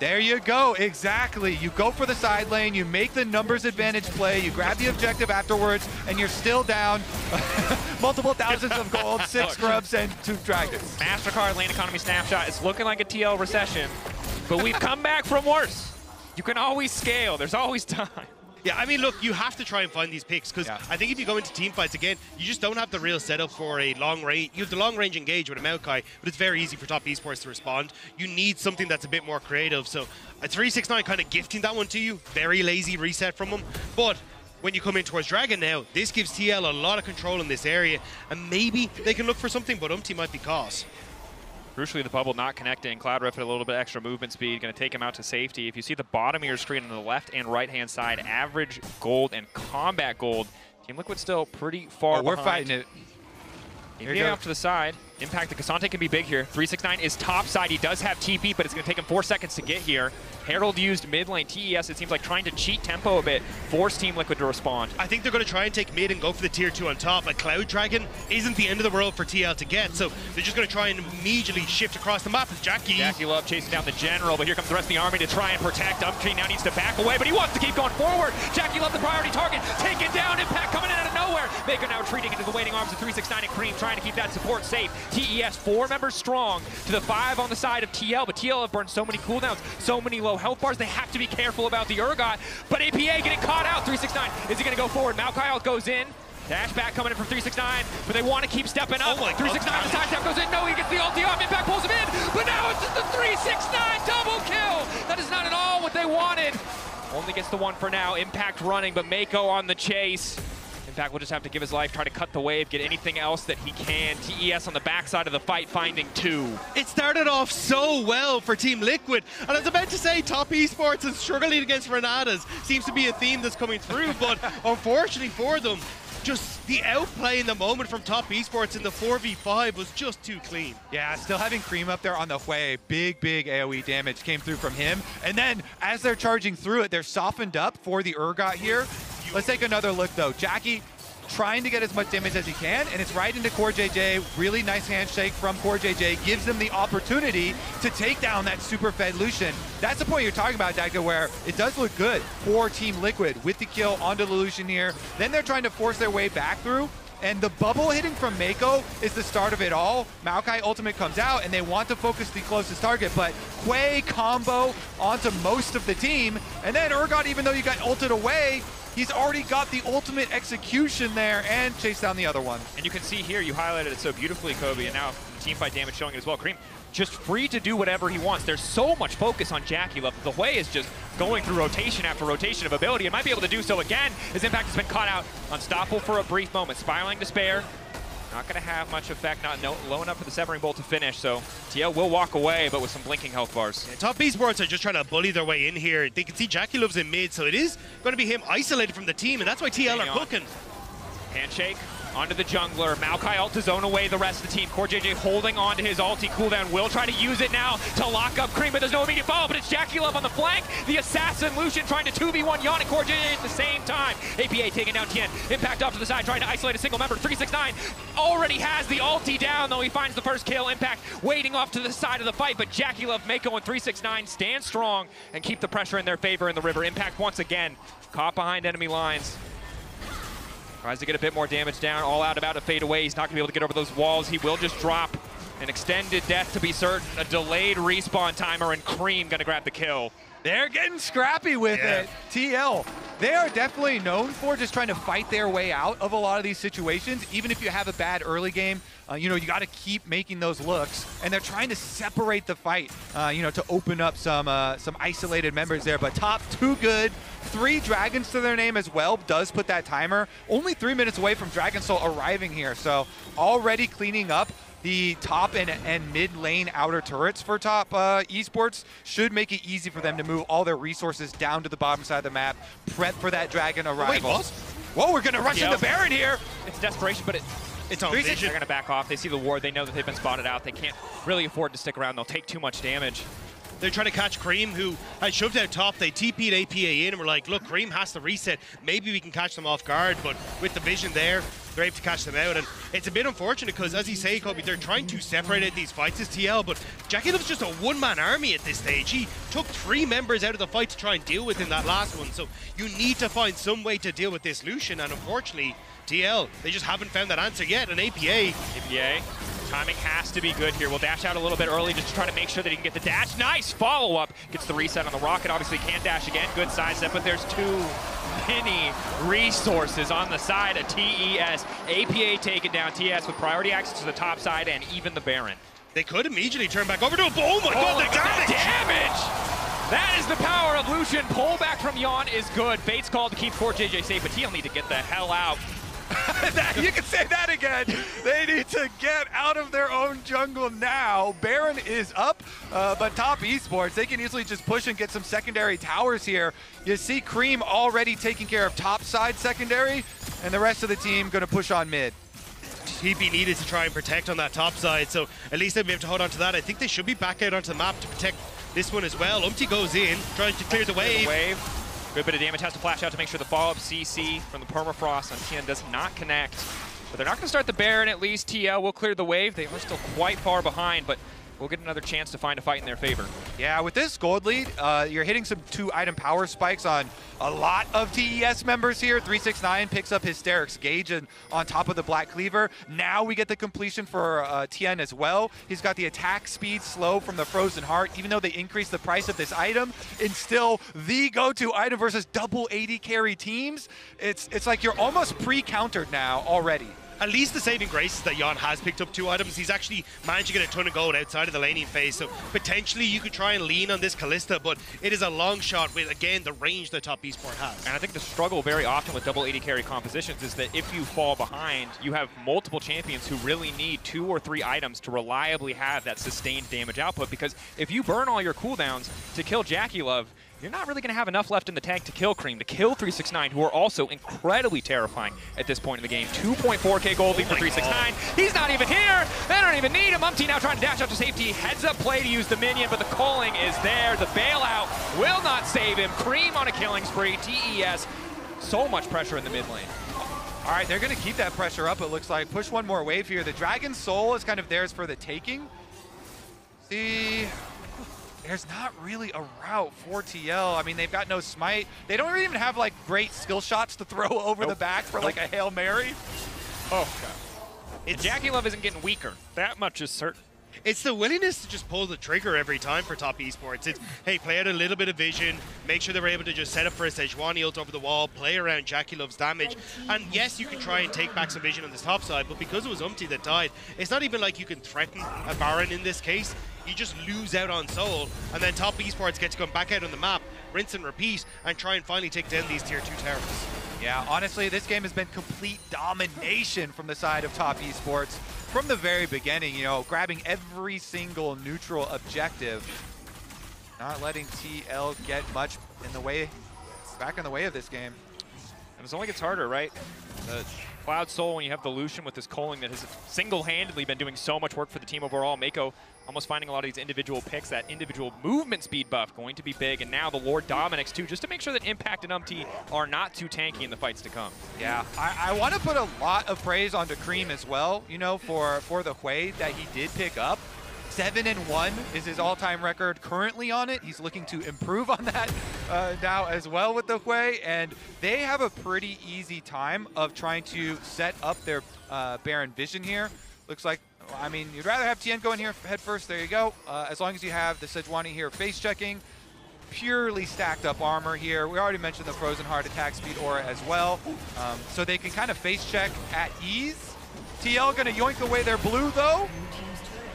There you go, exactly. You go for the side lane, you make the numbers advantage play, you grab the objective afterwards, and you're still down multiple thousands of gold, 6 scrubs, and 2 dragons. MasterCard lane economy snapshot. It's looking like a TL recession, but we've come back from worse. You can always scale. There's always time. Yeah, I mean, look, you have to try and find these picks because I think if you go into team fights again, you just don't have the real setup for a long range. You have the long range engage with a Maokai, but it's very easy for Top Esports to respond. You need something that's a bit more creative. So a 369 kind of gifting that one to you. Very lazy reset from them. But when you come in towards Dragon now, this gives TL a lot of control in this area, and maybe they can look for something, but Umpty might be caught. Crucially, the bubble not connecting. Cloud Rift at a little bit extra movement speed, going to take him out to safety. If you see the bottom of your screen on the left and right-hand side, average gold and combat gold, Team Liquid still pretty far behind. We're fighting it. Here off to the side. Impact, the Cassante can be big here. 369 is top side. He does have TP, but it's going to take him 4 seconds to get here. Herald used mid lane. TES, it seems like trying to cheat tempo a bit, force Team Liquid to respond. I think they're going to try and take mid and go for the tier 2 on top. Like Cloud Dragon isn't the end of the world for TL to get, so they're just going to try and immediately shift across the map with Jackie. Jackie Love chasing down the general, but here comes the rest of the army to try and protect. Umtree now needs to back away, but he wants to keep going forward. Jackie Love, the priority target, taken down. Impact coming in out of nowhere. Maker now retreating into the waiting arms of 369 and Cream, trying to keep that support safe. TES 4 members strong to the 5 on the side of TL, but TL have burned so many cooldowns, so many low health bars, they have to be careful about the Urgot, but APA getting caught out. 369, is he going to go forward? Maokai goes in. Dash back coming in from 369, but they want to keep stepping up. 369, the side step goes in. No, he gets the ulti off. Impact pulls him in, but now it's just the 369 double kill. That is not at all what they wanted. Only gets the 1 for now. Impact running, but Mako on the chase. Impact will just have to give his life, try to cut the wave, get anything else that he can. TES on the backside of the fight, finding 2. It started off so well for Team Liquid, and I was about to say Top Esports is struggling against Renatas. Seems to be a theme that's coming through, but unfortunately for them, just the outplay in the moment from Top Esports in the 4v5 was just too clean. Yeah, still having Cream up there on the way. Big AoE damage came through from him. And then as they're charging through it, they're softened up for the Urgot here. Let's take another look though. Jackie trying to get as much damage as he can, and it's right into CoreJJ. Really nice handshake from CoreJJ. Gives them the opportunity to take down that super fed Lucian. That's the point you're talking about, Dagda, where it does look good for Team Liquid with the kill onto the Lucian here. Then they're trying to force their way back through. And the bubble hitting from Mako is the start of it all. Maokai ultimate comes out, and they want to focus the closest target, but Quay combo onto most of the team. And then Urgot, even though you got ulted away, he's already got the ultimate execution there and chased down the other one. And you can see here, you highlighted it so beautifully, Kobe, and now team fight damage showing it as well. Cream just free to do whatever he wants. There's so much focus on Jackie Love. The Hui is just going through rotation after rotation of ability and might be able to do so again. His impact has been caught out. Unstoppable for a brief moment. Spiraling Despair. Not going to have much effect, not low enough for the Severing Bolt to finish, so TL will walk away, but with some blinking health bars. Yeah, Top Esports are just trying to bully their way in here. They can see Jackie Love's in mid, so it is going to be him isolated from the team, and that's why TL are cooking. Handshake. Onto the jungler. Maokai ult to zone away the rest of the team. CoreJJ holding on to his ulti cooldown. Will try to use it now to lock up Cream, but there's no immediate follow, but it's Jackie Love on the flank. The assassin Lucian trying to 2v1 Yon and CoreJJ at the same time. APA taking down Tien. Impact off to the side, trying to isolate a single member. 369 already has the ulti down, though he finds the first kill. Impact waiting off to the side of the fight, but Jackie Love, Mako, and 369 stand strong and keep the pressure in their favor in the river. Impact once again caught behind enemy lines. Tries to get a bit more damage down, all out about to fade away. He's not gonna be able to get over those walls. He will just drop an extended death to be certain, a delayed respawn timer, and Cream gonna grab the kill. They're getting scrappy with it. TL, they are definitely known for just trying to fight their way out of a lot of these situations. Even if you have a bad early game, you know, you got to keep making those looks. And they're trying to separate the fight, you know, to open up some isolated members there. But top, too good. 3 dragons to their name as well does put that timer. Only 3 minutes away from Dragon Soul arriving here. So already cleaning up the top and mid lane outer turrets for top Esports should make it easy for them to move all their resources down to the bottom side of the map, prep for that dragon arrival. Wait, whoa, we're gonna rush into Baron here. It's desperation, but it's on vision. They're gonna back off. They see the ward. They know that they've been spotted out. They can't really afford to stick around. They'll take too much damage. They're trying to catch Cream, who had shoved out top. They TP'd APA in and were like, look, Cream has to reset. Maybe we can catch them off guard, but with the vision there, they're able to catch them out. And it's a bit unfortunate because, as you say, Kobe, they're trying to separate out these fights as TL, but Jackie Love's just a one-man army at this stage. He took 3 members out of the fight to try and deal with in that last one. So you need to find some way to deal with this Lucian, and unfortunately, TL, they just haven't found that answer yet. And APA, timing has to be good here. We'll dash out a little bit early just to try to make sure that he can get the dash. Nice follow-up. Gets the reset on the rocket. Obviously can't dash again. Good side step, but there's too many resources on the side of TES. APA taking down TES with priority access to the top side and even the Baron. They could immediately turn back over to a oh my god, the damage! That is the power of Lucian. Pull back from Yon is good. Fate's called to keep CoreJJ safe, but he'll need to get the hell out. You can say that again. They need to get out of their own jungle now. Baron is up, but top Esports, they can easily just push and get some secondary towers here. You see Cream already taking care of top side secondary, and the rest of the team going to push on mid. TP needed to try and protect on that top side, so at least they'll be able to hold on to that. I think they should be back out onto the map to protect this one as well. Goes in, trying to clear the wave. Good bit of damage, has to flash out to make sure the follow-up CC from the permafrost on Tien does not connect. But they're not going to start the Baron at least. TL will clear the wave. They are still quite far behind, but we'll get another chance to find a fight in their favor. Yeah, with this gold lead, you're hitting some 2-item power spikes on a lot of TES members here. 369 picks up Hysteric's Gauge and on top of the Black Cleaver. Now we get the completion for Tien as well. He's got the attack speed slow from the Frozen Heart, even though they increased the price of this item. It's still the go-to item versus double 80 carry teams. It's like you're almost pre-countered now already. At least the saving grace is that Yon has picked up 2 items. He's actually managed to get a ton of gold outside of the laning phase, so potentially you could try and lean on this Kalista, but it is a long shot with, again, the range that top Esport has. And I think the struggle very often with double 80 carry compositions is that if you fall behind, you have multiple champions who really need 2 or 3 items to reliably have that sustained damage output, because if you burn all your cooldowns to kill Jackie Love, you're not really going to have enough left in the tank to kill Cream, to kill 369, who are also incredibly terrifying at this point in the game. 2.4k gold lead for 369. He's not even here. They don't even need him. Umti now trying to dash out to safety. Heads up play to use the minion, but the calling is there. The bailout will not save him. Cream on a killing spree. TES, so much pressure in the mid lane. All right, they're going to keep that pressure up, it looks like. Push one more wave here. The Dragon Soul is kind of theirs for the taking. See... There's not really a route for TL. I mean, they've got no smite. They don't even have, like, great skill shots to throw over the back for, like, a Hail Mary. Oh, God. Jackie Love isn't getting weaker. That much is certain. It's the willingness to just pull the trigger every time for top Esports. It's, hey, play out a little bit of vision, make sure they're able to just set up for a Sejuani ult over the wall, play around Jackie Love's damage. And yes, you can try and take back some vision on this top side, but because it was Umti that died, it's not even like you can threaten a Baron in this case. You just lose out on Soul, and then top Esports get to come back out on the map, rinse and repeat, and try and finally take down these tier 2 towers. Yeah, honestly, this game has been complete domination from the side of top Esports. From the very beginning, you know, grabbing every single neutral objective, not letting TL get much in the way, back in the way of this game. And it only gets harder, right? Cloud Soul, when you have the Lucian with this culling that has single-handedly been doing so much work for the team overall. Mako almost finding a lot of these individual picks, that individual movement speed buff going to be big. And now the Lord Dominix too, just to make sure that Impact and UMT are not too tanky in the fights to come. Yeah, I want to put a lot of praise onto Cream as well, you know, for the Hui that he did pick up. 7-1 is his all-time record currently on it. He's looking to improve on that now as well with the Hui, and they have a pretty easy time of trying to set up their Baron Vision here. Looks like, I mean, you'd rather have Tien go in here head first. There you go. As long as you have the Sejuani here face checking. Purely stacked up armor here. We already mentioned the Frozen Heart attack speed aura as well. So they can kind of face check at ease. TL gonna yoink away their blue though.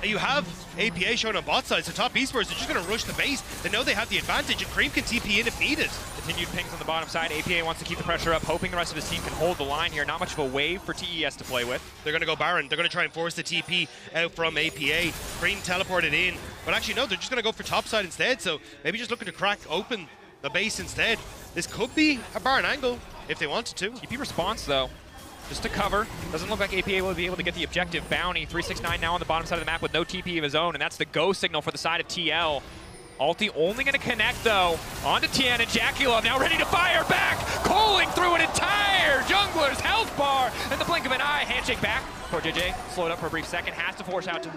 You have APA shown on bot side, so top Esports are just going to rush the base. They know they have the advantage, and Cream can TP in if needed. Continued pings on the bottom side. APA wants to keep the pressure up, hoping the rest of his team can hold the line here. Not much of a wave for TES to play with. They're going to go Baron. They're going to try and force the TP out from APA. Cream teleported in, but actually no, they're just going to go for top side instead, so maybe just looking to crack open the base instead. This could be a Baron angle if they wanted to. TP response though. Just to cover. Doesn't look like APA will be able to get the objective. Bounty, 369 now on the bottom side of the map with no TP of his own, and that's the go signal for the side of TL. Ulti only going to connect, though, onto Tien, and JackeyLove now ready to fire back, calling through an entire jungler's health bar, and the blink of an eye, handshake back. Poor JJ slowed up for a brief second, has to force out to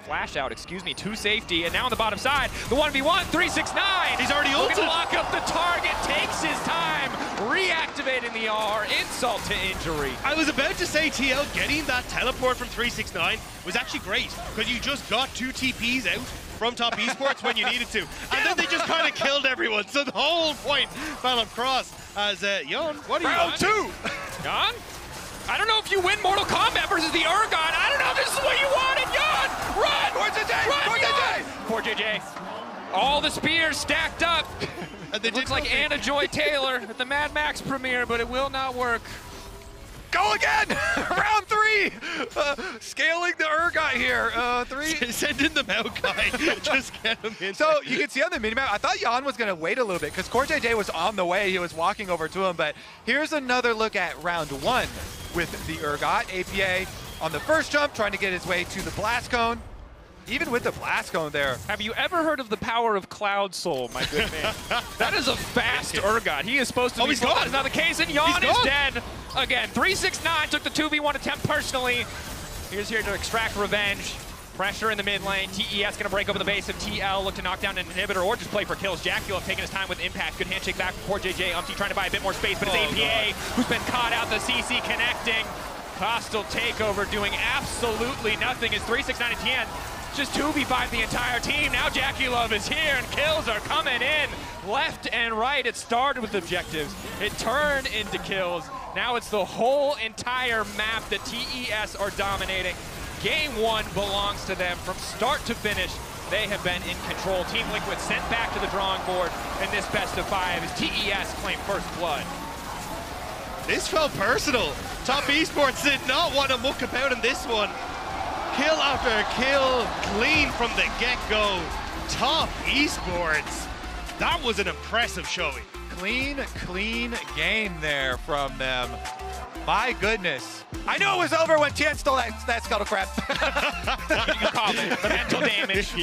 flash out, to safety, and now on the bottom side, the 1v1, 369. He's already ulted. Looking to lock up the target, takes his time, reactivating the R, insult to injury. I was about to say TL getting that teleport from 369 was actually great, because you just got 2 TPs out from top Esports when you needed to, and then they just kind of killed everyone, so the whole point fell across as Yon, what are you Round 2! Yon? I don't know if you win Mortal Kombat versus the Urgot. I don't know if this is what you wanted, Yon! Run! Poor JJ. All the spears stacked up. It looks like Anna Joy Taylor at the Mad Max premiere, but it will not work. Go again! Round 3! Scaling the Urgot here. 3. Send in the Maokai. Just get him in. So you can see on the minimap, I thought Jan was going to wait a little bit because CoreJJ was on the way. He was walking over to him. But here's another look at round 1 with the Urgot. APA on the first jump, trying to get his way to the Blast Cone. Even with the Blast Cone there. Have you ever heard of the power of Cloud Soul, my good man? That is a fast Urgot. He is supposed to be he's gone. That's not the case, and Yon is dead. Again, 369 took the 2v1 attempt personally. He's here to extract revenge. Pressure in the mid lane. TES gonna break over the base of TL, look to knock down an inhibitor or just play for kills. JackeyLove taking his time with Impact. Good handshake back from poor JJ. UMT trying to buy a bit more space, but it's APA who's been caught out. The CC connecting. Hostile takeover doing absolutely nothing as 369 and Tien just 2v5 the entire team. Now JackeyLove is here and kills are coming in left and right. It started with objectives. It turned into kills. Now it's the whole entire map that TES are dominating. Game 1 belongs to them from start to finish. They have been in control. Team Liquid sent back to the drawing board in this best of 5 as TES claim first blood. This felt personal. Top Esports did not want to muck about in this one. Kill after kill, clean from the get-go. Top Esports. That was an impressive showing. Clean game there from them. My goodness. I knew it was over when Tien stole that scuttle crab. You call it the mental damage.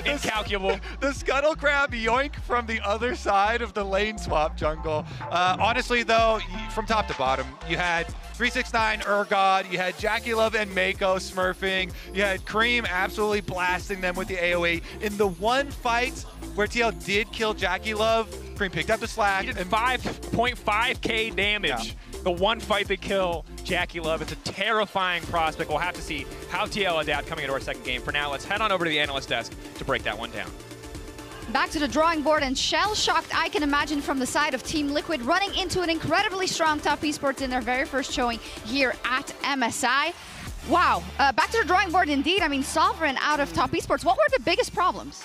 Incalculable. The scuttle crab yoink from the other side of the lane swap jungle. Honestly, though, from top to bottom, you had 369 Urgot, you had JackeyLove and Mako smurfing, you had Cream absolutely blasting them with the AoE. In the one fight where TL did kill JackeyLove, Cream picked up the slack. He did 5.5k damage. Yeah. The one fight they kill JackeyLove. It's a terrifying prospect. We'll have to see how TL adapt coming into our second game. For now, let's head on over to the analyst desk to break that one down. Back to the drawing board, and shell-shocked, I can imagine, from the side of Team Liquid, running into an incredibly strong top esports in their very first showing here at MSI. Wow, back to the drawing board indeed. I mean, Sovereign out of top esports. What were the biggest problems?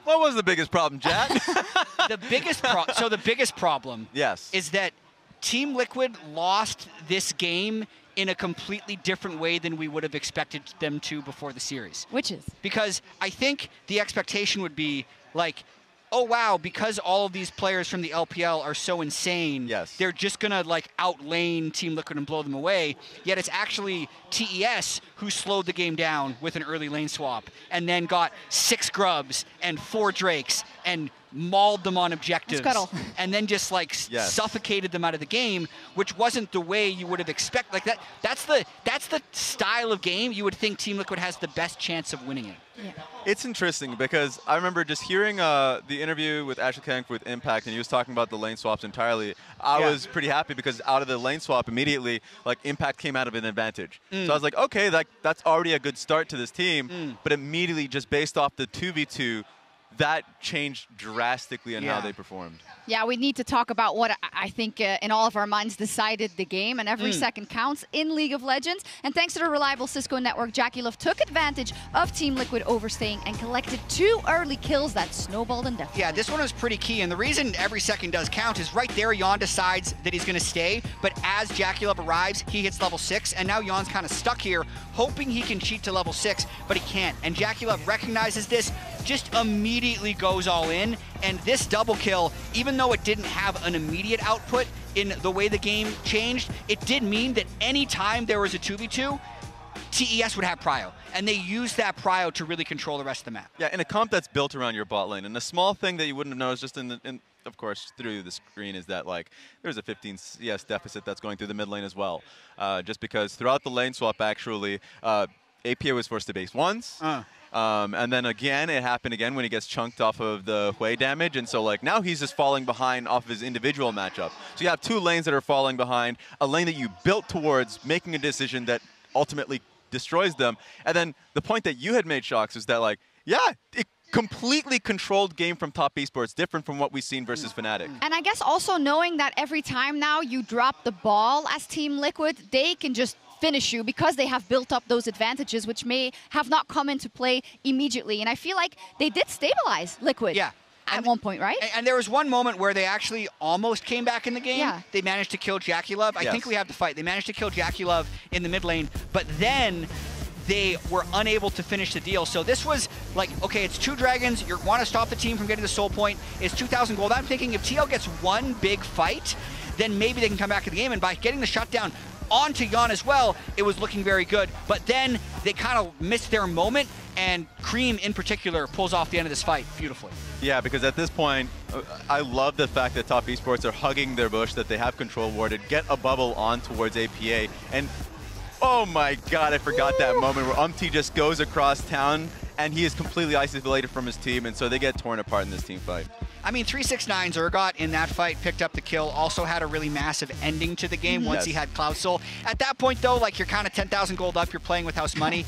What was the biggest problem, Jack? The biggest problem is that Team Liquid lost this game in a completely different way than we would have expected them to before the series. Which is? Because I think the expectation would be, like, oh wow, because all of these players from the LPL are so insane, they're just gonna like outlane Team Liquid and blow them away. Yet it's actually TES who slowed the game down with an early lane swap and then got 6 grubs and 4 drakes and mauled them on objectives and then just like suffocated them out of the game, which wasn't the way you would have expected. Like that's the style of game you would think Team Liquid has the best chance of winning it. It's interesting because I remember just hearing the interview with Ashley Kang with Impact, and he was talking about the lane swaps entirely. I was pretty happy because out of the lane swap immediately, like Impact came out of an advantage. So I was like, okay, that's already a good start to this team. But immediately, just based off the 2v2, that changed drastically in how they performed. Yeah, we need to talk about what I think in all of our minds decided the game, and every second counts in League of Legends. And thanks to the reliable Cisco network, JackieLove took advantage of Team Liquid overstaying and collected 2 early kills that snowballed in death. Yeah, this one was pretty key, and the reason every second does count is right there Yon decides that he's going to stay, but as JackieLove arrives, he hits level 6, and now Yon's kind of stuck here, hoping he can cheat to level 6, but he can't. And JackieLove recognizes this, just immediately goes all in, and this double kill, even though it didn't have an immediate output in the way the game changed, it did mean that any time there was a 2v2, TES would have prio, and they used that prio to really control the rest of the map. Yeah, in a comp that's built around your bot lane, and a small thing that you wouldn't have noticed just of course, through the screen is that like there's a 15 CS deficit that's going through the mid lane as well. Just because throughout the lane swap, actually, APA was forced to base once. And then again, it happened again when he gets chunked off of the Hui damage. And so like now he's just falling behind off of his individual matchup. So you have 2 lanes that are falling behind, a lane that you built towards making a decision that ultimately destroys them. And then the point that you had made, Shox, is that like, yeah, it completely controlled game from Top Esports, different from what we've seen versus Fnatic. And I guess also knowing that every time now you drop the ball as Team Liquid, they can just finish you because they have built up those advantages which may have not come into play immediately. And I feel like they did stabilize Liquid. At one point, right? And there was one moment where they actually almost came back in the game. They managed to kill JackieLove. I think we have the fight. They managed to kill JackieLove in the mid lane, but then they were unable to finish the deal. So this was like, okay, it's 2 dragons. You want to stop the team from getting the soul point. It's 2,000 gold. I'm thinking if TL gets one big fight, then maybe they can come back to the game. And by getting the shutdown onto Yon as well, it was looking very good. But then they kind of missed their moment, and Cream in particular pulls off the end of this fight beautifully. Yeah, because at this point, I love the fact that Top Esports are hugging their bush, that they have control warded, get a bubble on towards APA, and oh my god, I forgot that moment where Umti just goes across town and he is completely isolated from his team, and so they get torn apart in this team fight. I mean, 369 Zergot in that fight picked up the kill, also had a really massive ending to the game once he had Cloud Soul. At that point, though, like you're kind of 10,000 gold up, you're playing with house money.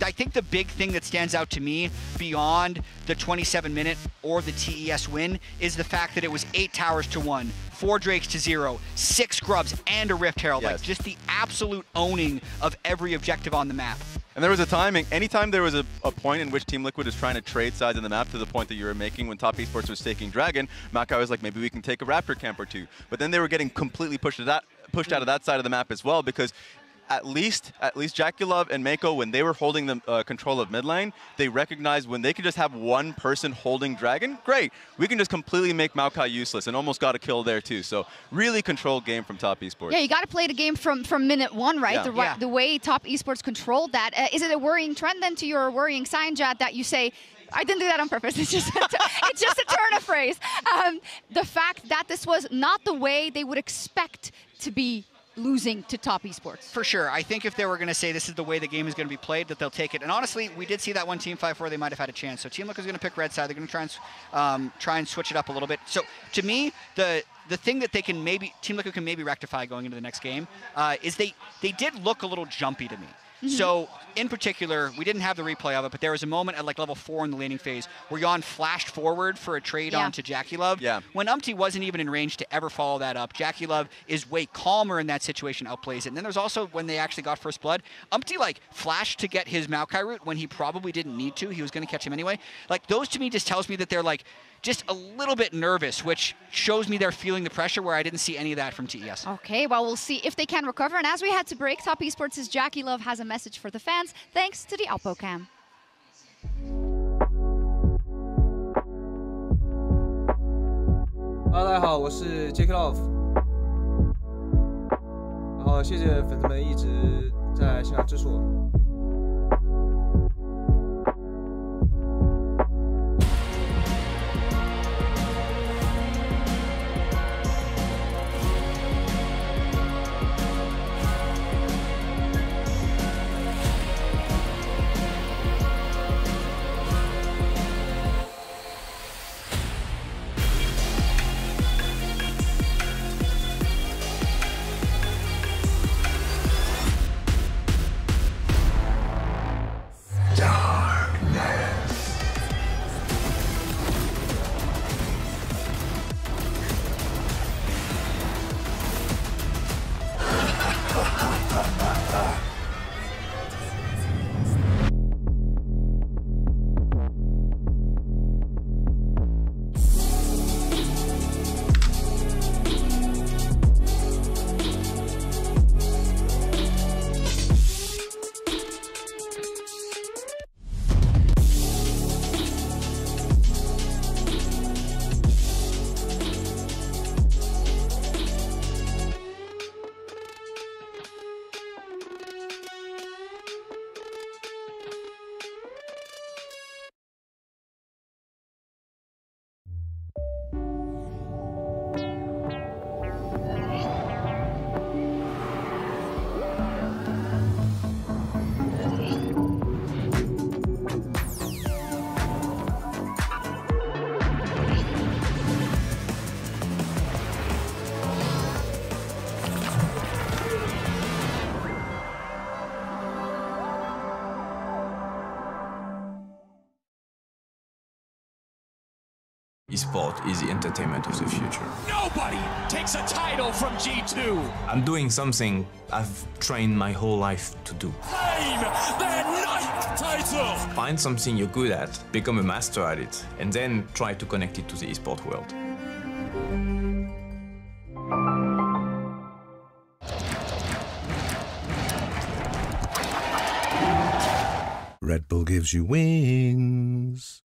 I think the big thing that stands out to me beyond the 27-minute or the TES win is the fact that it was 8 towers to 1, 4 drakes to 0, 6 grubs, and a Rift Herald. Like just the absolute owning of every objective on the map. And there was a timing, anytime there was a point in which Team Liquid was trying to trade sides in the map to the point that you were making when Top Esports was taking Dragon, Makai was like, maybe we can take a Raptor camp or 2. But then they were getting completely pushed out of that side of the map as well, because at least JackieLove and Mako, when they were holding the control of mid lane, they recognized when they could just have one person holding Dragon, great, we can just completely make Maokai useless, and almost got a kill there too. So really controlled game from Top Esports. Yeah, you got to play the game from minute 1, right? The way Top Esports controlled that. Is it a worrying trend then to your worrying sign, Jad, that you say, I didn't do that on purpose. It's just it's just a turn of phrase. The fact that this was not the way they would expect to be losing to Top Esports. For sure. I think if they were going to say this is the way the game is going to be played, that they'll take it. And honestly, we did see that one team fight where they might have had a chance. So Team Liquid is going to pick red side. They're going to try and switch it up a little bit. So to me, the thing that they can Team Liquid can maybe rectify going into the next game is they did look a little jumpy to me. So, in particular, we didn't have the replay of it, but there was a moment at like level 4 in the laning phase where Yon flashed forward for a trade onto JackieLove. When Umti wasn't even in range to ever follow that up, JackieLove is way calmer in that situation, outplays it. And then there's also when they actually got first blood, Umti like flashed to get his Maokai route when he probably didn't need to. He was going to catch him anyway. Like those to me just tells me that they're like just a little bit nervous, which shows me they're feeling the pressure where I didn't see any of that from TES. Okay, well, we'll see if they can recover. And as we had to break, Top Esports' JackieLove has a message for the fans, thanks to the Alpo Cam. 大家好，我是 Jacky Love。然后谢谢粉丝们一直在现场支持我。Esports is the entertainment of the future. Nobody takes a title from G2. I'm doing something I've trained my whole life to do. Claim their 9th title. Find something you're good at, become a master at it, and then try to connect it to the esports world. Red Bull gives you wings.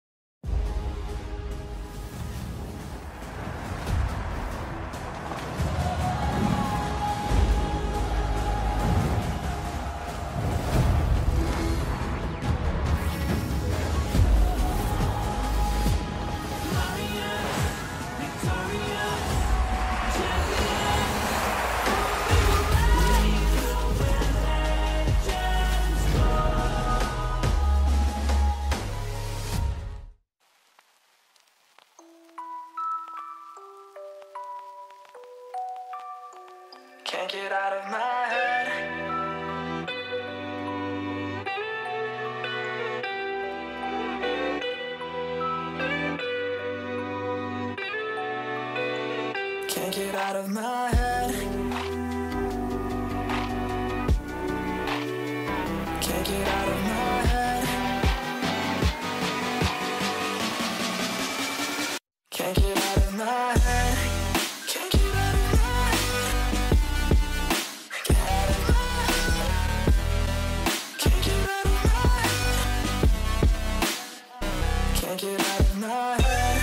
Can't get out of my head. Can't get out of my head. Can't get out of my head. Can't get out of my head. Can't get out of my head. Get out of my head. Can't get out of my head. Can't get out of my head.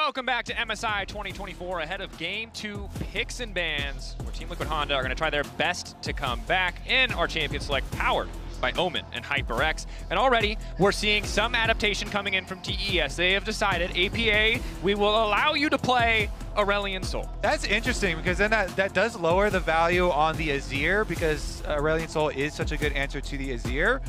Welcome back to MSI 2024 ahead of Game 2 Picks and Bans, where Team Liquid Honda are going to try their best to come back in our Champion Select powered by Omen and HyperX. And already we're seeing some adaptation coming in from TES. They have decided, APA, we will allow you to play Aurelion Sol. That's interesting because then that does lower the value on the Azir because Aurelion Sol is such a good answer to the Azir.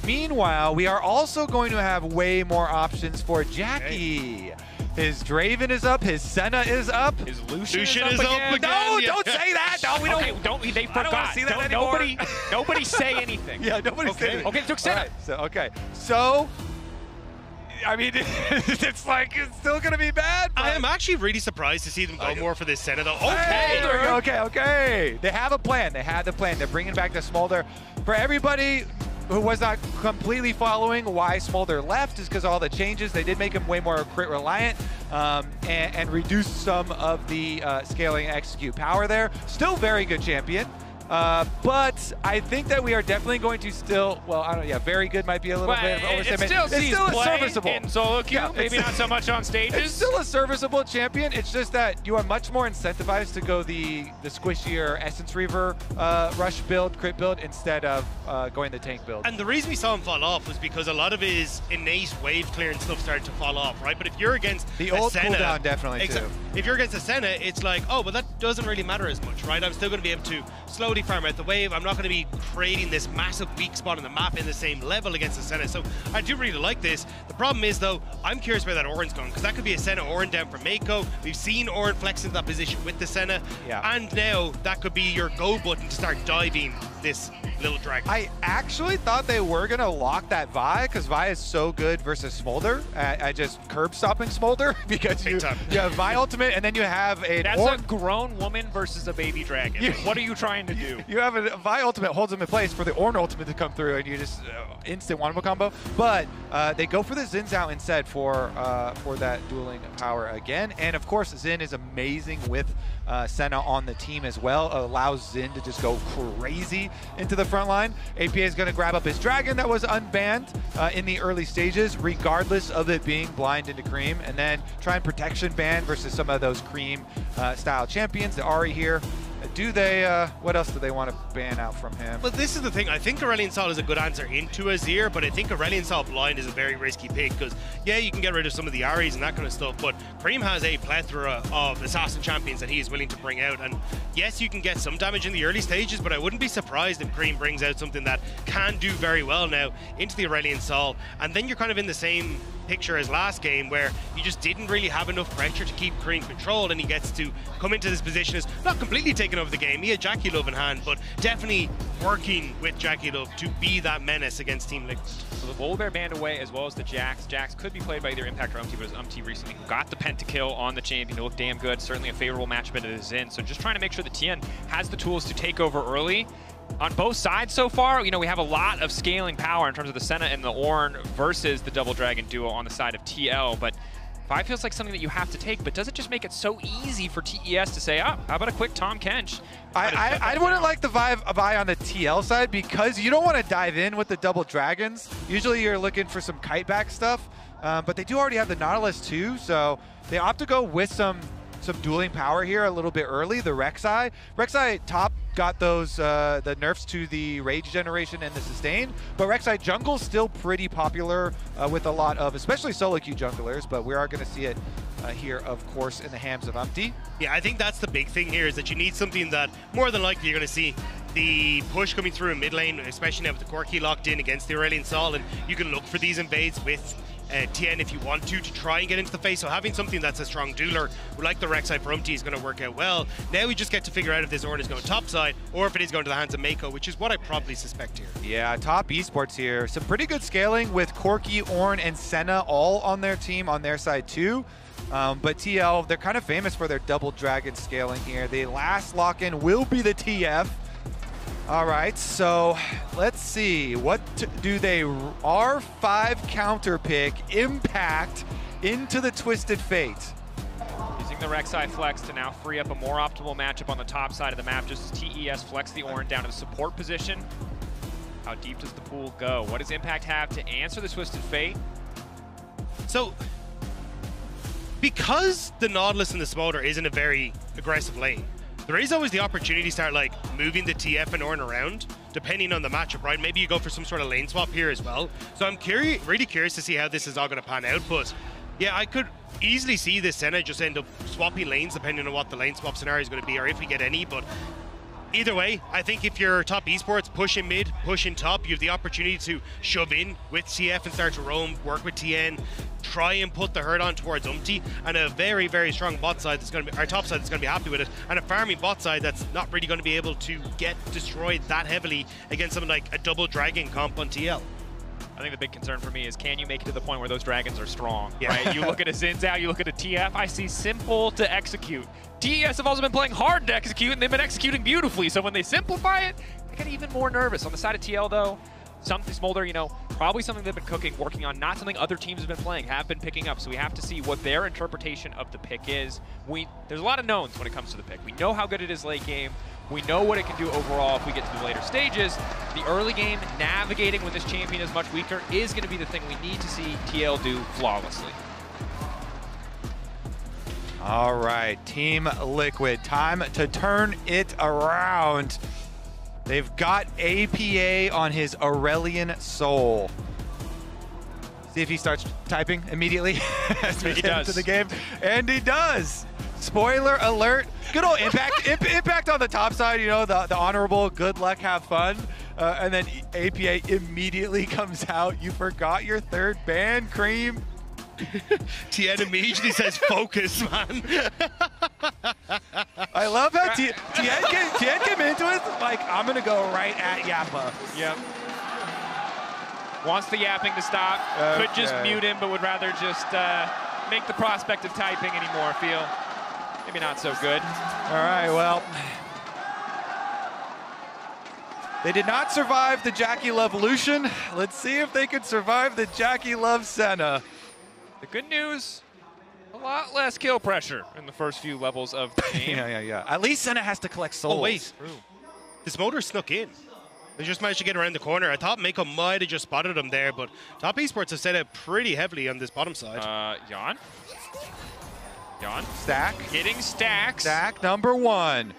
Meanwhile, we are also going to have way more options for Jackie. Okay. His Draven is up, his Senna is up, his Lucian is up again. No, don't say that. No, we don't. Okay, they forgot. I don't want to see that anymore. Nobody say anything. Yeah, nobody say anything. Okay, took Senna. Right, so, I mean, it's like it's still gonna be bad. I am actually really surprised to see them go more for this Senna though. Okay. They have a plan. They had the plan. They're bringing back the Smolder. For everybody who was not completely following why Smolder left is because all the changes. They did make him way more crit reliant and reduce some of the scaling and execute power there. Still very good champion. But I think that we are definitely going to still, well, I don't know, yeah, very good might be a little bit of overstatement. It's still a serviceable. In solo queue, maybe not so much on stages. It's still a serviceable champion. It's just that you are much more incentivized to go the squishier Essence Reaver rush build, crit build, instead of going the tank build. And the reason we saw him fall off was because a lot of his innate wave clearance stuff started to fall off, right? But if you're against the old Senna, cooldown, definitely too. If you're against a Senna, it's like, oh, but that doesn't really matter as much, right? I'm still going to be able to slowly farm out the wave. I'm not going to be creating this massive weak spot on the map in the same level against the Senna. So I do really like this. The problem is, though, I'm curious where that Orin's going, because that could be a Senna Orin down from Mako. We've seen Orin flex into that position with the Senna. Yeah. And now that could be your go button to start diving this little dragon. I actually thought they were going to lock that Vi, because Vi is so good versus Smolder. I just curb stopping Smolder because you have Vi ultimate and then you have a... That's a grown woman versus a baby dragon. What are you trying to do? You have a Vi ultimate holds him in place for the Ornn ultimate to come through and you just instant one-more combo. But they go for the Xin Zhao instead for that dueling power again. And of course, Xin is amazing with Senna on the team as well. Allows Xin to just go crazy into the front line. APA is going to grab up his dragon that was unbanned in the early stages, regardless of it being blind into Cream, and then try and protection ban versus some of those Cream style champions. The Ahri here. Do they, what else do they want to ban out from him? Well, this is the thing. I think Aurelion Sol is a good answer into Azir, but I think Aurelion Sol blind is a very risky pick because, yeah, you can get rid of some of the Ahris and that kind of stuff, but Cream has a plethora of assassin champions that he is willing to bring out. And yes, you can get some damage in the early stages, but I wouldn't be surprised if Cream brings out something that can do very well now into the Aurelion Sol. And then you're kind of in the same picture as last game where you just didn't really have enough pressure to keep Cream controlled, and he gets to come into this position as not completely taking over the game. He had Jackie Love in hand, but definitely working with Jackie Love to be that menace against Team Liquid. So the Volibear banned away as well as the Jax. Jax could be played by either Impact or Umti, but it was Umti recently who got the pentakill on the champion. It looked damn good. Certainly a favorable matchup into the Xin. So just trying to make sure that Tien has the tools to take over early. On both sides so far, you know, we have a lot of scaling power in terms of the Senna and the Ornn versus the Double Dragon duo on the side of TL, but Vi feels like something that you have to take, but does it just make it so easy for TES to say, oh, how about a quick Tom Kench? I wouldn't like the Vi on the TL side because you don't want to dive in with the Double Dragons. Usually you're looking for some kite back stuff, but they do already have the Nautilus too, so they opt to go with some dueling power here a little bit early. The Rek'Sai top got those the nerfs to the Rage generation and the sustain, but Rek'Sai jungle's still pretty popular with a lot of, especially solo queue junglers, but we are going to see it here, of course, in the hands of Umti. Yeah, I think that's the big thing here, is that you need something that more than likely you're going to see the push coming through in mid lane, especially now with the Corki locked in against the Aurelion Sol, and you can look for these invades with Tien if you want to try and get into the face. So having something that's a strong dueler like the Rek'Sai for Umti is going to work out well. Now we just get to figure out if this Ornn is going topside or if it is going to the hands of Mako, which is what I probably suspect here. Yeah, top esports here. Some pretty good scaling with Corki, Ornn, and Senna all on their team, on their side too. But TL, they're kind of famous for their Double Dragon scaling here. The last lock-in will be the TF. All right, so let's see. What do they R5 counter pick impact into the Twisted Fate? Using the Rek'Sai flex to now free up a more optimal matchup on the top side of the map, just as TES flex the Ornn down to the support position. How deep does the pool go? What does Impact have to answer the Twisted Fate? So because the Nautilus and the Smolder isn't a very aggressive lane, there is always the opportunity to start like moving the TF and Ornn around, depending on the matchup, right? Maybe you go for some sort of lane swap here as well. So I'm really curious to see how this is all going to pan out. But yeah, I could easily see this Senna just end up swapping lanes depending on what the lane swap scenario is going to be, or if we get any. But either way, I think if you're top esports, pushing mid, pushing top, you have the opportunity to shove in with TF and start to roam, work with TN, try and put the hurt on towards Umti, and a very, very strong bot side that's going to be, our top side that's going to be happy with it, and a farming bot side that's not really going to be able to get destroyed that heavily against something like a double dragon comp on TL. I think the big concern for me is, can you make it to the point where those dragons are strong? Yeah. Right? You look at a Zinzao, you look at a TF, I see simple to execute. TES have also been playing hard to execute, and they've been executing beautifully, so when they simplify it, I get even more nervous. On the side of TL, though, something Smolder, you know, probably something they've been cooking, working on, not something other teams have been playing, have been picking up, so we have to see what their interpretation of the pick is. There's a lot of knowns when it comes to the pick. We know how good it is late game. We know what it can do overall if we get to the later stages. The early game, navigating when this champion is much weaker, is going to be the thing we need to see TL do flawlessly. All right, Team Liquid, time to turn it around. They've got APA on his Aurelian Soul. See if he starts typing immediately as we get into the game. And he does. Spoiler alert. Good old Impact. Impact on the top side, you know, the honorable, good luck, have fun. And then APA immediately comes out. You forgot your third ban, Cream. Tien immediately says, focus, man. I love how Tien came into it like, I'm going to go right at Yappa. Yep. Wants the yapping to stop. Okay. Could just mute him, but would rather just make the prospect of typing anymore feel maybe not so good. All right, well. They did not survive the Jackie Love Lucian. Let's see if they could survive the Jackie Love Senna. The good news, a lot less kill pressure in the first few levels of the game. Yeah. At least Senna has to collect souls. Oh, wait. This motor snuck in. They just managed to get around the corner. I thought Mako might have just spotted him there, but top esports have set up pretty heavily on this bottom side. Jan? Stack. Getting stacks. Stack number one.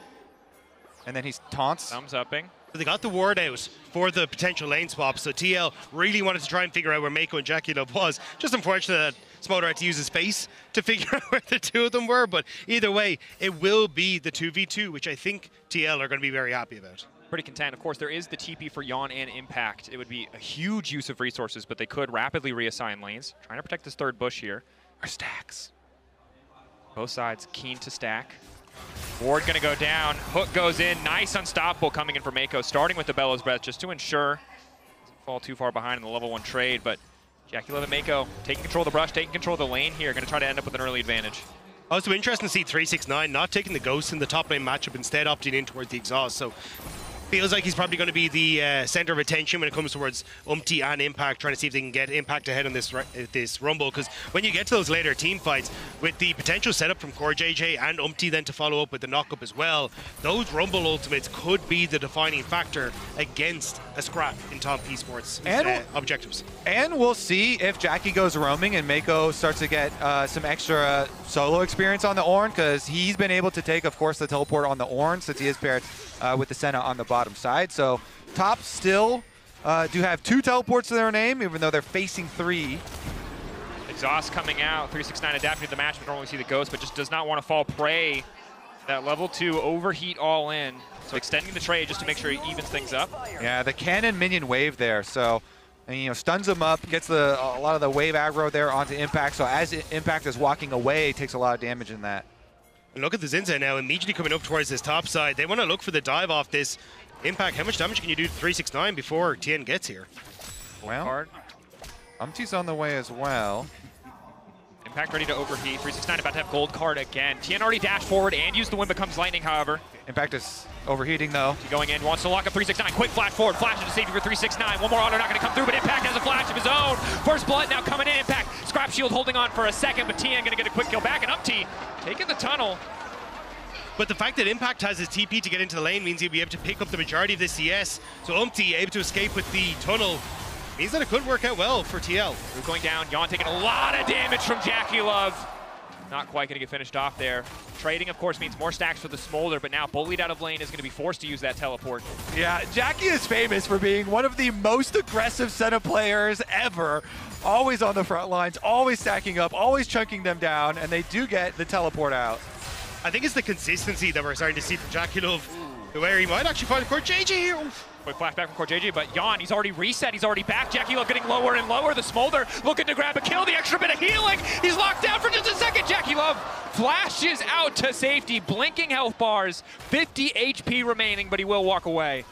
And then he's taunts. Thumbs upping. They got the word out for the potential lane swap, so TL really wanted to try and figure out where Mako and Jackie Love was. Just unfortunate that Smolder had to use his face to figure out where the two of them were, but either way, it will be the 2v2, which I think TL are going to be very happy about. Pretty content. Of course, there is the TP for Yawn and Impact. It would be a huge use of resources, but they could rapidly reassign lanes. Trying to protect this third bush here. Our stacks. Both sides keen to stack. Ward gonna go down. Hook goes in. Nice unstoppable coming in for Mako, starting with the Bellows Breath just to ensure doesn't fall too far behind in the level 1 trade. But Jackie Love and Mako taking control of the brush, taking control of the lane here. Gonna try to end up with an early advantage. Also interesting to see 369 not taking the Ghost in the top lane matchup, instead opting in towards the Exhaust. So feels like he's probably going to be the center of attention when it comes towards Umti and Impact, trying to see if they can get Impact ahead on this Rumble. Because when you get to those later team fights, with the potential setup from CoreJJ and Umti then to follow up with the knockup as well, those Rumble ultimates could be the defining factor against a scrap in top esports objectives. And we'll see if Jackie goes roaming and Mako starts to get some extra solo experience on the Ornn, because he's been able to take, of course, the teleport on the Ornn since he is paired with the Senna on the bottom side. So top still do have 2 teleports to their name, even though they're facing 3. Exhaust coming out. 369 adapting to the match. We normally see the Ghost, but just does not want to fall prey to that level 2 overheat all in. So extending the trade just to make sure he evens things up. Yeah, the cannon minion wave there. So, and, you know, stuns him up, gets a lot of the wave aggro there onto Impact. So as Impact is walking away, takes a lot of damage in that. And look at the Zinza now, immediately coming up towards this top side. They want to look for the dive off this Impact. How much damage can you do to 369 before Tien gets here? Well, Umti's on the way as well. Impact ready to overheat. 369 about to have gold card again. Tien already dashed forward and used the Wind Becomes Lightning, however. Impact is overheating, though. Going in, wants to lock up 369. Quick flash forward, flash into safety for 369. One more auto not going to come through, but Impact has a flash of his own. First blood now coming in. Impact, Scrap Shield holding on for a second, but Tien going to get a quick kill back, and Umti taking the tunnel. But the fact that Impact has his TP to get into the lane means he'll be able to pick up the majority of this CS. So Umti able to escape with the tunnel means that it could work out well for TL. We're going down. Yawn taking a lot of damage from Jackie Love. Not quite going to get finished off there. Trading, of course, means more stacks for the Smolder, but now bullied out of lane is going to be forced to use that teleport. Yeah, Jackie is famous for being one of the most aggressive Senna players ever. Always on the front lines, always stacking up, always chunking them down, and they do get the teleport out. I think it's the consistency that we're starting to see from Jackie Love, where he might actually find CoreJJ here. Oof. Quick flashback from CoreJJ, but Jan, he's already reset, he's already back. Jackie Love getting lower and lower. The Smolder looking to grab a kill, the extra bit of healing. He's locked down for just a second. Jackie Love flashes out to safety, blinking health bars, 50 HP remaining, but he will walk away.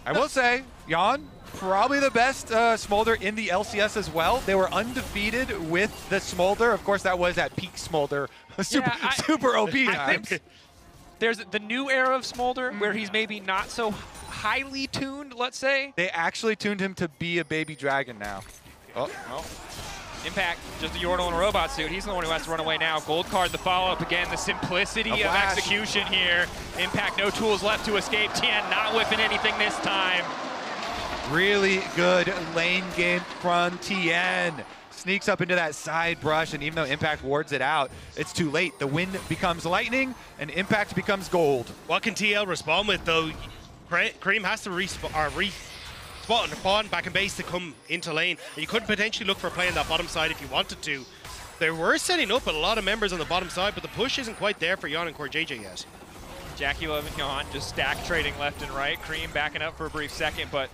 I will say, Jan, probably the best Smolder in the LCS as well. They were undefeated with the Smolder. Of course, that was at peak Smolder. Super OP times. There's the new era of Smolder where he's maybe not so highly tuned, let's say. They actually tuned him to be a baby dragon now. Oh, well. Impact, just a Yordle in a robot suit. He's the one who has to run away now. Gold card, the follow-up again, the simplicity of execution here. Impact, no tools left to escape. Tien not whipping anything this time. Really good lane game from Tien. Sneaks up into that side brush, and even though Impact wards it out, it's too late. The wind becomes lightning, and Impact becomes gold. What can TL respond with, though? Cream has to spot and spawn back in base to come into lane. And you could potentially look for playing that bottom side if you wanted to. They were setting up a lot of members on the bottom side, but the push isn't quite there for Jan and CoreJJ yet. Jackie Love and Jan just stack trading left and right. Cream backing up for a brief second, but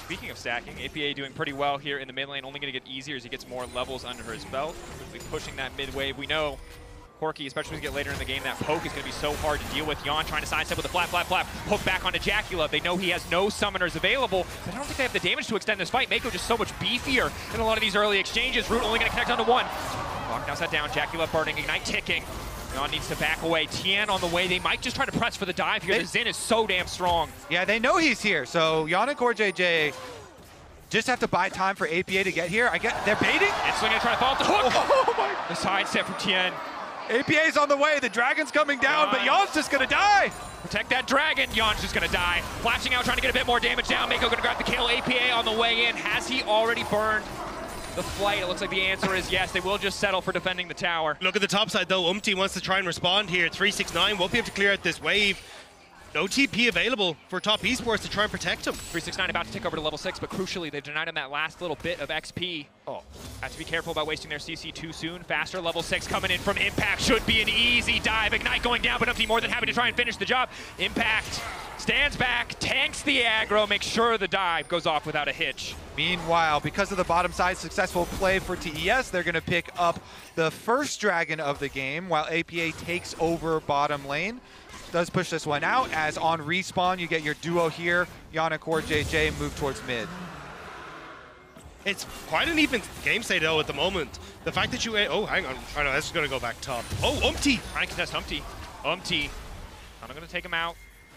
speaking of stacking, APA doing pretty well here in the mid lane, only going to get easier as he gets more levels under his belt. Quickly pushing that mid wave. We know Corky, especially as we get later in the game, that poke is going to be so hard to deal with. Jan trying to sidestep with a flat. Poke back onto Jackie Love. They know he has no summoners available, but I don't think they have the damage to extend this fight. Mako just so much beefier in a lot of these early exchanges. Root only going to connect onto one. Clock now set down. Jackie Love burning, Ignite ticking. Jan needs to back away. Tien on the way. They might just try to press for the dive here. The Xin is so damn strong. Yeah, they know he's here. So Jan and CoreJJ just have to buy time for APA to get here. They're baiting. It's going to try to fall off the hook. Oh my. The sidestep from Tien. APA's on the way. The dragon's coming down, but Jan's just going to die. Protect that dragon. Jan's just going to die. Flashing out, trying to get a bit more damage down. Mako going to grab the kill. APA on the way in. Has he already burned the flight? It looks like the answer is yes. They will just settle for defending the tower. Look at the top side, though. wants to try and respond here. 369 won't be able to clear out this wave. No TP available for Top Esports to try and protect him. 369 about to tick over to level 6, but crucially, they've denied him that last little bit of XP. Oh, have to be careful about wasting their CC too soon. Faster level 6 coming in from Impact. Should be an easy dive. Ignite going down, but Umpty more than happy to try and finish the job. Impact stands back, tanks the aggro, makes sure the dive goes off without a hitch. Meanwhile, because of the bottom side successful play for TES, they're going to pick up the first dragon of the game while APA takes over bottom lane. Does push this one out, as on respawn you get your duo here. Jan and CoreJJ move towards mid. It's quite an even game state though at the moment. The fact that you, oh hang on, oh no, this is gonna go back top. Oh, Umpty! Trying to contest Umpty. I'm gonna take him out.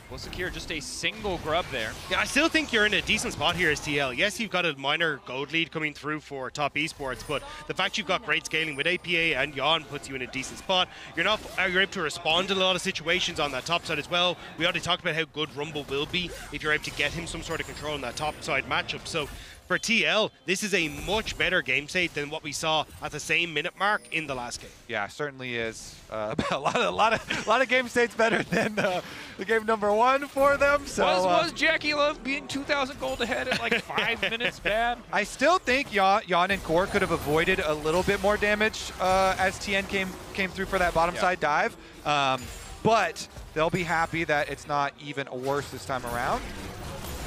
We'll secure just a single grub there. Yeah, I still think you're in a decent spot here as TL. Yes, you've got a minor gold lead coming through for Top Esports, but the fact you've got great scaling with APA and Jan puts you in a decent spot. You're able to respond to a lot of situations on that top side as well. We already talked about how good Rumble will be if you're able to get him some sort of control in that top side matchup. So for TL, this is a much better game state than what we saw at the same minute mark in the last game. Yeah, certainly is. A lot of game states better than the game number 1 for them. So was Jackie Love being 2,000 gold ahead at like 5 minutes bad? I still think Jan and Core could have avoided a little bit more damage as Tien came through for that bottom side dive, but they'll be happy that it's not even worse this time around.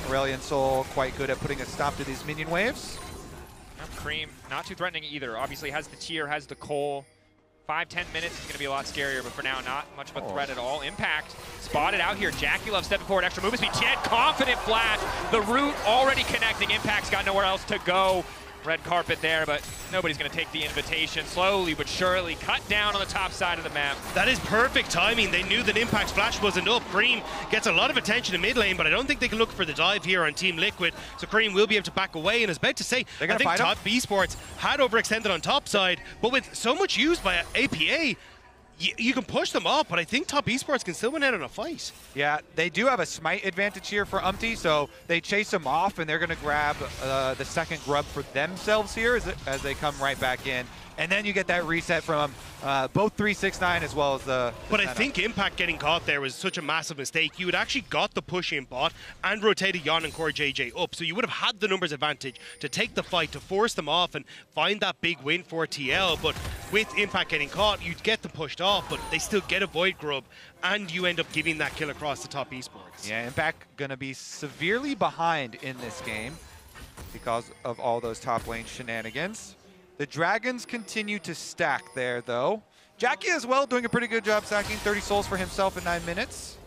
Aurelion Soul quite good at putting a stop to these minion waves. Cream, not too threatening either. Obviously has the tier, has the coal. 5-10 minutes is going to be a lot scarier, but for now, not much of a threat at all. Impact spotted out here. Jackie Love stepping forward, extra movement speed. Tien, confident flash. The root already connecting. Impact's got nowhere else to go. Red carpet there, but nobody's going to take the invitation. Slowly but surely cut down on the top side of the map. That is perfect timing. They knew that Impact's flash wasn't up. Cream gets a lot of attention in mid lane, but I don't think they can look for the dive here on Team Liquid. So Cream will be able to back away, and is about to say, I think Top Esports had overextended on top side, but with so much used by APA, you can push them off, but I think Top Esports can still win out in a fight. Yeah, they do have a smite advantage here for Umpty, so they chase him off, and they're going to grab the second grub for themselves here as they come right back in. And then you get that reset from both 369 as well as the But I think Impact getting caught there was such a massive mistake. You had actually got the push in bot and rotated Yon and Core JJ up, so you would have had the numbers advantage to take the fight, to force them off and find that big win for TL. But with Impact getting caught, you'd get them pushed off, but they still get a Void Grub, and you end up giving that kill across the top Esports. Yeah, Impact going to be severely behind in this game because of all those top lane shenanigans. The Dragons continue to stack there, though. Jackie as well doing a pretty good job stacking 30 souls for himself in 9 minutes.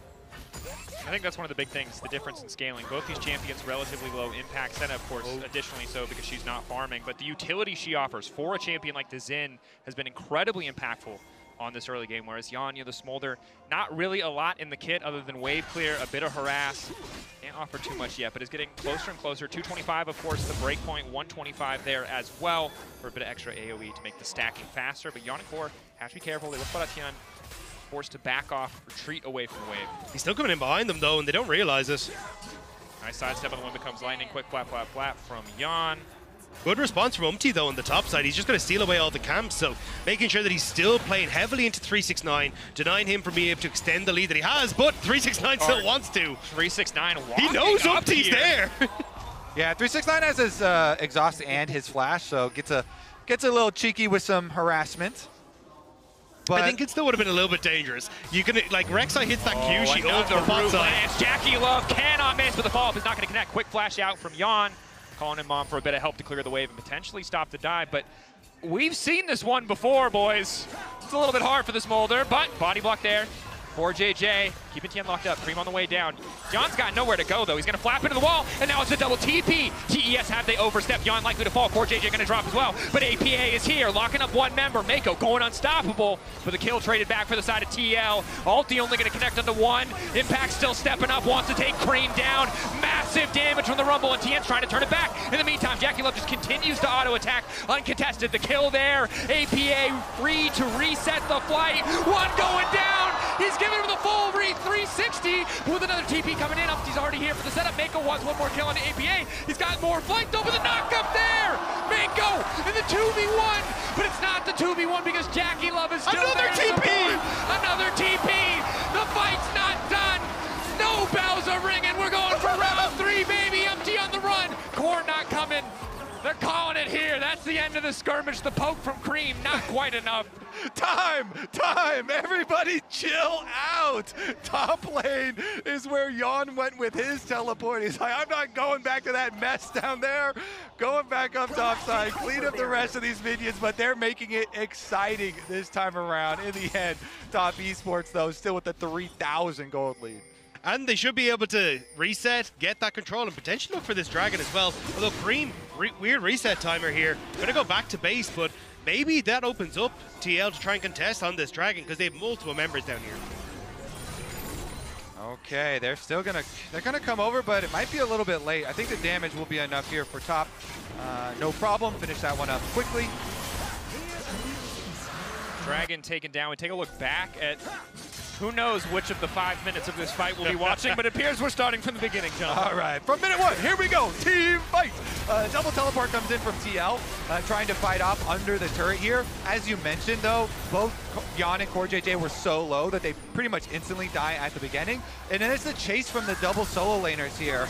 I think that's one of the big things, the difference in scaling. Both these champions relatively low impact, Senna, of course, additionally so because she's not farming. But the utility she offers for a champion like the Xin has been incredibly impactful on this early game, whereas Yanya, the Smolder, not really a lot in the kit other than wave clear, a bit of harass. Can't offer too much yet, but is getting closer and closer. 225, of course, the breakpoint, 125 there as well for a bit of extra AoE to make the stacking faster. But Yon and Core have to be careful. They look for Tian, forced to back off, retreat away from the wave. He's still coming in behind them, though, and they don't realize it. Nice sidestep on the one becomes lightning. Quick flap, flap, flap from Yon. Good response from Umti, though, on the top side. He's just going to steal away all the camps, so making sure that he's still playing heavily into 369, denying him from being able to extend the lead that he has, but 369 still wants to. 369 He knows Umti's here. there. Yeah, 369 has his exhaust and his flash, so gets a little cheeky with some harassment. But I think it still would have been a little bit dangerous. You can, like, Rek'Sai hits that Q, she owns the bot root side. lance. Jackie Love cannot miss, but the follow-up is not going to connect. Quick flash out from Yon. Calling in Mom for a bit of help to clear the wave and potentially stop the dive, but we've seen this one before, boys. It's a little bit hard for this Molder, but body block there for JJ. Keeping Tien locked up, Cream on the way down. John's got nowhere to go, though. He's going to flap into the wall, and now it's a double TP. TES have they overstepped. Yon likely to fall. Core JJ going to drop as well, but APA is here, locking up one member. Mako going unstoppable, but the kill traded back for the side of TL. Ulti only going to connect onto one. Impact still stepping up, wants to take Cream down. Massive damage from the Rumble, and Tien's trying to turn it back. In the meantime, Jackie Love just continues to auto-attack, uncontested. The kill there. APA free to reset the flight. One going down. He's giving him the full 360 with another TP coming in. He's already here for the setup. Mako wants one more kill on the APA. He's got more flanked over the knock up there. Mako in the 2v1, but it's not the 2v1 because Jackie Love is still Another there. TP! Another TP. The fight's not done. No bells are ringing. We're going for round 3, baby. Empty on the run. Core not coming. They're calling it here. That's the end of the skirmish. The poke from Cream, not quite enough. Time! Everybody chill out! Top lane is where Yon went with his teleport. He's like, I'm not going back to that mess down there. Going back up top side, clean up the rest of these minions, but they're making it exciting this time around. In the end, Top Esports, though, still with the 3,000 gold lead. And they should be able to reset, get that control, and potentially look for this dragon as well. Although Cream, weird reset timer here. Gonna go back to base, but maybe that opens up TL to try and contest on this dragon because they have multiple members down here. Okay, they're gonna come over, but it might be a little bit late. I think the damage will be enough here for Top. No problem, finish that one up quickly. Dragon taken down. We take a look back at who knows which of the 5 minutes of this fight we'll be watching, but it appears we're starting from the beginning, John. All right, from minute 1, here we go, team fight. Double teleport comes in from TL, trying to fight off under the turret here. As you mentioned, though, both Yon and Core JJ were so low that they pretty much instantly die at the beginning. And then it's the chase from the double solo laners here.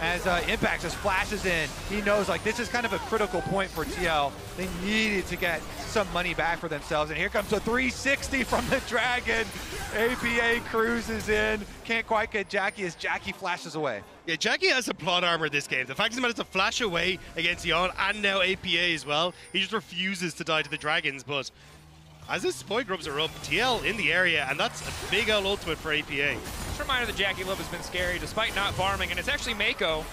As Impact just flashes in, he knows like this is kind of a critical point for TL. They needed to get some money back for themselves, and here comes a 360 from the Dragon. APA cruises in, can't quite get Jackie as Jackie flashes away. Yeah, Jackie has some plot armor this game. The fact is, he managed to flash away against Yon and now APA as well. He just refuses to die to the Dragons, but as his spoil grubs are up, TL in the area, and that's a big old ultimate for APA. Just a reminder that Jackie Love has been scary despite not farming, and it's actually Mako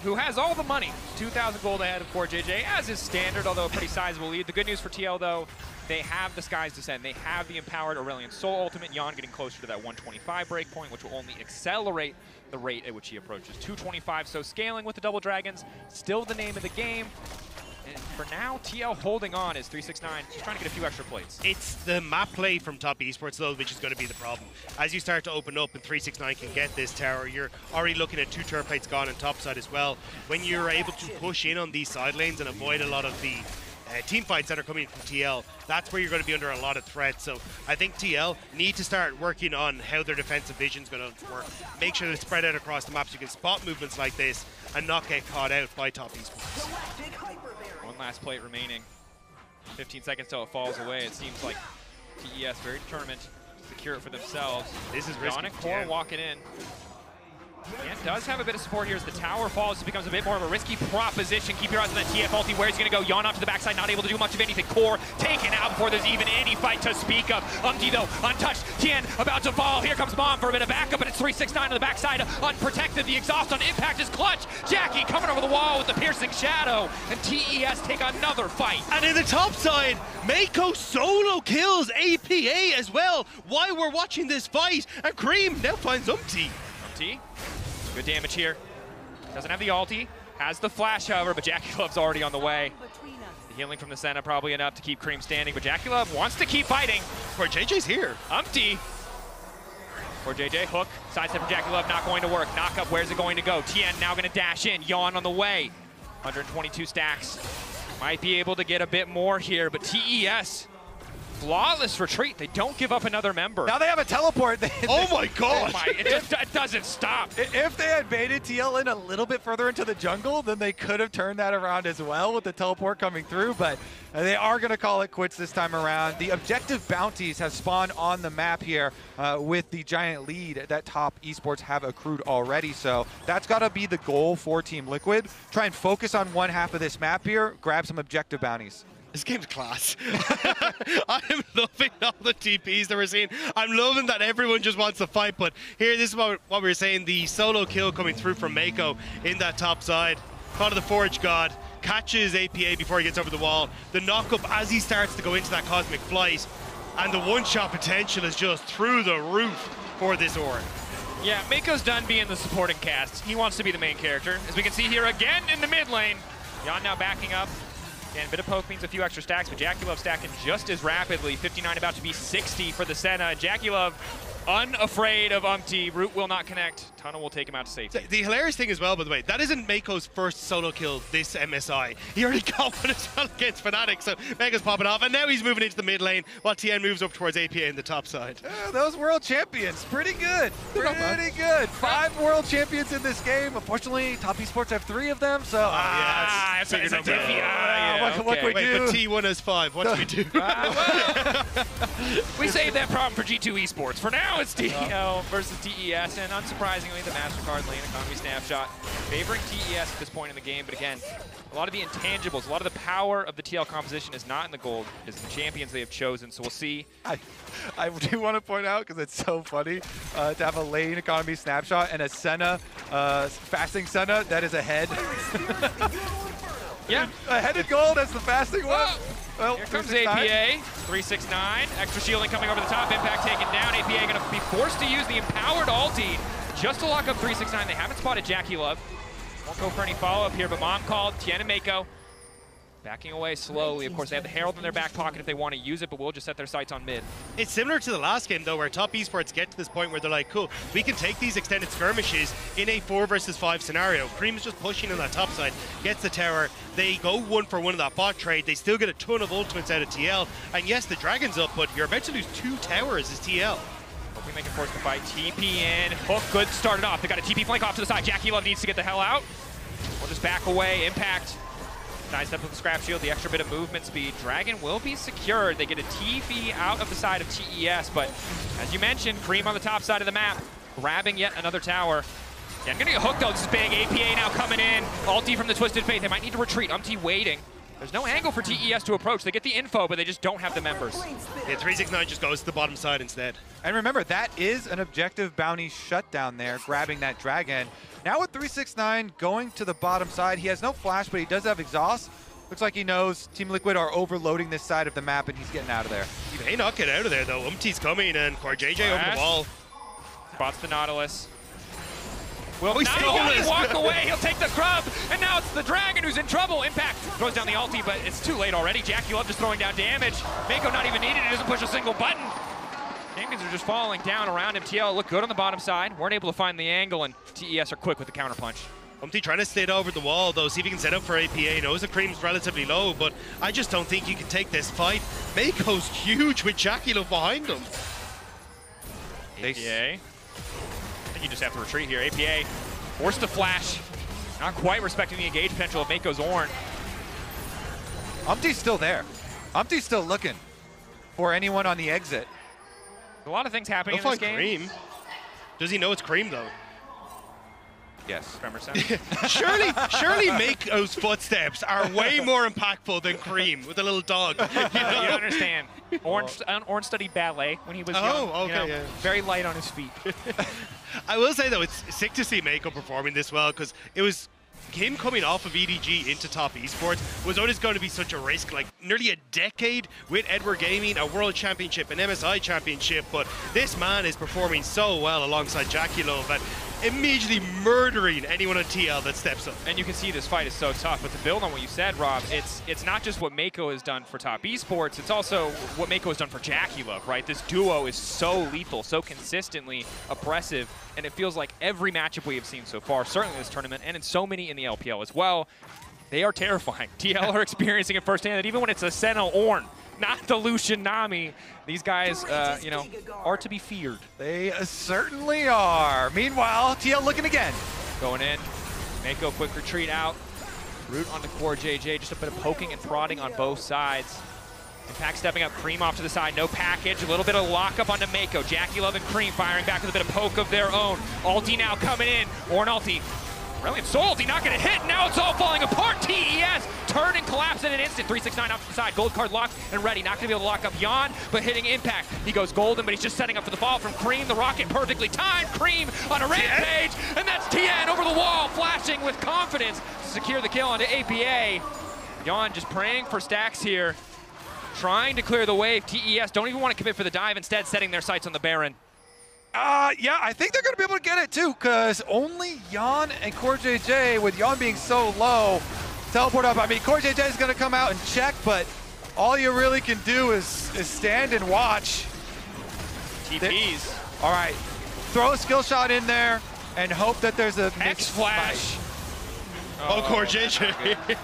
who has all the money. 2,000 gold ahead of Core JJ, as is standard, although a pretty sizable lead. The good news for TL, though, they have the Sky's Descent. They have the empowered Aurelion Soul ultimate. Yon getting closer to that 125 breakpoint, which will only accelerate the rate at which he approaches 225. So scaling with the double dragons, still the name of the game. And for now, TL holding on is 369, just trying to get a few extra plates. It's the map play from Top Esports, though, which is going to be the problem. As you start to open up and 369 can get this tower, you're already looking at 2 turret plates gone on top side as well. When you're able to push in on these side lanes and avoid a lot of the team fights that are coming from TL, that's where you're going to be under a lot of threat. So I think TL need to start working on how their defensive vision is going to work. Make sure that it's spread out across the map so you can spot movements like this and not get caught out by top esports. One last plate remaining. 15 seconds till it falls away. It seems like TES very determined to secure it for themselves. This is risky. Yonic Core walking in. And does have a bit of support here as the tower falls. It becomes a bit more of a risky proposition. Keep your eyes on that TF ulti. Where he's going to go? Yon off to the backside, not able to do much of anything. Core taken out before there's even any fight to speak of. Though, untouched. Tien about to fall. Here comes Mom for a bit of backup, and it's 369 on the backside. Unprotected. The exhaust on impact is clutch. Jackie coming over the wall with the piercing shadow. And TES take another fight. And in the top side, Mako solo kills APA as well while we're watching this fight. And Cream now finds Umti. Umti. Good damage here. Doesn't have the ulti. Has the flash, however, but Jackie Love's already on the way. The healing from the Senna probably enough to keep Cream standing, but Jackie Love wants to keep fighting. Poor JJ's here. Umti. Poor JJ. Hook. Sidestep from Jackie Love. Not going to work. Knock up. Where's it going to go? Tien now going to dash in. Yawn on the way. 122 stacks. Might be able to get a bit more here, but TES. Flawless retreat. They don't give up another member. Now they have a teleport. Oh my god! It doesn't stop. If they had baited TL in a little bit further into the jungle, then they could have turned that around as well with the teleport coming through, but they are going to call it quits this time around. The objective bounties have spawned on the map here with the giant lead that top esports have accrued already, so that's got to be the goal for Team Liquid. Try and focus on one half of this map here, grab some objective bounties. This game's class. I'm loving all the TPs that we're seeing. I'm loving that everyone just wants to fight, but here, this is what we were saying, the solo kill coming through from Mako in that top side. Call of the Forge God, catches APA before he gets over the wall. The knock-up as he starts to go into that Cosmic Flight, and the one-shot potential is just through the roof for this Aura. Yeah, Mako's done being the supporting cast. He wants to be the main character. As we can see here again in the mid lane. Yon now backing up. Again, a bit of poke means a few extra stacks, but Jackie Love stacking just as rapidly. 59 about to be 60 for the Senna. Jackie Love unafraid of Umti. Root will not connect. Tunnel will take him out to safety. The hilarious thing as well, by the way, that isn't Mako's first solo kill this MSI. He already got one as well against Fnatic, so Mako's popping off, and now he's moving into the mid lane while Tien moves up towards APA in the top side. Those world champions, pretty good. Pretty good. 5 world champions in this game. Unfortunately, top esports have 3 of them, so it's a diffy. What can we do? But T1 has 5. What do we do? We saved that problem for G2 Esports. For now, it's TL versus TES, and unsurprisingly, the MasterCard lane economy snapshot favoring TES at this point in the game. But again, a lot of the intangibles, a lot of the power of the TL composition is not in the gold, it's the champions they have chosen. So we'll see. I do want to point out, because it's so funny, to have a lane economy snapshot and a Senna, fasting Senna that is ahead. Yeah. Ahead in gold as the fasting one. Well, here comes APA, 369, extra shielding coming over the top, impact taken down. APA going to be forced to use the empowered ulti just to lock up 369. They haven't spotted Jackie Love. Won't go for any follow-up here, but Mom called Tien and Mako. Backing away slowly. Of course, they have the Herald in their back pocket if they want to use it, but we'll just set their sights on mid. It's similar to the last game, though, where top esports get to this point where they're like, cool, we can take these extended skirmishes in a 4 versus 5 scenario. Cream's just pushing on that top side, gets the tower. They go 1 for 1 in that bot trade. They still get a ton of ultimates out of TL. And yes, the Dragon's up, but you're about to lose 2 towers as TL. Hoping they can force the fight. TP in. Hook, good, started off. They got a TP flank off to the side. Jackie Love needs to get the hell out. We'll just back away. Impact. Nice step with the scrap shield, the extra bit of movement speed. Dragon will be secured. They get a TP out of the side of TES, but as you mentioned, Cream on the top side of the map, grabbing yet another tower. Yeah, I'm gonna get hooked though, this is big. APA now coming in. Ulti from the Twisted Fate, they might need to retreat. Umti waiting. There's no angle for TES to approach. They get the info, but they just don't have the members. Yeah, 369 just goes to the bottom side instead. And remember, that is an objective bounty shutdown there, grabbing that Dragon. Now with 369 going to the bottom side, he has no flash, but he does have exhaust. Looks like he knows Team Liquid are overloading this side of the map, and he's getting out of there. He may not get out of there, though. Umti's coming, and JJ over the wall. Spots the Nautilus. Will not only walk away, he'll take the grub, and now it's the Dragon who's in trouble. Impact throws down the ulti, but it's too late already. Jackie Love just throwing down damage. Mako not even needed, he doesn't push a single button. Champions are just falling down around him. TL look good on the bottom side. Weren't able to find the angle, and TES are quick with the counterpunch. Umpty trying to stay over the wall, though, see if he can set up for APA. Knows the Cream's relatively low, but I just don't think you can take this fight. Mako's huge with Jackie Love behind him. APA. I think you just have to retreat here. APA forced to flash. Not quite respecting the engage potential of Mako's Ornn. Umpty's still there. Umpty's still looking for anyone on the exit. A lot of things happening He'll in this find game. Cream. Does he know it's Cream, though? Yes. Surely Mako's footsteps are way more impactful than Cream with a little dog. You don't understand. Ornn studied ballet when he was young. Okay, you know, yeah. Very light on his feet. I will say, though, it's sick to see Mako performing this well, because it was him coming off of EDG into top esports was always going to be such a risk. Like, nearly a decade with Edward Gaming, a world championship, an MSI championship, but this man is performing so well alongside Jackie Love and immediately murdering anyone on TL that steps up. And you can see this fight is so tough. But to build on what you said, Rob, it's not just what Mako has done for top esports, it's also what Mako has done for Jackie Love, right? This duo is so lethal, so consistently oppressive, and it feels like every matchup we have seen so far, certainly in this tournament, and in so many in the LPL as well, they are terrifying. TL are experiencing it firsthand, that even when it's a Senna Ornn, not the Lucian Nami, these guys, you know, are to be feared. They certainly are. Meanwhile, TL looking again. Going in. Mako quick retreat out. Root onto Core JJ. Just a bit of poking and prodding on both sides. Impact stepping up. Cream off to the side. No package. A little bit of lockup onto Mako. Jackie Love and Cream firing back with a bit of poke of their own. Ulti now coming in. Ornn ulti. Brilliant. So ulti not going to hit. Now it's all falling apart. TES turn and collapse in an instant. 369 off to the side. Gold card locked and ready. Not going to be able to lock up Jan, but hitting Impact. He goes golden, but he's just setting up for the fall from Cream. The rocket perfectly timed. Cream on a rampage, and that's Tien over the wall, flashing with confidence to secure the kill onto APA. Jan just praying for stacks here, trying to clear the wave. TES don't even want to commit for the dive, instead setting their sights on the Baron. Yeah, I think they're going to be able to get it too, because only Jan and Core JJ, with Jan being so low, teleport up. I mean, Core JJ is going to come out and check, but all you really can do is stand and watch. TPs. All right, throw a skill shot in there and hope that there's a X-Flash. Oh, Core JJ.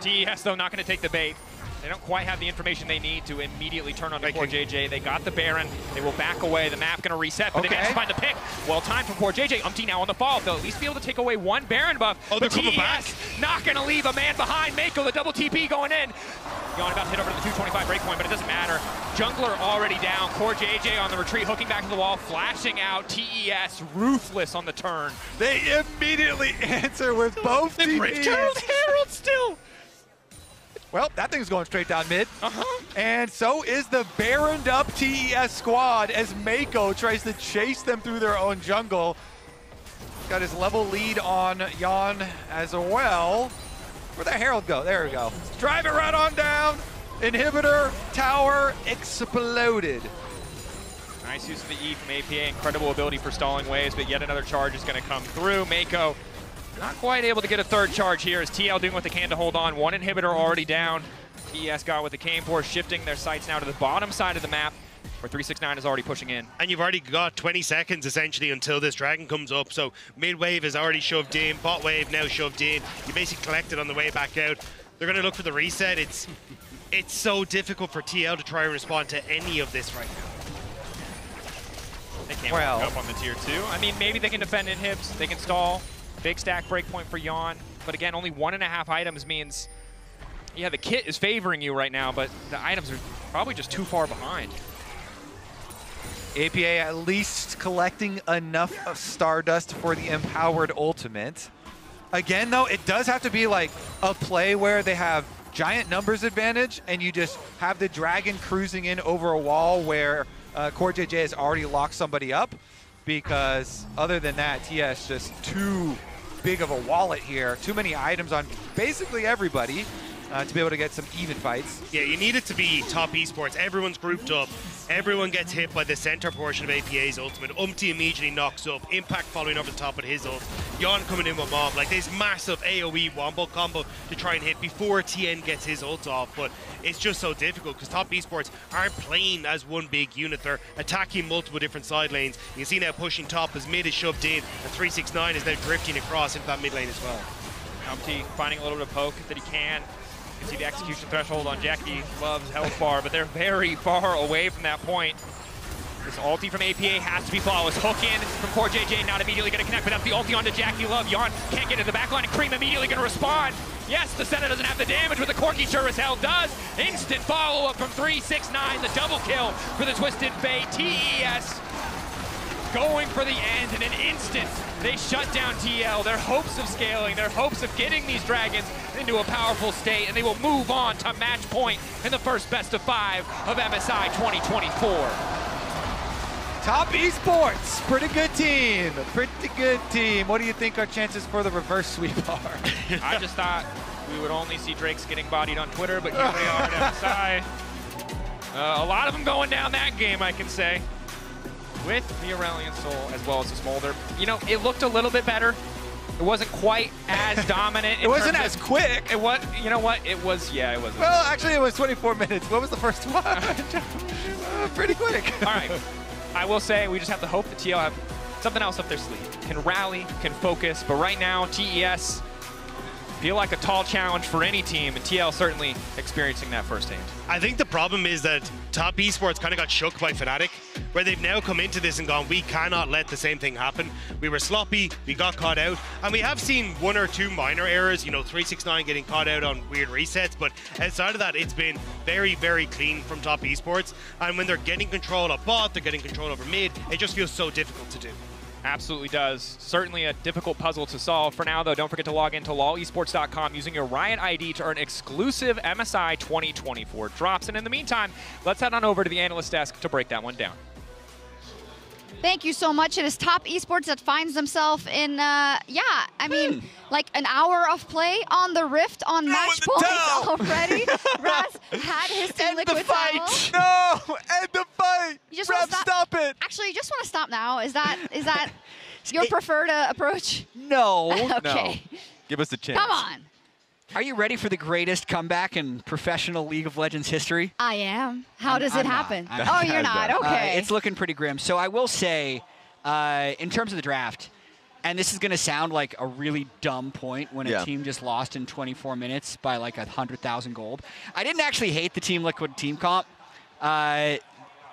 TES, though, not going to take the bait. They don't quite have the information they need to immediately turn on to Core JJ. They got the Baron. They will back away. The map going to reset, but they managed to find the pick. Well timed from Core JJ. Umpty now on the fall. They'll at least be able to take away one Baron buff. Oh, they're coming back. Not going to leave a man behind. Mako, the double TP going in. Jan about to hit over to the 225 breakpoint, but it doesn't matter. Jungler already down. Core JJ on the retreat, hooking back to the wall, flashing out. TES ruthless on the turn. They immediately answer with both TPs. Herald still. Well, that thing's going straight down mid. And so is the Baroned up TES squad as Mako tries to chase them through their own jungle. Got his level lead on Jan as well. Where'd that Herald go? There we go. Drive it right on down. Inhibitor tower exploded. Nice use of the E from APA. Incredible ability for stalling waves, but yet another charge is going to come through. Mako not quite able to get a third charge here as TL doing what they can to hold on. One inhibitor already down. TES got what they came for, shifting their sights now to the bottom side of the map, where 369 is already pushing in. And you've already got 20 seconds, essentially, until this Dragon comes up. So mid-wave is already shoved in, bot wave now shoved in. You basically collect it on the way back out. They're going to look for the reset. It's so difficult for TL to try and respond to any of this right now. They can't walk up on the tier 2. I mean, maybe they can defend inhibs, they can stall. Big stack breakpoint for Jan, but again, only 1.5 items means, yeah, the kit is favoring you right now, but the items are probably just too far behind. APA at least collecting enough of Stardust for the empowered ultimate. Again, though, it does have to be like a play where they have giant numbers advantage and you just have the Dragon cruising in over a wall where Core JJ has already locked somebody up, because other than that, TS just too big of a wallet here. Too many items on basically everybody. to be able to get some even fights. Yeah, you need it to be top esports. Everyone's grouped up. Everyone gets hit by the center portion of APA's ultimate. Immediately knocks up. Impact following over the top with his ult. Yon coming in with Mob. Like, there's massive AoE wombo combo to try and hit before TN gets his ult off. But it's just so difficult because top esports aren't playing as one big unit. They're attacking multiple different side lanes. You can see now pushing top as mid is shoved in, and 369 is now drifting across into that mid lane as well. T finding a little bit of poke that he can. You can see the execution threshold on Jackie Love's health bar, but they're very far away from that point. This ulti from APA has to be flawless. Hook in from Core JJ, not immediately going to connect, but up the ulti onto Jackie Love. Yon can't get to the backline, and Cream immediately going to respond. Yes, the Senna doesn't have the damage, but the Corki sure as hell does. Instant follow-up from 369, the double kill for the Twisted Fate. TES going for the end in an instant. They shut down TL, their hopes of scaling, their hopes of getting these Dragons into a powerful state, and they will move on to match point in the first best of 5 of MSI 2024. Top Esports, pretty good team, pretty good team. What do you think our chances for the reverse sweep are? I just thought we would only see Drakes getting bodied on Twitter, but here they are at MSI. A lot of them going down that game, I can say, with the Aurelion Soul as well as the Smolder. You know, it looked a little bit better. It wasn't quite as dominant. It wasn't as quick. It was, you know what? It was, yeah, it was. Well, actually, it was 24 minutes. What was the first one? Pretty quick. All right. I will say we just have to hope that TL have something else up their sleeve. Can rally, can focus, but right now, TES feel like a tall challenge for any team, and TL certainly experiencing that firsthand. I think the problem is that top esports kind of got shook by Fnatic, where they've now come into this and gone, we cannot let the same thing happen. We were sloppy, we got caught out, and we have seen 1 or 2 minor errors, you know, 369 getting caught out on weird resets, but outside of that, it's been very, very clean from top esports, and when they're getting control of bot, they're getting control over mid, it just feels so difficult to do. Absolutely does. Certainly a difficult puzzle to solve. For now, though, don't forget to log into lolesports.com using your Riot ID to earn exclusive MSI 2024 drops. And in the meantime, let's head on over to the analyst desk to break that one down. Thank you so much. It is top esports that finds themselves in, like an hour of play on the Rift on match points already. Raz had his team Liquid towel. No! End the fight! You just Ref, stop it! Actually, you just want to stop now. Is that your preferred approach? No. Okay. No. Give us a chance. Come on. Are you ready for the greatest comeback in professional League of Legends history? I am. How does it happen? Oh, you're not. Okay. It's looking pretty grim. So I will say, in terms of the draft, and this is going to sound like a really dumb point when a team just lost in 24 minutes by like 100,000 gold. I didn't actually hate the Team Liquid team comp.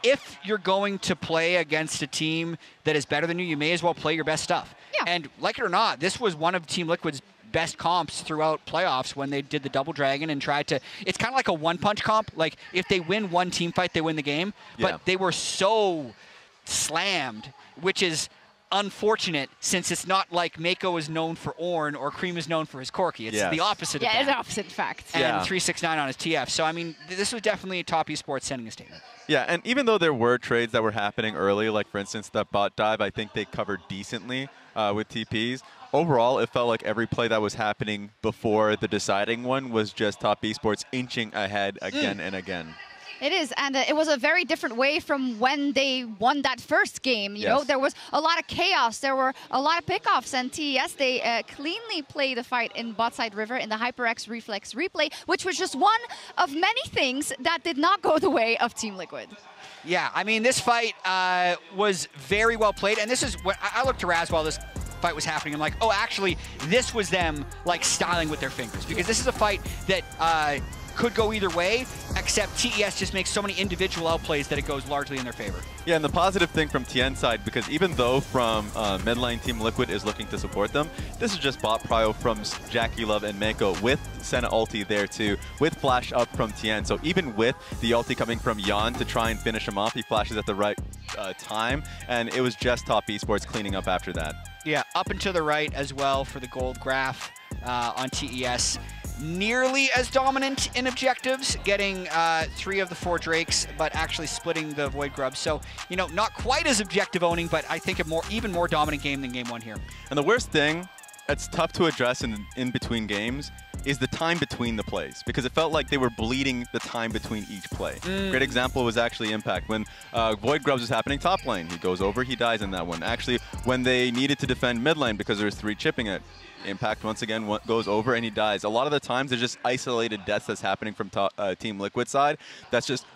If you're going to play against a team that is better than you, you may as well play your best stuff. Yeah. And like it or not, this was one of Team Liquid's best comps throughout playoffs when they did the double dragon and tried to, it's kind of like a one-punch comp. Like, if they win one team fight, they win the game. But they were so slammed, which is unfortunate since it's not like Mako is known for Ornn or Cream is known for his Corki. It's the opposite of that. Yeah, it's the opposite fact. And 369 on his TF. So, I mean, this was definitely top esports sending a statement. Yeah, and even though there were trades that were happening early, like, for instance, that bot dive, I think they covered decently with TPs. Overall, it felt like every play that was happening before the deciding one was just top esports inching ahead again and again. It is, and it was a very different way from when they won that first game. You know, there was a lot of chaos, there were a lot of pickoffs, and TES, they cleanly played the fight in Botside River in the HyperX Reflex replay, which was just one of many things that did not go the way of Team Liquid. Yeah, I mean, this fight was very well played, and this is what I looked to Raz while this fight was happening. I'm like, oh, actually, this was them like styling with their fingers, because this is a fight that could go either way, except TES just makes so many individual outplays that it goes largely in their favor. Yeah, and the positive thing from TN's side, because even though from mid lane Team Liquid is looking to support them, this is just bot prio from Jackie Love and Mako with Senna ulti there too, with flash up from TN. So even with the ulti coming from Yon to try and finish him off, he flashes at the right time, and it was just top esports cleaning up after that. Yeah, up and to the right as well for the gold graph on TES. Nearly as dominant in objectives, getting 3 of the 4 Drakes, but actually splitting the Void Grub. So, you know, not quite as objective owning, but I think a even more dominant game than game 1 here. And the worst thing, it's tough to address in between games, is the time between the plays, because it felt like they were bleeding the time between each play. Great example was actually Impact. When Void Grubs was happening top lane, he goes over, he dies in that one. Actually, when they needed to defend mid lane because there's 3 chipping it, Impact once again goes over and he dies. A lot of the times there's just isolated deaths that's happening from Team Liquid side. That's just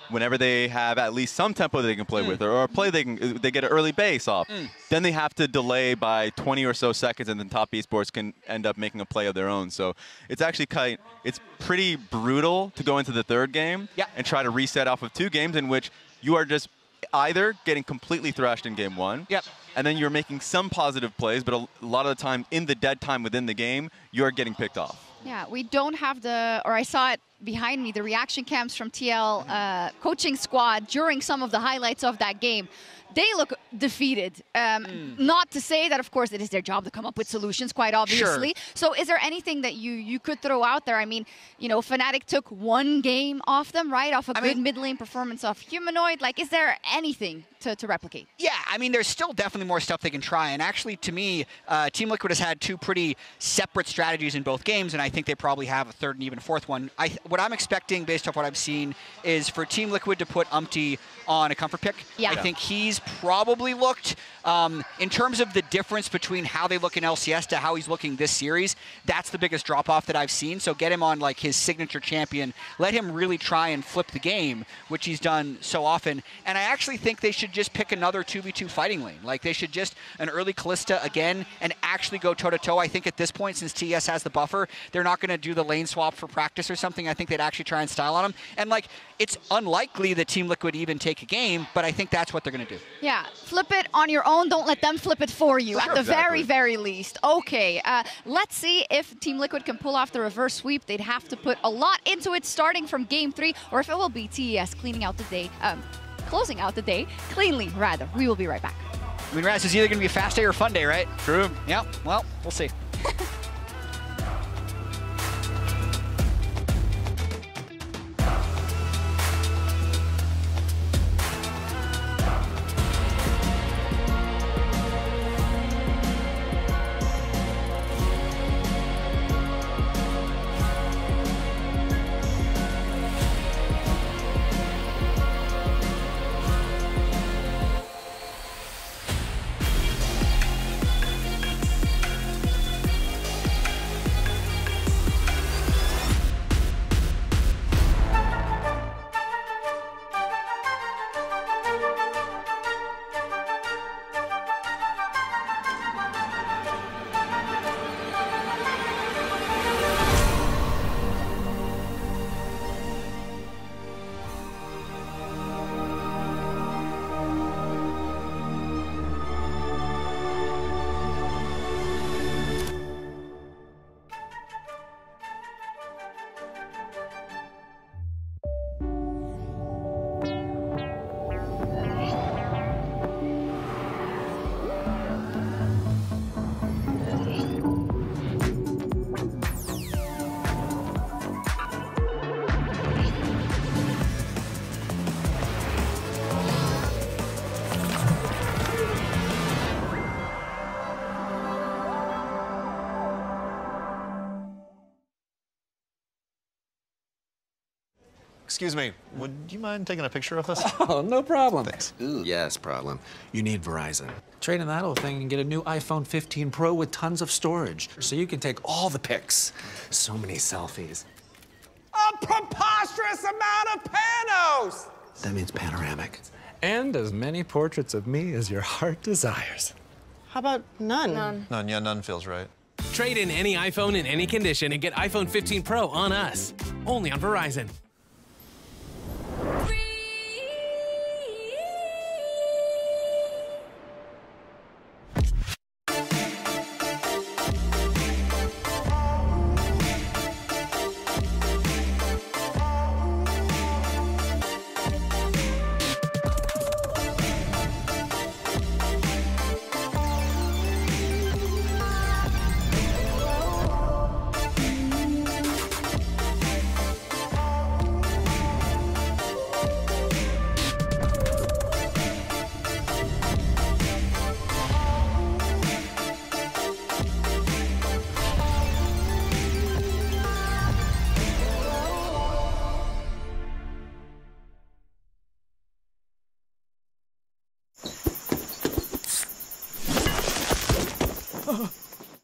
whenever they have at least some tempo they can play with, or a play they get an early base off, then they have to delay by 20 or so seconds, and then top esports can end up making a play of their own. So it's actually it's pretty brutal to go into the 3rd game and try to reset off of 2 games in which you are just either getting completely thrashed in game 1, and then you're making some positive plays, but a lot of the time in the dead time within the game, you're getting picked off. Yeah, we don't have I saw it behind me, the reaction cams from TL coaching squad during some of the highlights of that game. They look defeated. Not to say that, of course, it is their job to come up with solutions, quite obviously. Sure. So is there anything that you could throw out there? I mean, you know, Fnatic took 1 game off them, right? Off a good mid lane performance off Humanoid. Like, is there anything to replicate? Yeah, I mean, there's still definitely more stuff they can try. And actually, to me, Team Liquid has had 2 pretty separate strategies in both games, and I think they probably have a 3rd and even 4th one. What I'm expecting, based off what I've seen, is for Team Liquid to put Umpty on a comfort pick. I think he's probably looked, in terms of the difference between how they look in LCS to how he's looking this series, that's the biggest drop-off that I've seen. So get him on like his signature champion. Let him really try and flip the game, which he's done so often. And I actually think they should just pick another 2v2 fighting lane. Like, they should just an early Callista again and actually go toe-to-toe. I think at this point, since TES has the buffer, they're not going to do the lane swap for practice or something. I think they'd actually try and style on him. And like, it's unlikely that Team Liquid even take a game, but I think that's what they're going to do. Yeah, flip it on your own. Don't let them flip it for you, at the very, very least. Okay, let's see if Team Liquid can pull off the reverse sweep. They'd have to put a lot into it starting from game 3, or if it will be TES cleaning out the day, closing out the day cleanly, rather. We will be right back. I mean, Raz, it's either going to be a fast day or a fun day, right? True. Yeah, well, we'll see. Excuse me, would you mind taking a picture of us? Oh, no problem. Thanks. Ooh, yes, problem. You need Verizon. Trade in that old thing and get a new iPhone 15 Pro with tons of storage, so you can take all the pics. So many selfies. A preposterous amount of panos! That means panoramic. And as many portraits of me as your heart desires. How about none? None, yeah, none feels right. Trade in any iPhone in any condition and get iPhone 15 Pro on us. Only on Verizon.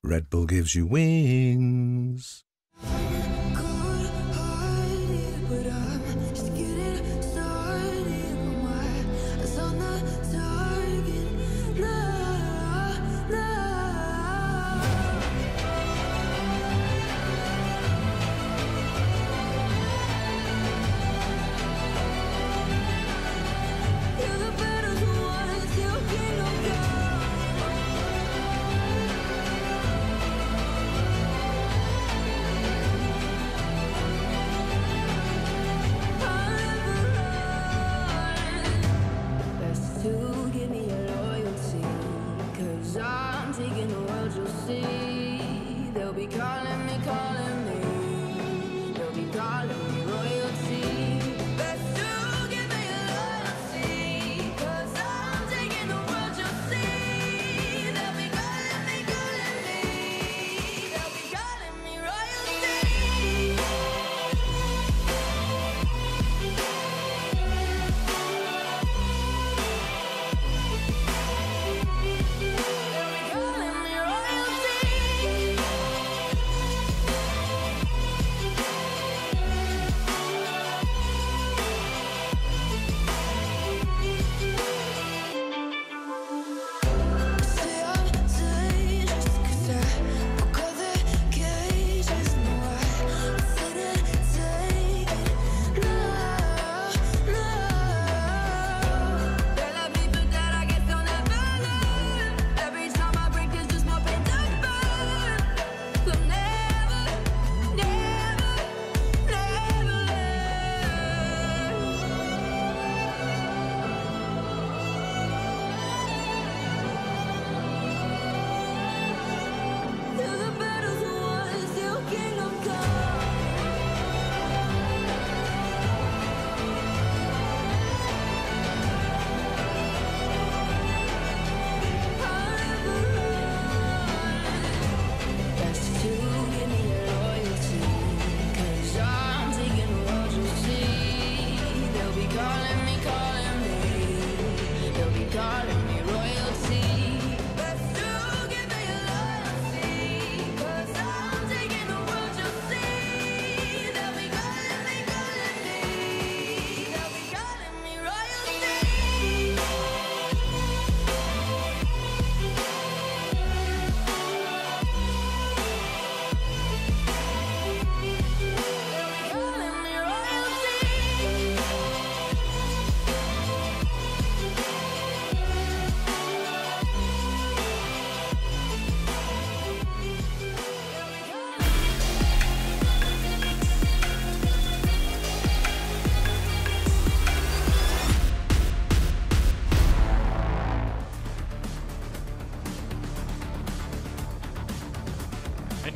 Red Bull gives you wings.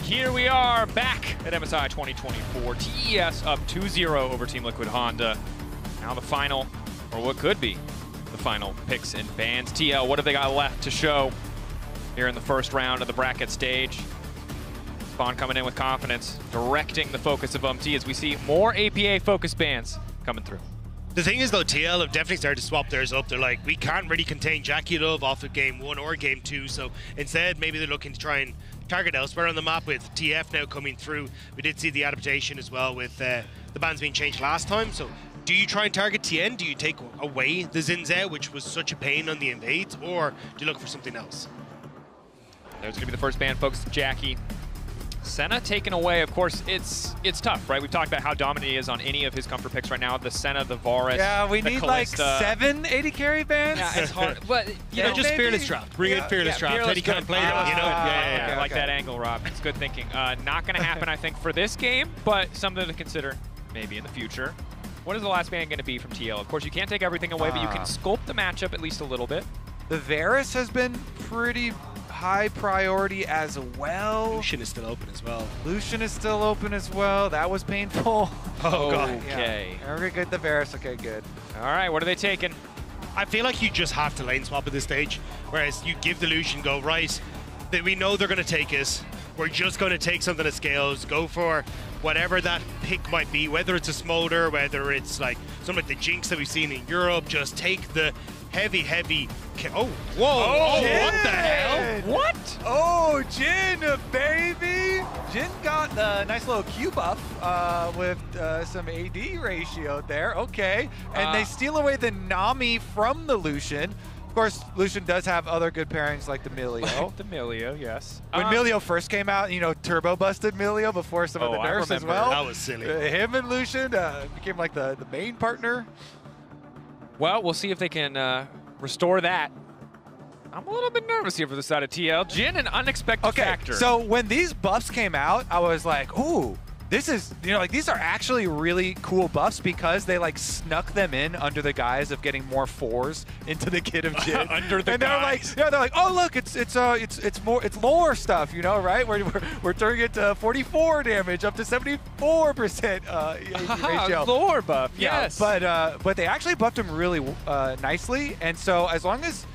Here we are back at MSI 2024. TES up 2-0 over Team Liquid Honda. Now the final, or what could be the final picks and bans. TL, what have they got left to show here in the first round of the bracket stage? Spawn coming in with confidence, directing the focus of UMT as we see more APA focus bans coming through. The thing is, though, TL have definitely started to swap theirs up. They're like, we can't really contain Jackie Love off of game 1 or game 2, so instead maybe they're looking to try and target elsewhere on the map with TF now coming through. We did see the adaptation as well with the bans being changed last time, so do you try and target TN? Do you take away the Zinze, which was such a pain on the invades, or do you look for something else? There's going to be the first ban, folks. Jackie. Senna taken away, of course, it's tough, right? We've talked about how dominant he is on any of his comfort picks right now. The Senna, the Varus, yeah, we need Kalista. Like 7 80 carry bans. Yeah, it's hard. But, you know, just Fearless Draft. Bring in Fearless Draft. Then he can't play that, you know? I like that angle, Rob. It's good thinking. Not going to happen, I think, for this game, but something to consider maybe in the future. What is the last ban going to be from TL? Of course, you can't take everything away, but you can sculpt the matchup at least a little bit. The Varus has been pretty high priority as well. Lucian is still open as well. Lucian is still open as well. That was painful. Oh, God. Okay. Yeah. Okay, good. The Varus. Okay, good. All right, what are they taking? I feel like you just have to lane swap at this stage, whereas you give the Lucian go, right, that we know they're going to take us. We're just going to take something that scales, go for whatever that pick might be, whether it's a Smolder, whether it's like something like the Jinx that we've seen in Europe, just take the heavy, oh, whoa, oh, what the hell? What? Oh, Jin, baby! Jin got the nice little Q buff with some AD ratio there. Okay, and they steal away the Nami from the Lucian. Of course, Lucian does have other good pairings like the Milio. The Milio, yes. When Milio first came out, you know, turbo busted Milio before some of the nerfs as well. That was silly. Him and Lucian became like the main partner. Well, we'll see if they can restore that. I'm a little bit nervous here for the side of TL. Jin, an unexpected factor. So when these buffs came out, I was like, ooh, this is, you know, like these are actually really cool buffs because they like snuck them in under the guise of getting more 4s into the kit of Jin. Under the and they're like, yeah, they're like, oh look, it's lore stuff, you know, right? We're turning it to 44 damage up to 74% ratio. Lore buff, Yeah, yes. but they actually buffed him really nicely, and so as long as,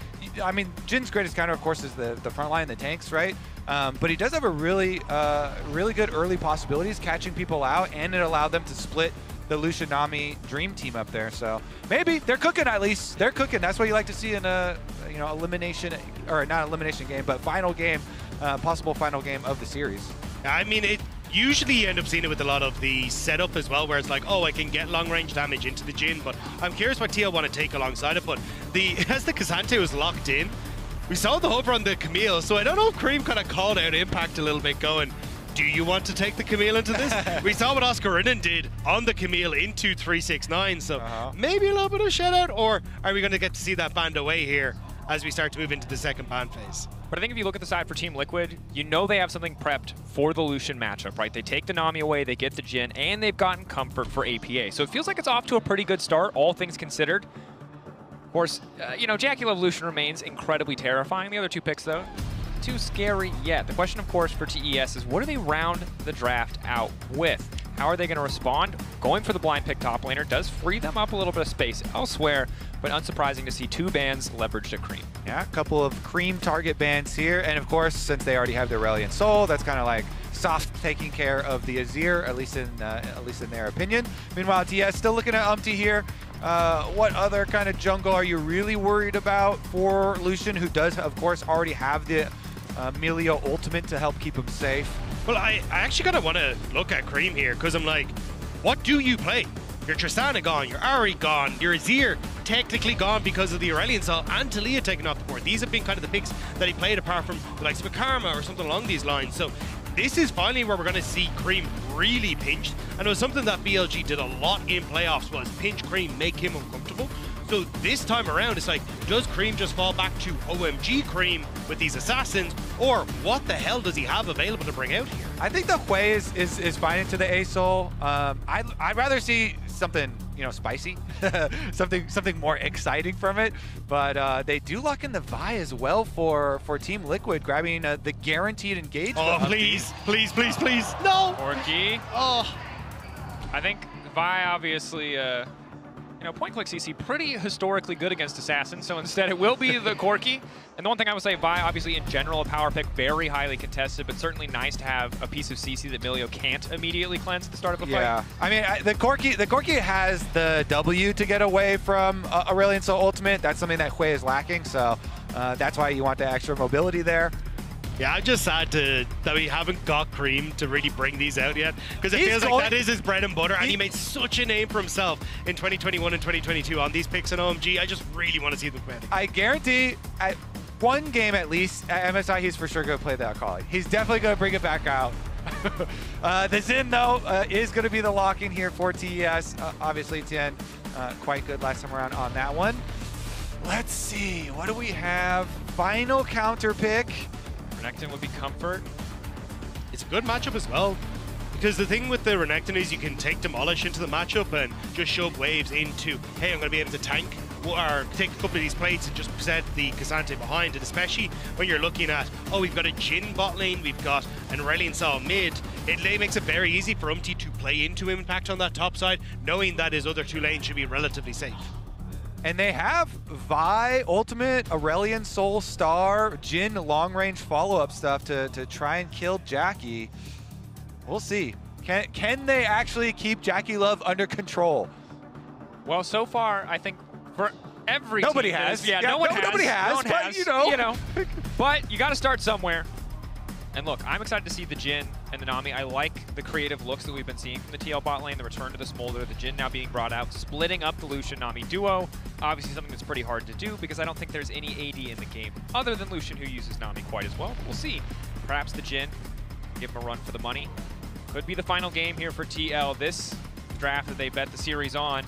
I mean, Jin's greatest counter, of course, is the front line, the tanks, right? But he does have a really good early possibilities catching people out, and it allowed them to split the Lucian Nami dream team up there. So maybe they're cooking, at least. They're cooking. That's what you like to see in a elimination, or not elimination game, but final game, possible final game of the series. I mean, usually you end up seeing it with a lot of the setup as well, where it's like, oh, I can get long-range damage into the Jin, but I'm curious what TL want to take alongside it. But as the K'Sante was locked in, we saw the hover on the Camille, so I don't know if Cream kind of called out Impact a little bit going, do you want to take the Camille into this? We saw what Oscarinen did on the Camille into 369, so maybe a little bit of shout out, or are we going to get to see that band away here as we start to move into the second ban phase? But I think if you look at the side for Team Liquid, you know they have something prepped for the Lucian matchup, right? They take the Nami away, they get the Jin, and they've gotten comfort for APA. So it feels like it's off to a pretty good start, all things considered. Of course, you know, Jackie Love Lucian remains incredibly terrifying. The other two picks, though, too scary yet. The question, of course, for TES is what do they round the draft out with? How are they going to respond? Going for the blind pick top laner does free them up a little bit of space elsewhere, but unsurprising to see two bans leveraged at Cream. Yeah, a couple of Cream target bans here, and of course, since they already have the Aurelion Soul, that's kind of like soft taking care of the Azir, at least in their opinion. Meanwhile, TS still looking at Umpty here. What other kind of jungle are you really worried about for Lucian, who does, of course, already have the Milio ultimate to help keep him safe? Well, I actually kind of want to look at Cream here, because I'm like, what do you play? Your Tristana gone, your Ahri gone, your Azir technically gone because of the Aurelion Sol, and Talia taken off the board. These have been kind of the picks that he played apart from the likes of Karma or something along these lines. So this is finally where we're going to see Cream really pinched. And it was something that BLG did a lot in playoffs, was pinch Cream, make him uncomfortable. So this time around, it's like, does Cream just fall back to OMG Cream with these assassins, or what the hell does he have available to bring out here? I think the Hui is fine into the A-Soul. I'd rather see something, you know, spicy, something more exciting from it. But they do lock in the Vi as well for Team Liquid, grabbing the guaranteed engagement. Oh, please, please, please, please, no! Corki. Oh. I think Vi obviously, you know, point-click CC pretty historically good against Assassins, so instead it will be the Corki. And the one thing I would say, Vi, obviously in general, a power pick, very highly contested, but certainly nice to have a piece of CC that Milio can't immediately cleanse at the start of a fight. Yeah, I mean, the Corki has the W to get away from Aurelion Soul Ultimate. That's something that Hui is lacking, so that's why you want the extra mobility there. Yeah, I'm just sad that we haven't got Cream to really bring these out yet, because it feels like that is his bread and butter, and he made such a name for himself in 2021 and 2022 on these picks in OMG. I just really want to see them come out. I guarantee at one game at least at MSI, he's for sure going to play the Akali. He's definitely going to bring it back out. The Xin, though, is going to be the lock-in here for TES. Obviously, Tien quite good last time around on that one. Let's see. What do we have? Final counter pick. Renekton would be comfort. It's a good matchup as well, because the thing with the Renekton is you can take Demolish into the matchup and just shove waves into, hey, I'm going to be able to tank, or take a couple of these plates and just set the K'Sante behind. And especially when you're looking at, oh, we've got a Jin bot lane, we've got an Aurelion Sol mid, it makes it very easy for Umpty to play into Impact on that top side, knowing that his other two lanes should be relatively safe. And they have Vi, Ultimate, Aurelion Soul Star, Jin long-range follow-up stuff to try and kill Jackie. We'll see. Can they actually keep Jackie Love under control? Well, so far, I think for every nobody team has. Yeah, no one has. Nobody has, but you know. But you got to start somewhere. And look, I'm excited to see the Jhin and the Nami. I like the creative looks that we've been seeing from the TL bot lane, the return to the Smolder, the Jhin now being brought out, splitting up the Lucian-Nami duo. Obviously something that's pretty hard to do because I don't think there's any AD in the game other than Lucian who uses Nami quite as well. But we'll see. Perhaps the Jhin, give him a run for the money. Could be the final game here for TL. This draft that they bet the series on.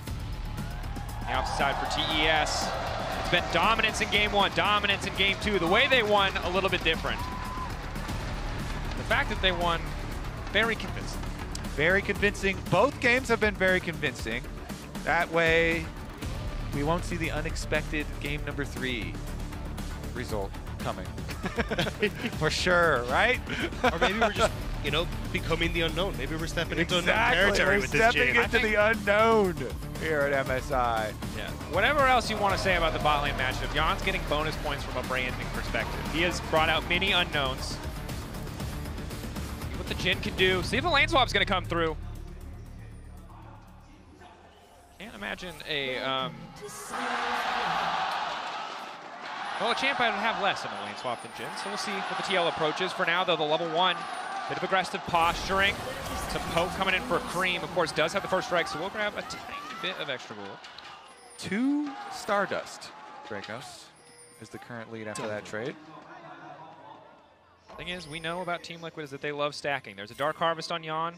The opposite side for TES. It's been dominance in game 1, dominance in game 2. The way they won, a little bit different. The fact that they won, very convincing. Very convincing. Both games have been very convincing. That way, we won't see the unexpected game number 3 result coming. For sure, right? Or maybe we're just, you know, becoming the unknown. Maybe we're stepping into unknown territory with this Jhin. Stepping into the unknown here at MSI. Yeah. Whatever else you want to say about the bot lane matchup, Jan's getting bonus points from a branding perspective. He has brought out many unknowns. What the Jhin can do. See if the lane swap's going to come through. Can't imagine a... Well, a champ would have less in a lane swap than Jhin, so we'll see what the TL approaches. For now, though, the level 1, bit of aggressive posturing. Some poke coming in for Cream. Of course, does have the first strike, so we'll grab a tiny bit of extra gold. 2 Stardust. Dracos is the current lead after that trade. Thing is, we know about Team Liquid is that they love stacking. There's a Dark Harvest on Jan.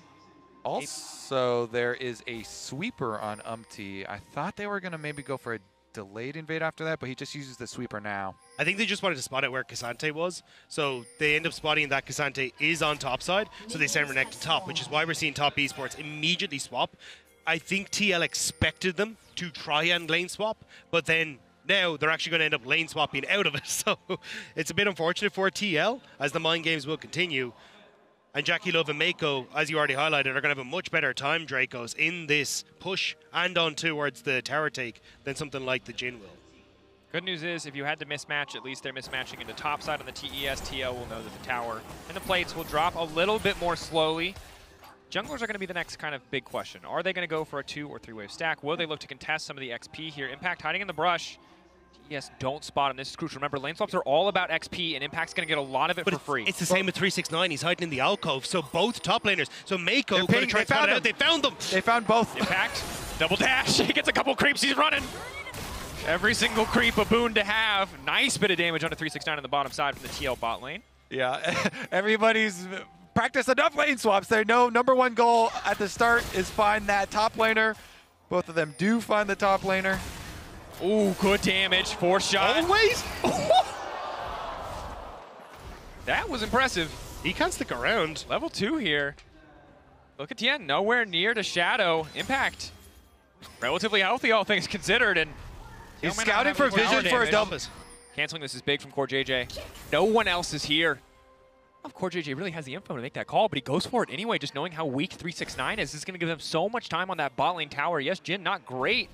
Also, there is a sweeper on Umti. I thought they were going to maybe go for a delayed invade after that, but he just uses the sweeper now. I think they just wanted to spot it where Cassante was, so they end up spotting that Cassante is on top side, so they send Renekton to top, which is why we're seeing top esports immediately swap. I think TL expected them to try and lane swap, but then now they're actually going to end up lane swapping out of it. So it's a bit unfortunate for TL, as the mind games will continue. And Jackie Love and Mako, as you already highlighted, are going to have a much better time, Dracos, in this push and on towards the tower take than something like the Jhin will. Good news is, if you had to mismatch, at least they're mismatching into top side on the TES. TL will know that the tower and the plates will drop a little bit more slowly. Junglers are going to be the next kind of big question. Are they going to go for a 2 or 3 wave stack? Will they look to contest some of the XP here? Impact hiding in the brush. TES don't spot him. This is crucial. Remember, lane swaps are all about XP, and Impact's going to get a lot of it for free. It's the same with 369. He's hiding in the alcove, so both top laners. So Mako going to try to spot it out. They found them. They found both. Impact, double dash. He gets a couple creeps. He's running. Every single creep a boon to have. Nice bit of damage onto 369 on the bottom side from the TL bot lane. Yeah, everybody's practiced enough lane swaps. They know number 1 goal at the start is find that top laner. Both of them do find the top laner. Ooh, good damage. 4 shot. Always. That was impressive. He can't stick around. Level 2 here. Look at Tien, nowhere near to Shadow. Impact, relatively healthy, all things considered, and he's scouting for vision for his double. Canceling this is big from Core JJ. No one else is here. Of Core JJ really has the info to make that call, but he goes for it anyway, just knowing how weak 369 is. This is going to give them so much time on that bot lane tower. Yes, Jhin, not great.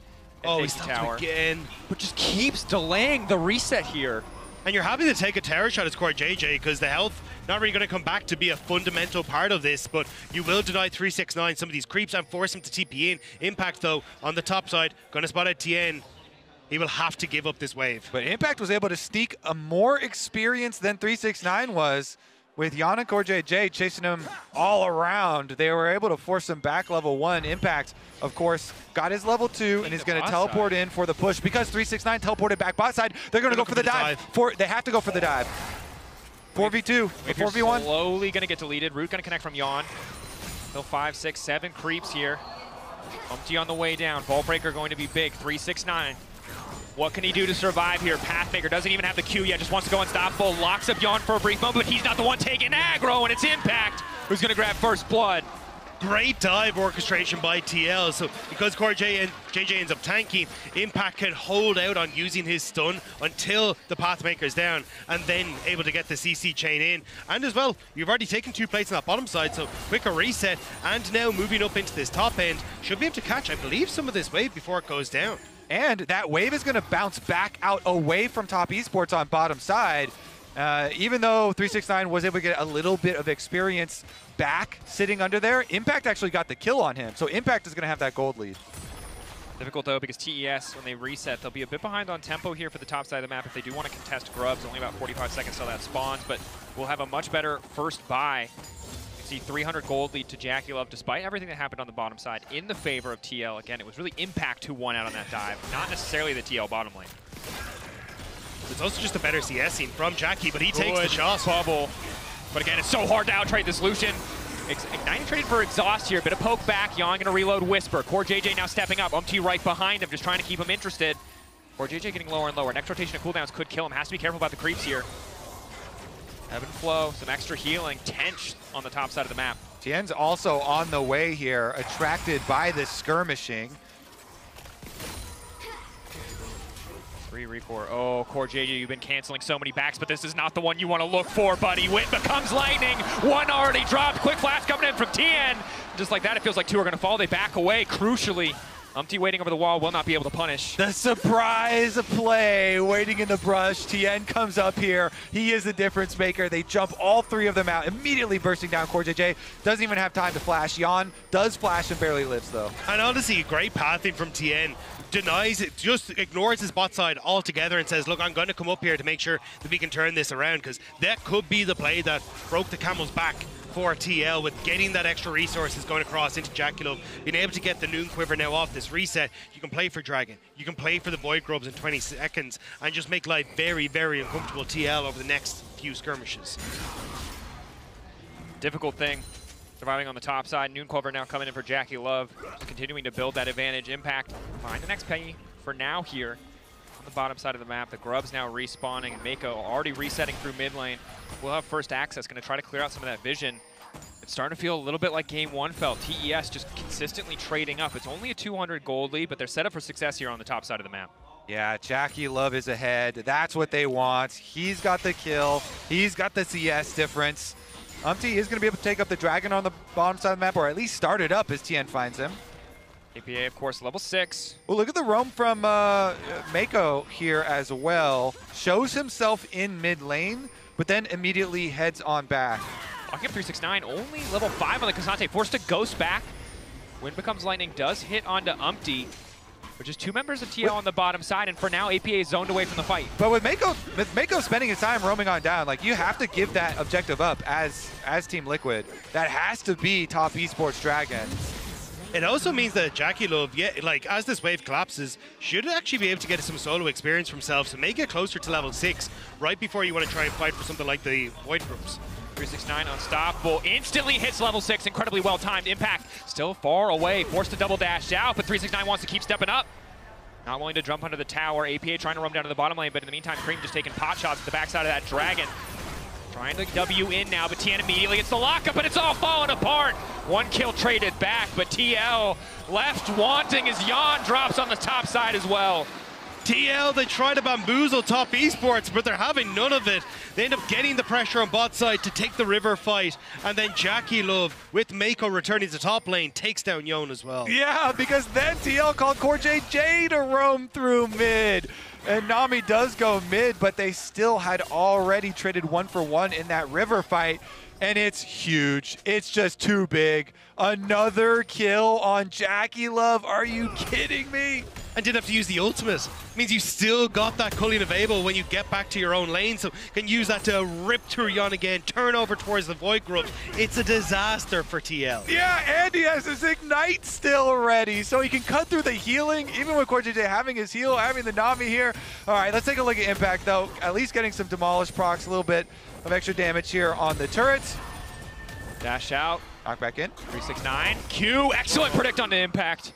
Oh, he's tower again. But just keeps delaying the reset here. And you're happy to take a tower shot as Core JJ because the health not really going to come back to be a fundamental part of this, but you will deny 369 some of these creeps and force him to TP in. Impact, though, on the top side, going to spot out Tien. He will have to give up this wave. But Impact was able to sneak a more experience than 369 was. With Jan and Core JJ chasing him all around, they were able to force him back level 1. Impact, of course, got his level 2, and he's going to teleport in for the push. Because 369 teleported back bot side, they're going to go for the dive. They have to go for the dive. 4v2, 4v1. Slowly going to get deleted. Root going to connect from Jan. Still 5, 6, 7 creeps here. Umpty on the way down. Ballbreaker going to be big. 369. What can he do to survive here? Pathmaker doesn't even have the Q yet, just wants to go unstoppable. Locks up Jan for a brief moment, but he's not the one taking aggro, and it's Impact who's going to grab first blood. Great dive orchestration by TL. So because Core JJ ends up tanking, Impact can hold out on using his stun until the Pathmaker's down, and then able to get the CC chain in. And as well, you've already taken 2 plates on that bottom side, so quicker reset, and now moving up into this top end, should be able to catch, I believe, some of this wave before it goes down. And that wave is going to bounce back out away from top esports on bottom side. Even though 369 was able to get a little bit of experience back sitting under there, Impact actually got the kill on him. So Impact is going to have that gold lead. Difficult though, because TES, when they reset, they'll be a bit behind on tempo here for the top side of the map if they do want to contest grubs. Only about 45 seconds till that spawns, but we'll have a much better first buy. You can see 300 gold lead to Jackie Love, despite everything that happened on the bottom side, in the favor of TL. Again, it was really Impact who won out on that dive, not necessarily the TL bottom lane. It's also just a better CS scene from Jackie, but he takes the shot. Bubble. But again, it's so hard to out-trade this Lucian. Igniting traded for exhaust here. Bit of poke back. Yon gonna reload Whisper. Core JJ now stepping up. UMT right behind him, just trying to keep him interested. Core JJ getting lower and lower. Next rotation of cooldowns could kill him. Has to be careful about the creeps here. Ebb and flow, some extra healing. Tench on the top side of the map. Tien's also on the way here, attracted by this skirmishing. 3 Recore. Oh, Core JJ, you've been canceling so many backs, but this is not the one you want to look for, buddy. Wit becomes lightning. One already dropped. Quick flash coming in from Tien. Just like that, it feels like 2 are going to fall. They back away, crucially. UMT waiting over the wall will not be able to punish. The surprise play, waiting in the brush. Tien comes up here. He is the difference maker. They jump all 3 of them out, immediately bursting down. Core JJ doesn't even have time to flash. Yon does flash and barely lives, though. And honestly, great pathing from Tien. Denies it, just ignores his bot side altogether and says, look, I'm going to come up here to make sure that we can turn this around, because that could be the play that broke the camel's back for TL, with getting that extra resources going across into Jackie Love, being able to get the Noon Quiver now off this reset. You can play for Dragon, you can play for the Void Grubs in 20 seconds and just make life very, very uncomfortable TL over the next few skirmishes. Difficult thing. Surviving on the top side. Noon Quiver now coming in for Jackie Love. Just continuing to build that advantage. Impact find the next penny for now here on the bottom side of the map. The Grubs now respawning, and Mako already resetting through mid lane. Will have first access, going to try to clear out some of that vision. It's starting to feel a little bit like game 1 felt. TES just consistently trading up. It's only a 200 gold lead, but they're set up for success here on the top side of the map. Yeah, Jackie Love is ahead. That's what they want. He's got the kill. He's got the CS difference. UMT is going to be able to take up the Dragon on the bottom side of the map, or at least start it up as Tien finds him. APA, of course, level 6. Well, look at the roam from Mako here as well. Shows himself in mid lane, but then immediately heads on back. Locking up 369, only level 5 on the Cassante, forced to ghost back. Wind becomes lightning, does hit onto UMT, which is 2 members of TL on the bottom side, and for now, APA is zoned away from the fight. But with Mako spending his time roaming on down, like, you have to give that objective up as Team Liquid. That has to be top esports Dragon. It also means that Jackie Love, yeah, like, as this wave collapses, should actually be able to get some solo experience for himself to make it closer to level 6 right before you want to try and fight for something like the Void Groups. 369 unstoppable, instantly hits level 6, incredibly well timed. Impact still far away, forced to double dash out, but 369 wants to keep stepping up. Not willing to jump under the tower. APA trying to roam down to the bottom lane, but in the meantime, Cream just taking pot shots at the backside of that Dragon. Trying to W in now, but Tien immediately gets the lockup, and it's all falling apart. 1 kill traded back, but TL left wanting as Yon drops on the top side as well. TL, they try to bamboozle top esports, but they're having none of it. They end up getting the pressure on bot side to take the river fight, and then Jackie Love, with Mako returning to top lane, takes down Yon as well. Yeah, because then TL called Core JJ to roam through mid. And Nami does go mid, but they still had already traded 1-for-1 in that river fight. And it's huge. It's just too big. Another kill on Jackie Love. Are you kidding me? And didn't have to use the ultimate. It means you still got that culling available when you get back to your own lane, so can use that to rip through Yon again, turn over towards the Void Grubs. It's a disaster for TL. Yeah, and he has his Ignite still ready, so he can cut through the healing, even with Core JJ having his heal, having the Nami here. All right, let's take a look at Impact, though. At least getting some Demolish procs, a little bit of extra damage here on the turrets. Dash out. Knock back in. 369. Q, excellent predict on the Impact.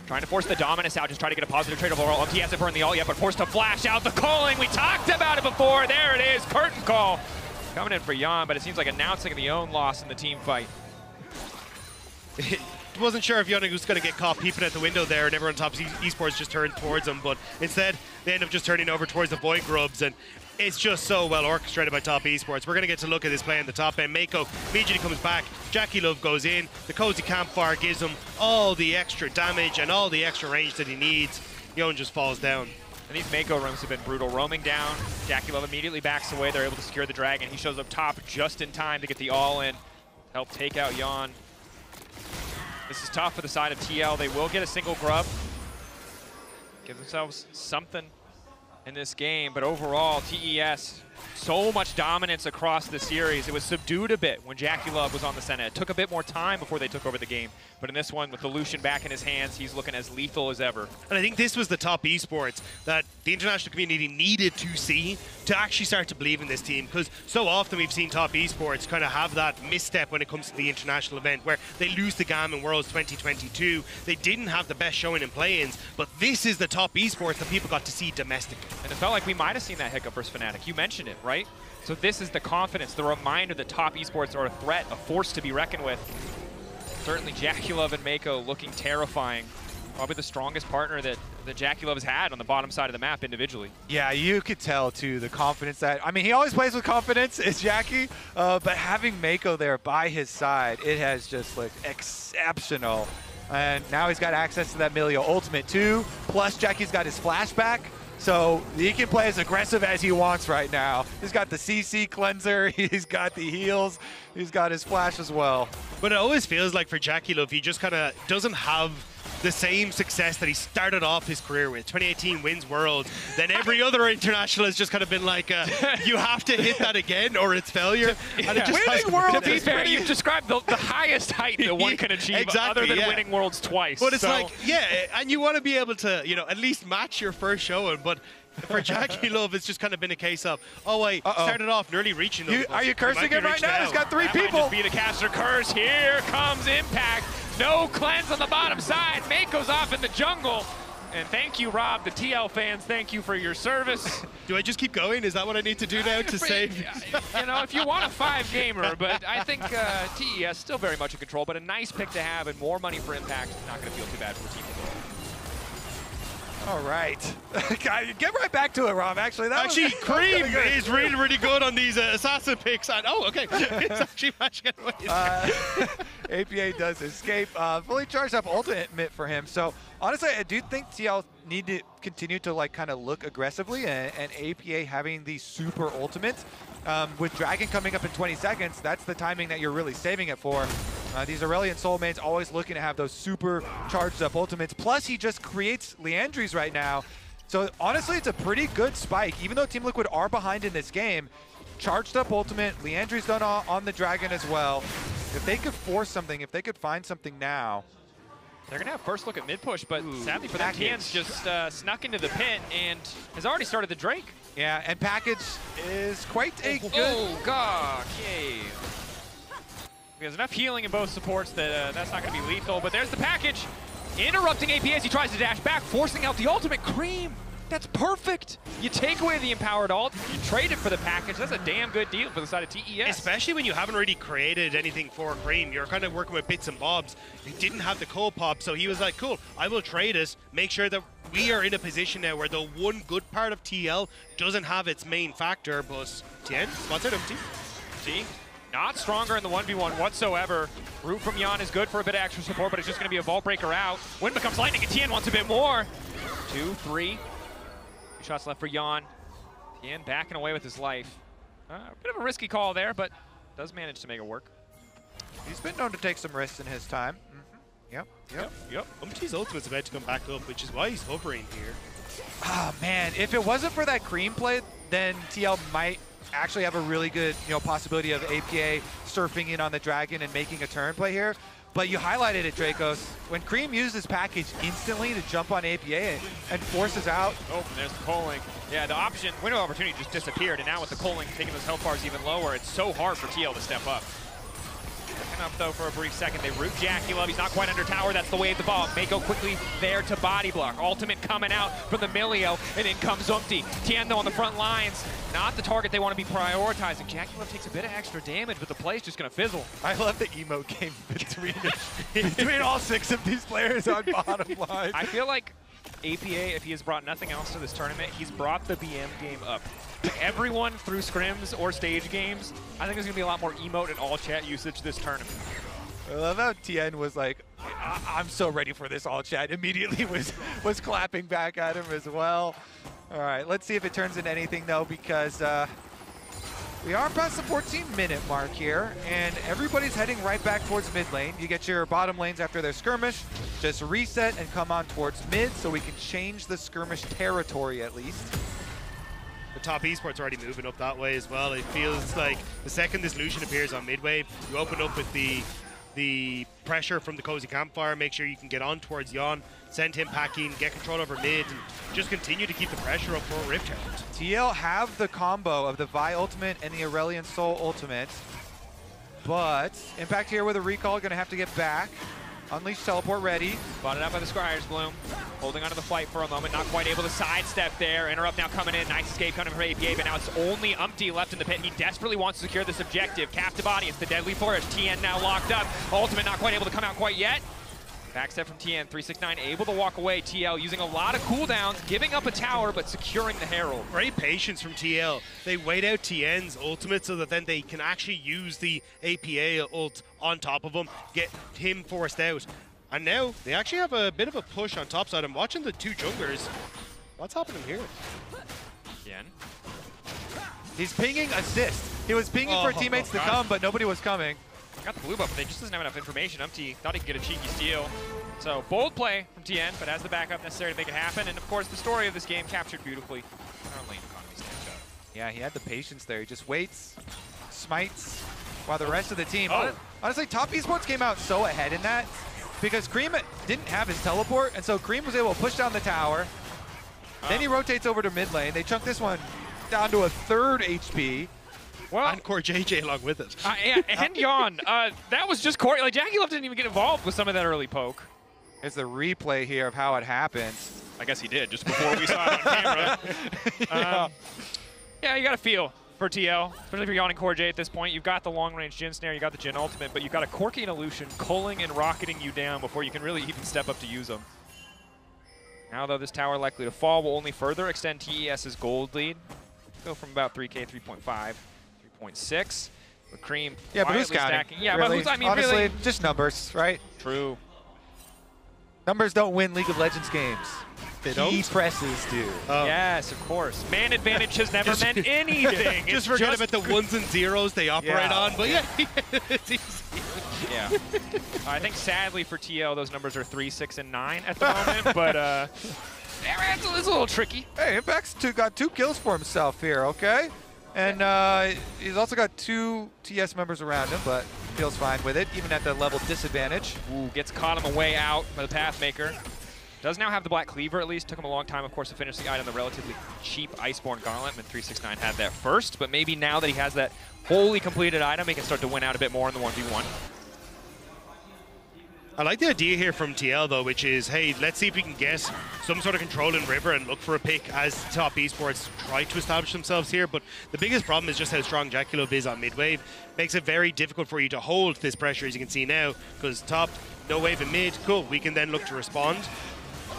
Trying to force the Dominus out, just trying to get a positive trade overall. He hasn't burned the ult yet, but forced to flash out the calling. We talked about it before. There it is, curtain call. Coming in for Yon, but it seems like announcing the own loss in the team fight. Wasn't sure if Yon was going to get caught peeping at the window there, and everyone on top esports just turned towards him, but instead they end up just turning over towards the Void Grubs, and it's just so well orchestrated by top esports. We're going to get to look at this play in the top end. Mako immediately comes back. Jackie Love goes in. The cozy campfire gives him all the extra damage and all the extra range that he needs. Yon just falls down. And these Mako roams have been brutal. Roaming down, Jackie Love immediately backs away. They're able to secure the Dragon. He shows up top just in time to get the all-in, help take out Yon. This is tough for the side of TL. They will get a single grub. give themselves something in this game, but overall, TES, so much dominance across the series. It was subdued a bit when Jackie Love was on the Senate. It took a bit more time before they took over the game, but in this one, with the Lucian back in his hands, he's looking as lethal as ever. And I think this was the top esports that the international community needed to see to actually start to believe in this team, because so often we've seen top esports kind of have that misstep when it comes to the international event where they lose the game in Worlds 2022. They didn't have the best showing in play-ins, but this is the top esports that people got to see domestically. And it felt like we might have seen that hiccup versus Fnatic. You mentioned it, right? So this is the confidence, the reminder that top esports are a threat, a force to be reckoned with. Certainly Jackie Love and Mako looking terrifying. Probably the strongest partner that Jackie Love has had on the bottom side of the map individually. Yeah, you could tell, too, the confidence that, I mean, he always plays with confidence, is Jackie, but having Mako there by his side, it has just looked exceptional. And now he's got access to that Milio ultimate, too, plus Jackie's got his flashback, so he can play as aggressive as he wants right now. He's got the CC cleanser, he's got the heals, he's got his flash as well. But it always feels like for Jackie Love, he just kind of doesn't have the same success that he started off his career with. 2018 wins Worlds, then every other international has just kind of been like, you have to hit that again or it's failure. Yeah. And it just winning Worlds, to be fair, you've described the highest height that one can achieve exactly, other than winning Worlds twice. But it's so. like, yeah, and you want to be able to, you know, at least match your first showing, but for Jackie Love, it's just kind of been a case of, oh wait, started off nearly reaching those. Are you cursing him right now? He's got 3 that people. Might just be the caster curse. Here comes Impact. No cleanse on the bottom side. Mako's off in the jungle. And thank you, Rob. The TL fans, thank you for your service. Do I just keep going? Is that what I need to do now to save? You know, if you want a 5-gamer, but I think TES still very much in control, but a nice pick to have and more money for Impact. Not going to feel too bad for Team Liquid. All right. Get right back to it, Rob. Actually, Cream is really, really good on these assassin picks. And, oh, okay. It's actually matching it away. APA does escape. Fully charged up ultimate for him. So, honestly, I do think TL need to continue to, like, kind of look aggressively, and APA having the super ultimates. With Dragon coming up in 20 seconds, that's the timing that you're really saving it for. These Aurelian soulmates always looking to have those super charged up ultimates. Plus, he just creates Leandries right now. So honestly, it's a pretty good spike. Even though Team Liquid are behind in this game, charged up ultimate, Leandries done on the Dragon as well. If they could force something, if they could find something now. They're going to have first look at mid push, but sadly for them, Tien's just snuck into the pit and has already started the Drake. Yeah, and Package is quite a good... Oh, God, okay. There's enough healing in both supports that that's not going to be lethal, but there's the Package. Interrupting AP as he tries to dash back, forcing out the ultimate. Cream, that's perfect. You take away the empowered ult, you trade it for the Package. That's a damn good deal for the side of TES. Especially when you haven't really created anything for Cream. You're kind of working with bits and bobs. He didn't have the cold pop, so he was like, cool, I will trade it, make sure that we are in a position now where the one good part of TL doesn't have its main factor, but Tien, sponsored empty. See? Not stronger in the 1v1 whatsoever. Root from Jan is good for a bit of extra support, but it's just going to be a vault breaker out. Wind becomes lightning, and Tien wants a bit more. 2, 3. 2 shots left for Jan. Tien backing away with his life. A bit of a risky call there, but does manage to make it work. He's been known to take some risks in his time. Yep. Umti's ultimate's about to come back up, which is why he's hovering here. Ah, man, if it wasn't for that Cream play, then TL might actually have a really good, possibility of APA surfing in on the Dragon and making a turn play here. But you highlighted it, Dracos. When Cream used his package instantly to jump on APA and forces out. Oh, and there's the culling. Yeah, the window of opportunity just disappeared, and now with the culling taking those health bars even lower, it's so hard for TL to step up. Looking up, though, for a brief second. They root Jackie Love. He's not quite under tower. That's the way of the ball. Mako quickly there to body block. Ultimate coming out from the Milio, and in comes Umti. Tien, though, on the front lines. Not the target they want to be prioritizing. Jackie Love takes a bit of extra damage, but the play's just going to fizzle. I love the emote game between all 6 of these players on bottom line. I feel like APA, if he has brought nothing else to this tournament, he's brought the BM game up. Everyone through scrims or stage games, I think there's going to be a lot more emote and all chat usage this tournament. I love how Tien was like, I'm so ready for this all chat. Immediately was clapping back at him as well. All right, let's see if it turns into anything though, because We are past the 14-minute mark here, and everybody's heading right back towards mid lane. You get your bottom lanes after their skirmish, just reset and come on towards mid so we can change the skirmish territory at least. The top esports already moving up that way as well. It feels like the second this Lucian appears on mid-wave, you open up with the pressure from the Cozy Campfire, make sure you can get on towards Yon, send him packing, get control over mid, and just continue to keep the pressure up for a Rift Count. TL have the combo of the Vi ultimate and the Aurelion Soul ultimate, but Impact here with a recall, gonna have to get back. Unleash teleport ready. Spotted out by the Scryer's Bloom. Holding onto the flight for a moment, not quite able to sidestep there. Interrupt now coming in, nice escape coming from APA, but now it's only Umpty left in the pit. He desperately wants to secure this objective. Captive audience, the Deadly Flourish. TN now locked up. Ultimate not quite able to come out quite yet. Backstep from TN, 369 able to walk away. TL using a lot of cooldowns, giving up a tower, but securing the Herald. Great patience from TL. They wait out TN's ultimate so that then they can actually use the APA ult on top of him, get him forced out. And now they actually have a bit of a push on top side. I'm watching the two junglers. What's happening here? TN. He's pinging assist. He was pinging for teammates to come, but nobody was coming. Got the blue buff, but they just doesn't have enough information. Umpty thought he could get a cheeky steal. So bold play from TN, but has the backup necessary to make it happen. And of course, the story of this game captured beautifully. Our lane economy stands out. Yeah, he had the patience there. He just waits, smites, while the rest of the team. Oh. Honestly, top esports came out so ahead in that because Cream didn't have his teleport, and so Cream was able to push down the tower. Then he rotates over to mid lane. They chunk this one down to a 3rd HP. Well, and Core JJ along with it. Yeah, and Yon. That was just Corey. Like, Jackie Love didn't even get involved with some of that early poke. There's the replay here of how it happened. I guess he did, just before we saw it on camera. Yeah, you got to feel for TL, especially if you're yawning Core J at this point. You've got the long-range Jhin Snare, you got the Jhin Ultimate, but you've got a Corki and a Lucian culling and rocketing you down before you can really even step up to use them. Now, though, this tower likely to fall will only further extend TES's gold lead. Go from about 3K, 3.5. 0.6. With Cream. Yeah, but who's counting? Stacking. Yeah, really? but who's, I mean, honestly, really, just numbers, right? True. Numbers don't win League of Legends games. They Key don't? presses do. Yes, of course. Man advantage has never meant anything. Just forget about the ones and zeros they operate on, but yeah. Yeah. I think sadly for TL, those numbers are 3, 6, and 9 at the moment, but it's a little tricky. Hey, Impact's got 2 kills for himself here, okay? And he's also got 2 TS members around him, but feels fine with it, even at the level disadvantage. Ooh, gets caught on the way out by the Pathmaker. Does now have the Black Cleaver at least. Took him a long time, of course, to finish the item, the relatively cheap Iceborne Gauntlet, and 369 had that first, but maybe now that he has that wholly completed item, he can start to win out a bit more in the 1v1. I like the idea here from TL, though, which is, hey, let's see if we can get some sort of control in River and look for a pick as top esports try to establish themselves here. But the biggest problem is just how strong Jackie Love is on mid-wave. Makes it very difficult for you to hold this pressure, as you can see now, because top, no wave in mid, cool. We can then look to respond.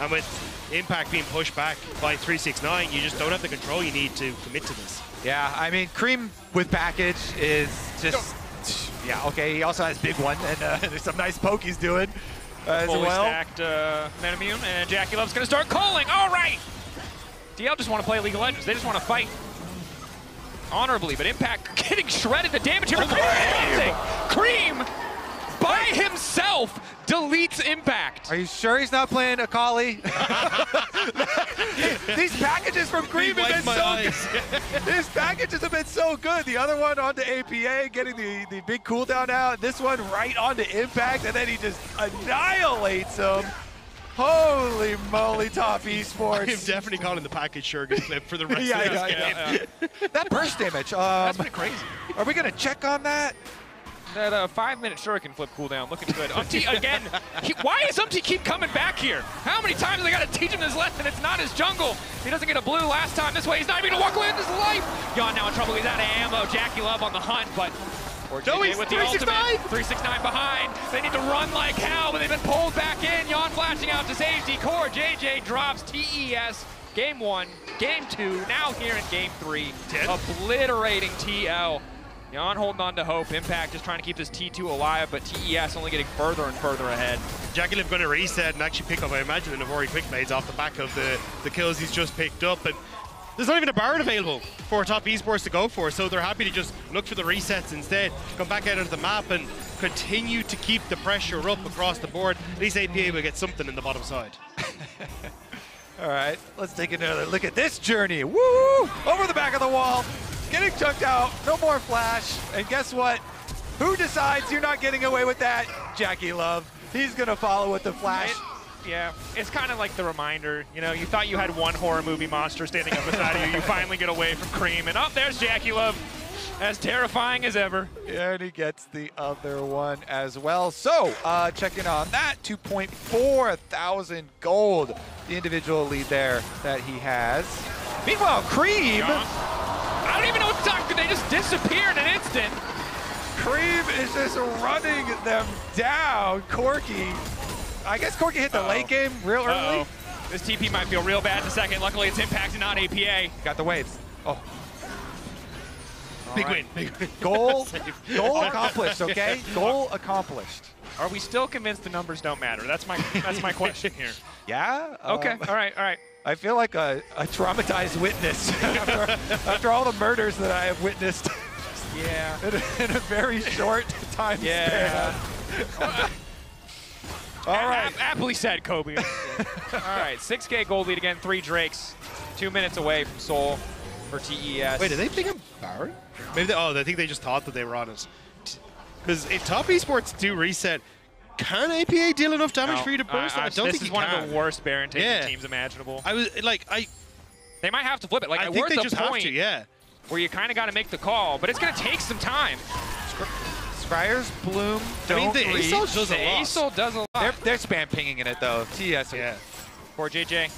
And with Impact being pushed back by 369, you just don't have the control you need to commit to this. Yeah, I mean, Cream with package is just... Yeah, okay, he also has big one, and there's some nice poke he's doing as Fully well. stacked Metamune, and Jackie Love's going to start calling. All right! DL just want to play League of Legends. They just want to fight honorably, but Impact getting shredded. The damage here. Cream by himself deletes Impact. Are you sure he's not playing Akali? These packages from Cream have been so good. These packages have been so good. The other one onto APA, getting the big cooldown out. This one right onto Impact, and then he just annihilates him. Holy moly, top esports. I'm definitely calling the package Shuriken clip for the rest of this game. That burst damage. That's pretty crazy. Are we going to check on that? That 5-minute Shuriken flip cooldown looking good. Umpty again. Why does Umpty keep coming back here? How many times have they got to teach him this lesson? It's not his jungle. He doesn't get a blue last time this way. He's not even going to walk away with his life. Yon now in trouble. He's out of ammo. Jackie Love on the hunt, but No, he's with the 369. 369 behind. They need to run like hell, but they've been pulled back in. Yon flashing out to safety. Core JJ drops TES. Game 1, Game 2, now here in Game 3. Obliterating TL. Yon holding on to hope. Impact just trying to keep this T2 alive, but TES only getting further and further ahead. Jackie Love going to reset and actually pick up, I imagine, the Navori quick blades off the back of the kills he's just picked up. And there's not even a Baron available for top esports to go for, so they're happy to just look for the resets instead, come back out of the map and continue to keep the pressure up across the board. At least APA will get something in the bottom side. All right, let's take another look at this journey. Woo! Over the back of the wall, getting chucked out, no more flash. And guess what? Who decides you're not getting away with that? Jackie Love. He's gonna follow with the flash. Yeah, it's kind of like the reminder. You know, you thought you had one horror movie monster standing up beside you. You finally get away from Cream, and there's Jackie Love, as terrifying as ever. Yeah, and he gets the other one as well. So, checking on that, 2.4 thousand gold, the individual lead there that he has. Meanwhile, Cream. I don't even know what to talk. They just disappeared in an instant. Cream is just running them down. Corky. I guess Corky hit the late game real early. This TP might feel real bad in a second. Luckily, it's impacted, not APA. Got the waves. Oh. Big win. Goal accomplished, okay? Goal accomplished. Are we still convinced the numbers don't matter? That's my question here. Yeah? Okay, all right. I feel like a traumatized witness after all the murders that I have witnessed. Yeah. in a very short time span. All right. Aptly said, Kobe. All right, 6K gold lead again, 3 Drakes. 2 minutes away from Seoul for TES. Wait, did they pick up Baron? Maybe I think they just thought that they were on it. Because if top esports do reset, can APA deal enough damage for you to burst? I don't think this is one of the worst Baron taking teams imaginable. They might have to flip it. Like, I at think worth they a just point have to, yeah. where you kind of got to make the call, but it's going to take some time. Scryer's Bloom don't the reach. ASOL does a lot. ASOL does a lot. They're spam pinging in it though. TES. Yeah. Core JJ.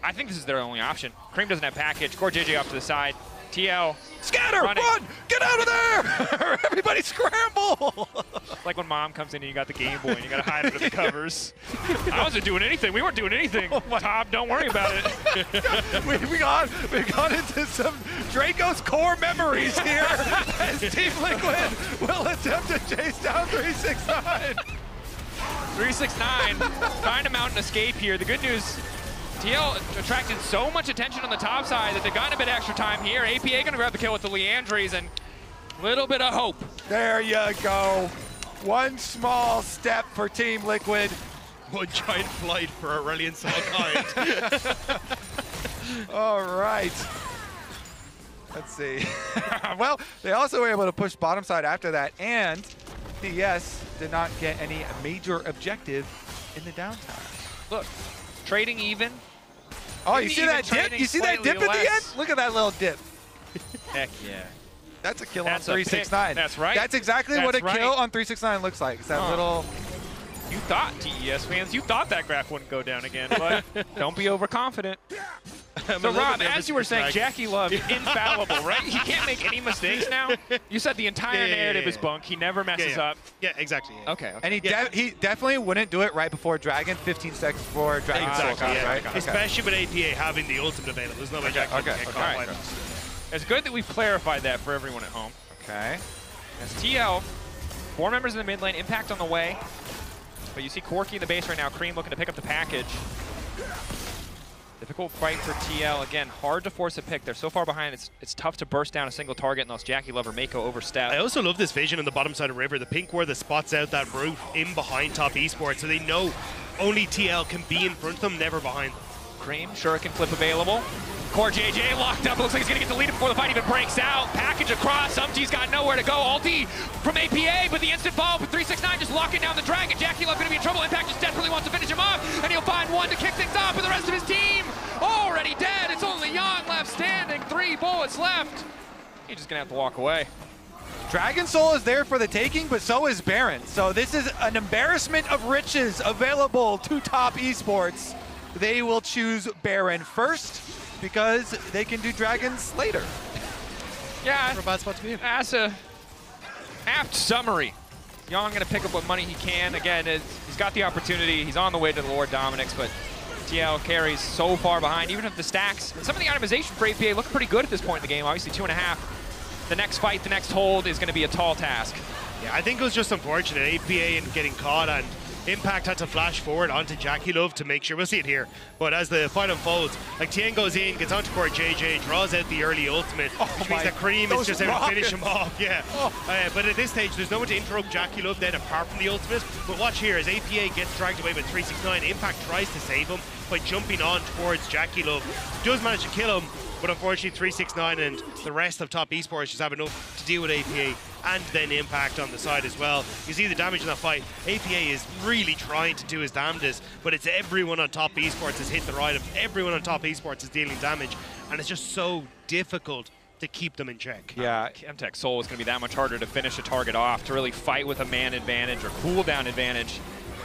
I think this is their only option. Cream doesn't have package. Core JJ off to the side. TL. Scatter! Running. Run! Get out of there! Everybody scramble! It's like when mom comes in and you got the Game Boy and you got to hide under the covers. I wasn't doing anything. We weren't doing anything. Tom, don't worry about it. We've gone into some Draco's core memories here as Team Liquid will attempt to chase down 369. 369 trying to mount an escape here. The good news, TL attracted so much attention on the top side that they got a bit extra time here. APA going to grab the kill with the Leandries and a little bit of hope. There you go. One small step for Team Liquid. One giant flight for Aurelian Solkind. All right. Let's see. Well, they also were able to push bottom side after that, and TES did not get any major objective in the downtime. Look, trading even. Oh, you see that dip? You see that dip at the end? Look at that little dip. Heck yeah. That's a kill That's on 369. That's right. That's exactly what a kill on 369 looks like. It's that little... You thought, TES fans, you thought that graph wouldn't go down again, but don't be overconfident. So Rob, as you were saying, Jackie Love, infallible, right? He can't make any mistakes now. You said the entire narrative is bunk. He never messes up. Yeah, exactly. Yeah. Okay. And he definitely wouldn't do it right before Dragon, 15 seconds before Dragon. Exactly, yeah. right? Especially with APA having the ultimate available. There's no way Jackie can get caught by them. It's good that we've clarified that for everyone at home. Okay. As TL, 4 members in the mid lane, Impact on the way. But you see Corky in the base right now, Cream looking to pick up the package. Difficult fight for TL. Again, hard to force a pick. They're so far behind, it's tough to burst down a single target unless Jackie Love or Mako overstep. I also love this vision on the bottom side of River, the pink ward that spots out that route in behind top esports, so they know only TL can be in front of them, never behind them. Cream, Shuriken flip available. Core JJ locked up, looks like he's gonna get the lead before the fight even breaks out. Package across, Umtee's got nowhere to go. Ulti from APA, but the instant follow from 369 just locking down the Dragon. Jackie Love gonna be in trouble. Impact just desperately wants to finish him off, and he'll find one to kick things off, and the rest of his team already dead. It's only Young left standing, 3 bullets left. He's just gonna have to walk away. Dragon Soul is there for the taking, but so is Baron. So this is an embarrassment of riches available to top esports. They will choose Baron first because they can do Dragons later. Yeah, a bad spot to be in. That's a apt summary. Young gonna pick up what money he can. Again, he's got the opportunity. He's on the way to the Lord Dominix, but TL carries so far behind. Even if the stacks and some of the itemization for APA look pretty good at this point in the game. Obviously 2.5. The next fight, the next hold is gonna be a tall task. Yeah, I think it was just unfortunate. APA and getting caught, and Impact had to flash forward onto JackieLove to make sure, we'll see it here, but as the fight unfolds, like Tien goes in, gets onto court, JJ draws out the early ultimate, which means that Cream is just able to finish him off, yeah. But at this stage, there's no one to interrupt JackieLove then apart from the ultimate, but watch here, as APA gets dragged away by 369, Impact tries to save him by jumping on towards JackieLove, does manage to kill him, but unfortunately 369 and the rest of Top Esports just have enough to deal with APA and then Impact on the side as well. You see the damage in that fight. APA is really trying to do his damnedest, but it's everyone on Top Esports has hit the right of everyone on Top Esports is dealing damage, and it's just so difficult to keep them in check. Yeah, Chemtech Soul is going to be that much harder to finish a target off, to really fight with a man advantage or cooldown advantage.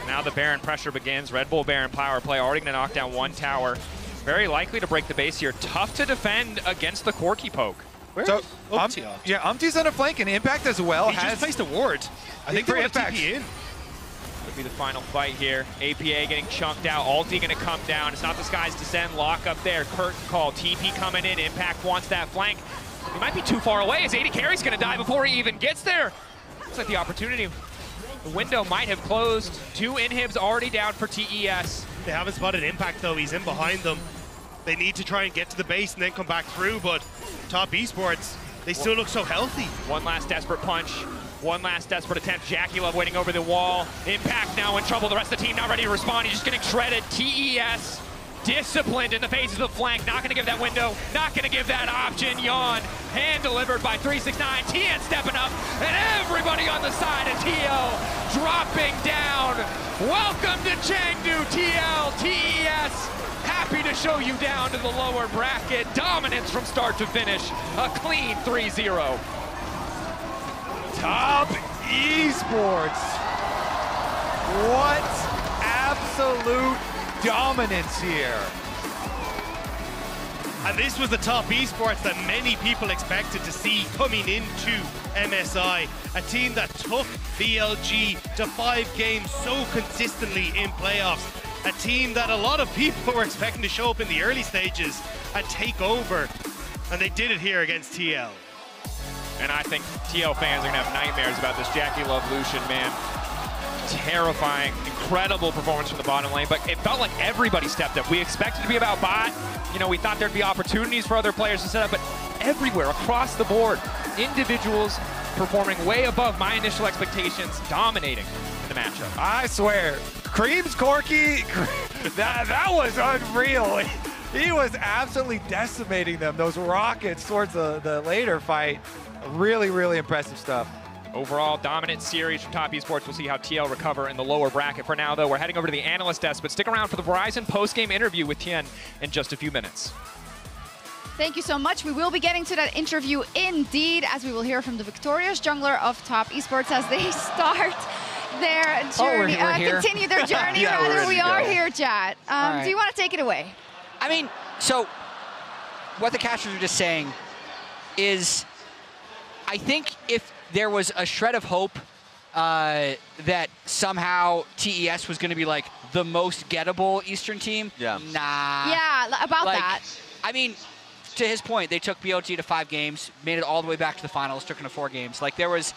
Now the Baron pressure begins. Red Bull Baron power play already going to knock down one tower. Very likely to break the base here. Tough to defend against the Corki poke. So, yeah, Umti's on a flank, and Impact as well He just placed a ward. I think for Impact. TP in. Could be the final fight here. APA getting chunked out. Ulti going to come down. It's not Disguise Descend. Lock up there. Curtain call. TP coming in. Impact wants that flank. He might be too far away as 80 Carry's going to die before he even gets there. Looks like the opportunity. The window might have closed. 2 inhibs already down for TES. They haven't spotted Impact though. He's in behind them. They need to try and get to the base and then come back through, but Top Esports, they still look so healthy. One last desperate punch. One last desperate attempt. JackieLove waiting over the wall. Impact now in trouble. The rest of the team not ready to respond. He's just getting shredded. TES disciplined in the face of the flank. Not going to give that window. Not going to give that option. Yawn. Hand delivered by 369. Tien stepping up. And everybody on the side of TL dropping down. Welcome to Chengdu, TL, TES. Happy to show you down to the lower bracket. Dominance from start to finish. A clean 3-0. Top Esports. What absolute dominance here. And this was the Top Esports that many people expected to see coming into MSI. A team that took BLG to 5 games so consistently in playoffs. A team that a lot of people were expecting to show up in the early stages and take over. And they did it here against TL. And I think TL fans are going to have nightmares about this JackieLove Lucian, man. Terrifying, incredible performance from the bottom lane, but it felt like everybody stepped up. We expected to be about bot. You know, we thought there'd be opportunities for other players to set up, but everywhere, across the board, individuals performing way above my initial expectations, dominating in the matchup. I swear, Cream's Corki, that was unreal. He was absolutely decimating them, those rockets towards the later fight. Really, really impressive stuff. Overall, dominant series from Top Esports. We'll see how TL recover in the lower bracket. For now, though, we're heading over to the analyst desk, but stick around for the Verizon post-game interview with Tien in just a few minutes. Thank you so much. We will be getting to that interview indeed, as we will hear from the victorious jungler of Top Esports as they start their journey, continue their journey. Yeah, we are here, chat. Right. Do you want to take it away? I mean, so what the casters were just saying is, I think if there was a shred of hope that somehow TES was going to be like the most gettable Eastern team, nah. Yeah, about that. I mean, to his point, they took BLG to 5 games, made it all the way back to the finals, took them to 4 games. Like, there was...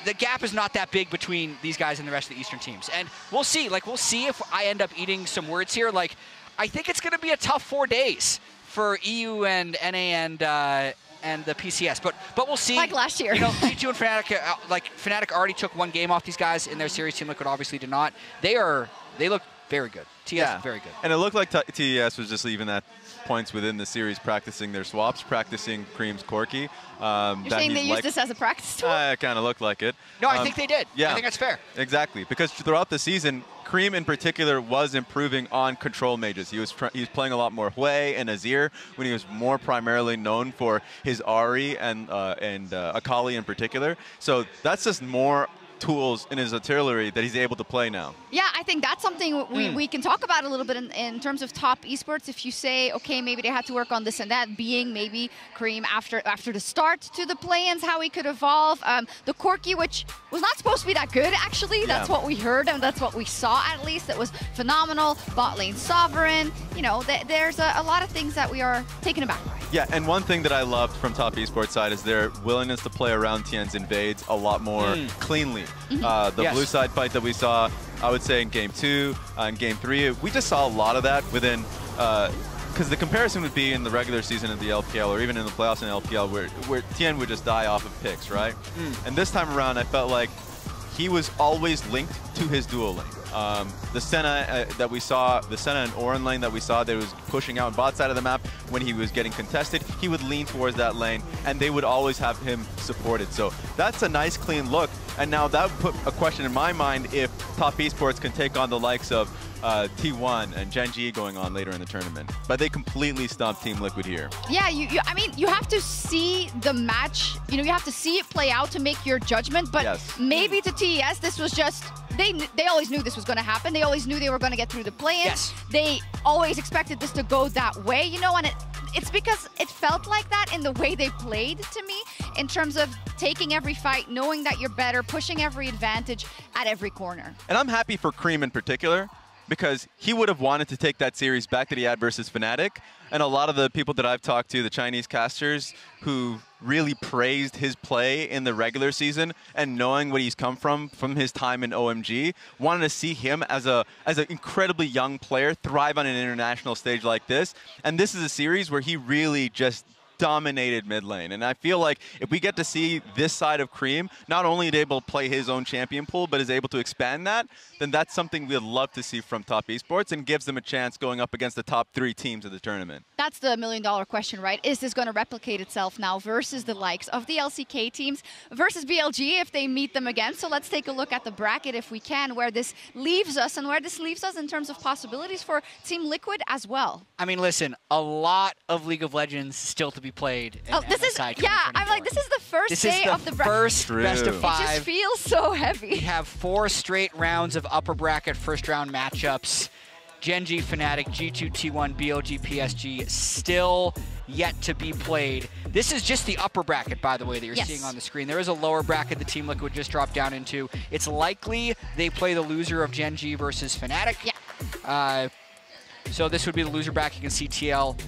The gap is not that big between these guys and the rest of the Eastern teams. And we'll see. Like, we'll see if I end up eating some words here. Like, I think it's going to be a tough 4 days for EU and NA and the PCS. But we'll see. Like last year. You know, G2 and Fnatic, Fnatic already took 1 game off these guys in their series. Team Liquid obviously did not. They look very good. TES very good. And it looked like TES was just leaving that points within the series, practicing their swaps, practicing Cream's Corki. You're saying they used this as a practice tool? It kind of looked like it. No, I think they did. Yeah, I think that's fair. Exactly, because throughout the season, Cream in particular was improving on control mages. He was playing a lot more Hui and Azir when he was more primarily known for his Ahri and Akali in particular. So that's just more tools in his artillery that he's able to play now. Yeah, I think that's something we can talk about a little bit in terms of Top Esports. If you say, okay, maybe they had to work on this and that, being maybe Cream after the start to the play-ins, how he could evolve. The Corki, which was not supposed to be that good, actually. That's what we heard, and that's what we saw, at least. It was phenomenal. Bot lane Sovereign. You know, there's a lot of things that we are taken aback by. Yeah, and one thing that I loved from Top Esports side is their willingness to play around Tien's invades a lot more cleanly. The blue side fight that we saw, I would say in Game 2 and Game 3. We just saw a lot of that within, because the comparison would be in the regular season of the LPL or even in the playoffs in LPL where Tien would just die off of picks, right? And this time around, I felt like he was always linked to his dual lane. The Senna that we saw, the Senna and Orin lane that we saw that was pushing out on bot side of the map when he was getting contested, he would lean towards that lane and they would always have him supported. So that's a nice clean look. And now that would put a question in my mind if Top Esports can take on the likes of T1 and Genji going on later in the tournament. But they completely stumped Team Liquid here. Yeah, I mean, you have to see the match, you have to see it play out to make your judgment, but maybe to TES, this was just, they always knew this was going to happen. They always knew they were going to get through the play-in. They always expected this to go that way, and it's because it felt like that in the way they played to me, in terms of taking every fight, knowing that you're better, pushing every advantage at every corner. And I'm happy for Cream in particular, because he would have wanted to take that series back that he had versus Fnatic. And a lot of the people that I've talked to, the Chinese casters, who really praised his play in the regular season and knowing what he's come from his time in OMG, wanted to see him as an incredibly young player thrive on an international stage like this. And this is a series where he really just dominated mid lane. And I feel like if we get to see this side of Cream, not only able to play his own champion pool, but is able to expand that, then that's something we'd love to see from Top Esports and gives them a chance going up against the top 3 teams of the tournament. That's the million-dollar question, right? Is this going to replicate itself now versus the likes of the LCK teams versus BLG if they meet them again? So let's take a look at the bracket, if we can, where this leaves us and where this leaves us in terms of possibilities for Team Liquid as well. I mean, listen, a lot of League of Legends still to be played. This is, I'm like, this is the first day of the bracket. First best of 5. It just feels so heavy. We have 4 straight rounds of upper bracket first round matchups. Genji, Fnatic, G2, T1, BLG, PSG still yet to be played. This is just the upper bracket, by the way, that you're seeing on the screen. There is a lower bracket the Team Liquid just dropped down into. It's likely they play the loser of Genji versus Fnatic. So this would be the loser bracket. You can see TL.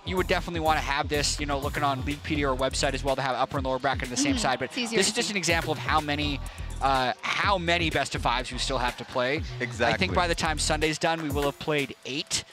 You would definitely want to have this, looking on Leaguepedia or website as well, to have upper and lower bracket on the same side. But this is just an example of how many best of 5s we still have to play. Exactly. I think by the time Sunday's done, we will have played 8.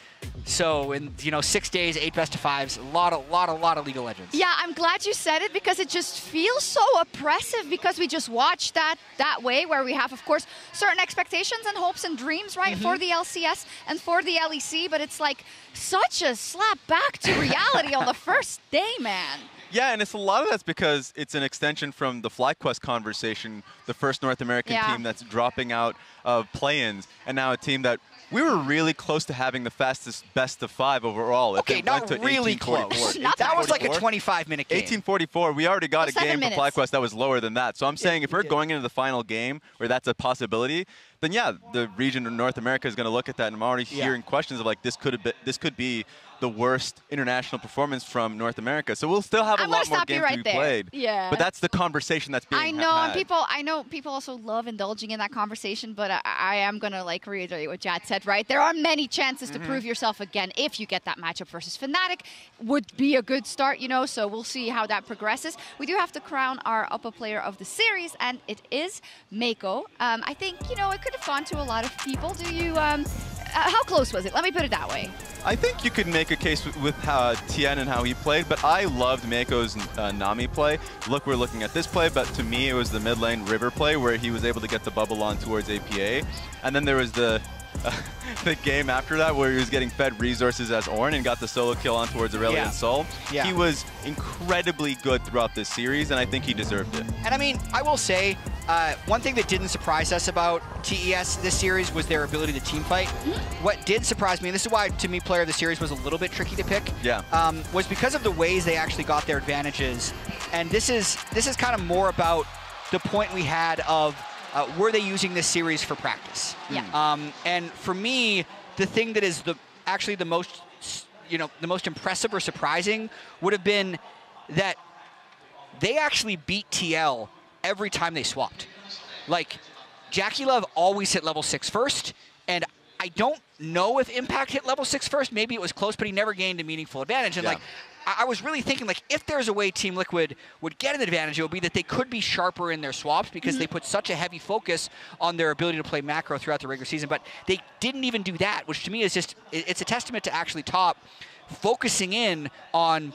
So in 6 days, 8 best of 5s, a lot of League of Legends. Yeah, I'm glad you said it, because it just feels so oppressive, because we just watch that way, where we have, of course, certain expectations and hopes and dreams, right, for the LCS and for the LEC, but it's like such a slap back to reality on the first day, man. Yeah, and a lot of that's because it's an extension from the FlyQuest conversation, the first North American team that's dropping out of play-ins, and now a team that we were really close to having the fastest best of 5 overall. Okay, not really close. That was like a 25-minute game. 1844, we already got a game for FlyQuest that was lower than that. So I'm saying if we're going into the final game where that's a possibility, then yeah, the region of North America is going to look at that, and I'm already hearing questions of like, this could be the worst international performance from North America. So we'll still have a lot more games to be played. Yeah. But that's the conversation that's being had. I know people also love indulging in that conversation, but I am going to reiterate what Jad said, right? There are many chances to prove yourself again if you get that matchup versus Fnatic. Would be a good start, so we'll see how that progresses. We do have to crown our upper player of the series, and it is Mako. I think, it could have gone to a lot of people. Do you, how close was it? Let me put it that way. I think you could make a case with Tien and how he played, but I loved Mako's Nami play. Look, we're looking at this play, but to me it was the mid lane River play where he was able to get the bubble on towards APA. And then there was the game after that where he was getting fed resources as Ornn and got the solo kill on towards Aurelia and Sol. He was incredibly good throughout this series, and I think he deserved it. And I mean, I will say, one thing that didn't surprise us about TES this series was their ability to team fight. What did surprise me, and this is why, to me, player of the series was a little bit tricky to pick, was because of the ways they actually got their advantages. And this is kind of more about the point we had of, were they using this series for practice? And for me, the thing that is actually the most, the most impressive or surprising would have been that they actually beat TL every time they swapped. Like, Jackie Love always hit level 6 first, and I don't know if Impact hit level 6 first. Maybe it was close, but he never gained a meaningful advantage. And like, I was really thinking, like, if there's a way Team Liquid would get an advantage, it would be that they could be sharper in their swaps because they put such a heavy focus on their ability to play macro throughout the regular season. But they didn't even do that, which to me is just, it's a testament to actually Top focusing in on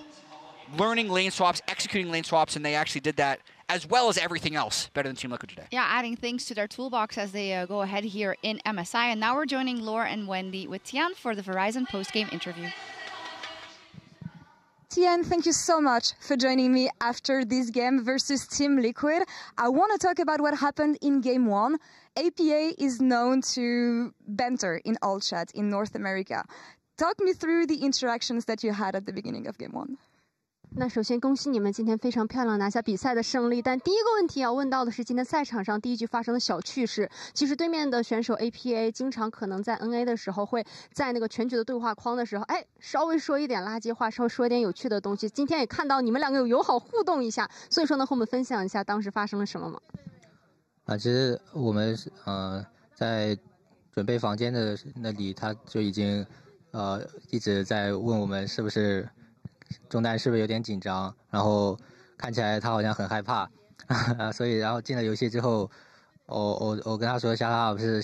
learning lane swaps, executing lane swaps, and they actually did that as well as everything else better than Team Liquid today. Yeah, adding things to their toolbox as they go ahead here in MSI. And now we're joining Laura and Wendy with Tian for the Verizon post-game interview. Tian, thank you so much for joining me after this game versus Team Liquid. I want to talk about what happened in Game 1. APA is known to banter in all chat in North America. Talk me through the interactions that you had at the beginning of Game 1. 那首先恭喜你们今天非常漂亮拿下比赛的胜利，但第一个问题要问到的是今天赛场上第一局发生的小趣事。其实对面的选手 APA 经常可能在 NA 的时候会在那个全局的对话框的时候，稍微说一点垃圾话，稍微说一点有趣的东西。今天也看到你们两个有友好互动一下，所以说呢和我们分享一下当时发生了什么吗？其实我们在准备房间的那里，他就已经一直在问我们是不是。中单是不是有点紧张？然后看起来他好像很害怕，所以然后进了游戏之后，我跟他说一下，他不是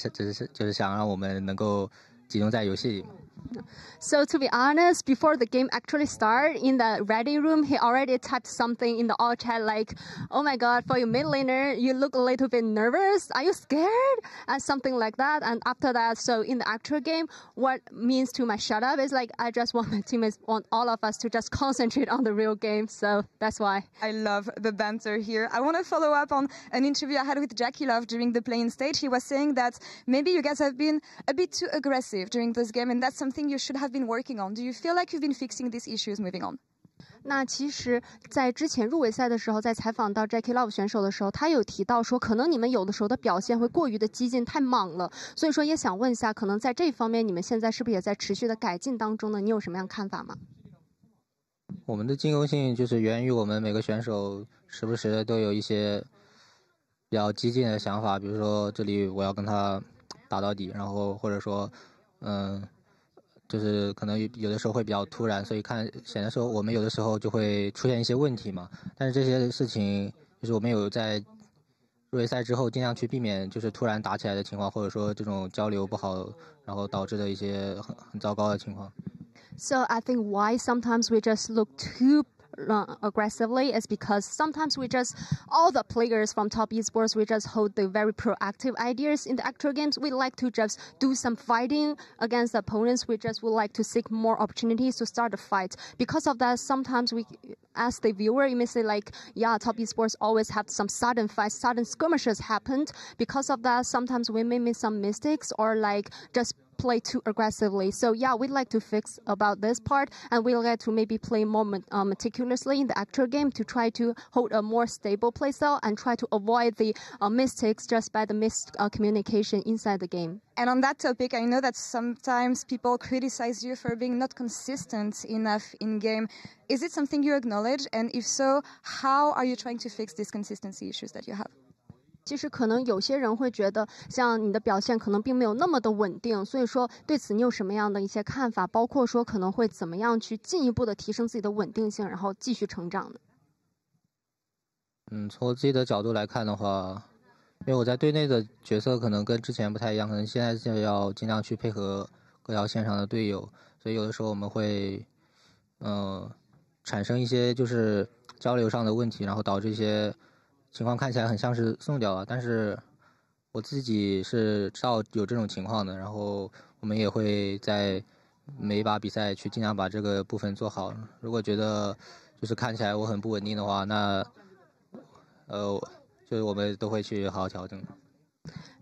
就是想让我们能够集中在游戏里。So to be honest, before the game actually started, in the ready room, he already typed something in the all chat like, "Oh my God, for your mid laner, you look a little bit nervous. Are you scared?" And something like that. And after that, so in the actual game, what means to my shut up is like, I just want my teammates, want all of us to just concentrate on the real game. So that's why. I love the banter here. I want to follow up on an interview I had with Jackie Love during the playing stage. He was saying that maybe you guys have been a bit too aggressive during this game, and that's something you should have been working on. Do you feel like you've been fixing these issues moving on? 那其实在之前入围赛的时候，在采访到 Jackie Love 选手的时候，他有提到说可能你们有的时候的表现会过于的激进，太莽了，所以说也想问一下，可能在这方面你们现在是不是也在持续的改进当中呢？你有什么样看法吗？我们的进攻性就是源于我们每个选手时不时都有一些比较激进的想法，比如说这里我要跟他打到底，然后或者说就是可能有的时候会比较突然，所以显得说我们有的时候就会出现一些问题嘛。但是这些事情就是我们有在入围赛之后尽量去避免，就是突然打起来的情况，或者说这种交流不好，然后导致的一些很糟糕的情况。So I think why sometimes we just look too aggressively is because sometimes we just, all the players from Top Esports, we just hold the very proactive ideas in the actual games. We like to just do some fighting against the opponents. We just would like to seek more opportunities to start a fight. Because of that, sometimes we, as the viewer, you may say like, yeah, Top Esports always have some sudden fights, sudden skirmishes happened. Because of that, sometimes we may make some mistakes or like just play too aggressively. So yeah, we'd like to fix about this part, and we'd like to maybe play more meticulously in the actual game to try to hold a more stable playstyle and try to avoid the mistakes just by the miscommunication inside the game. And on that topic, I know that sometimes people criticize you for being not consistent enough in game. Is it something you acknowledge? And if so, how are you trying to fix these consistency issues that you have? 其实可能有些人会觉得像你的表现可能并没有那么的稳定，所以说对此你有什么样的一些看法，包括说可能会怎么样去进一步的提升自己的稳定性，然后继续成长呢？从我自己的角度来看的话，因为我在队内的角色可能跟之前不太一样，可能现在就要尽量去配合各条线上的队友，所以有的时候我们会产生一些就是交流上的问题，然后导致一些情况看起来很像是送掉了，但是我自己是知道有这种情况的，然后我们也会在每一把比赛去尽量把这个部分做好。如果觉得就是看起来我很不稳定的话，那就是我们都会去好好调整。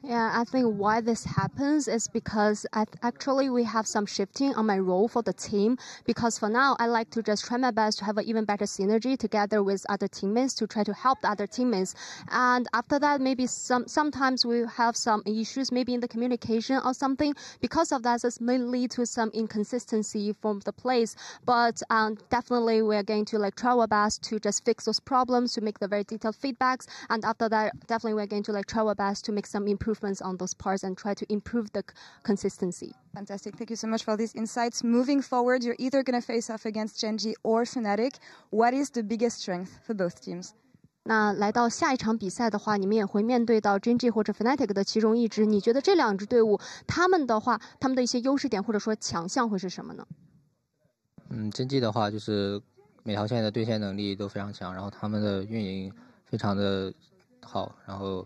Yeah, I think why this happens is because actually we have some shifting on my role for the team. Because for now, I like to just try my best to have an even better synergy together with other teammates to try to help the other teammates. And after that, maybe sometimes we have some issues, maybe in the communication or something. Because of that, this may lead to some inconsistency from the plays. But definitely, we are going to like try our best to just fix those problems, to make the very detailed feedbacks. And after that, definitely we're going to like try our best to make some improvements improvements on those parts and try to improve the consistency. Fantastic. Thank you so much for these insights. Moving forward, you're either going to face off against CHENGDU or Fnatic. What is the biggest strength for both teams? 那来到下一场比赛的话，你们也会面对到 CHENGDU 或者 Fnatic 的其中一支。你觉得这两支队伍，他们的话，他们的一些优势点或者说强项会是什么呢？CHENGDU 的话，就是每条线的对线能力都非常强，然后他们的运营非常的好，然后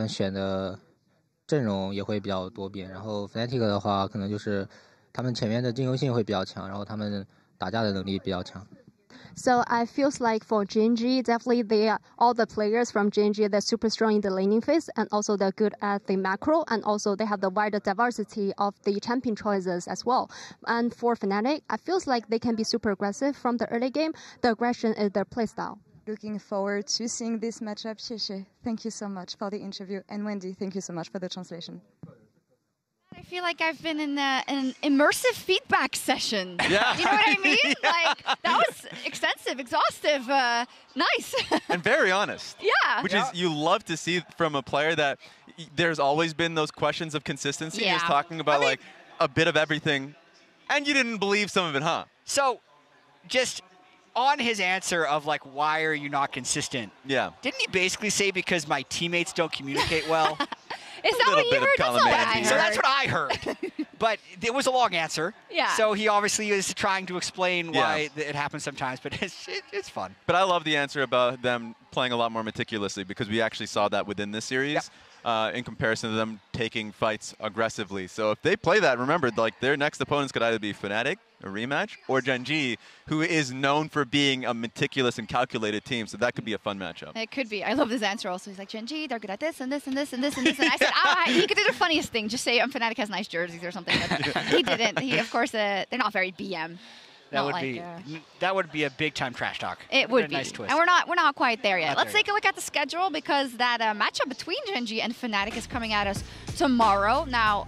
选的阵容也会比较多变。然后 Fnatic 的话，可能就是他们前面的进攻性会比较强，然后他们打架的能力比较强。So I feels like for CHENGDU, definitely all the players from CHENGDU, they're super strong in the laning phase, and also they're good at the macro, and also they have the wider diversity of the champion choices as well. And for Fnatic, I feels like they can be super aggressive from the early game. The aggression is their playstyle. Looking forward to seeing this matchup. Xie, thank you so much for the interview, and Wendy, thank you so much for the translation. I feel like I've been in an immersive feedback session. Yeah. You know what I mean? Like, that was extensive, exhaustive, nice. And very honest. Yeah. Which is, you love to see from a player that there's always been those questions of consistency. Yeah. Just talking about, like, a bit of everything. And you didn't believe some of it, huh? So, just on his answer of, like, why are you not consistent? Yeah. Didn't he basically say because my teammates don't communicate well? Is that what you heard? That's not what I heard. So that's what I heard. But it was a long answer. Yeah. So he obviously is trying to explain why it happens sometimes, but it's fun. But I love the answer about them playing a lot more meticulously because we actually saw that within this series in comparison to them taking fights aggressively. So if they play that, remember, like their next opponents could either be Fnatic, a rematch, or CHENGDU, who is known for being a meticulous and calculated team. So that could be a fun matchup. It could be. I love this answer also. He's like, CHENGDU, they're good at this and this and this and this and this. And I said, he could do the funniest thing. Just say Fnatic has nice jerseys or something. But he didn't. He, of course, they're not very BM. That would be a big time trash talk. It would be. Nice twist. And we're not quite there yet. Not Let's there take a look at the schedule because that matchup between CHENGDU and Fnatic is coming at us tomorrow. Now,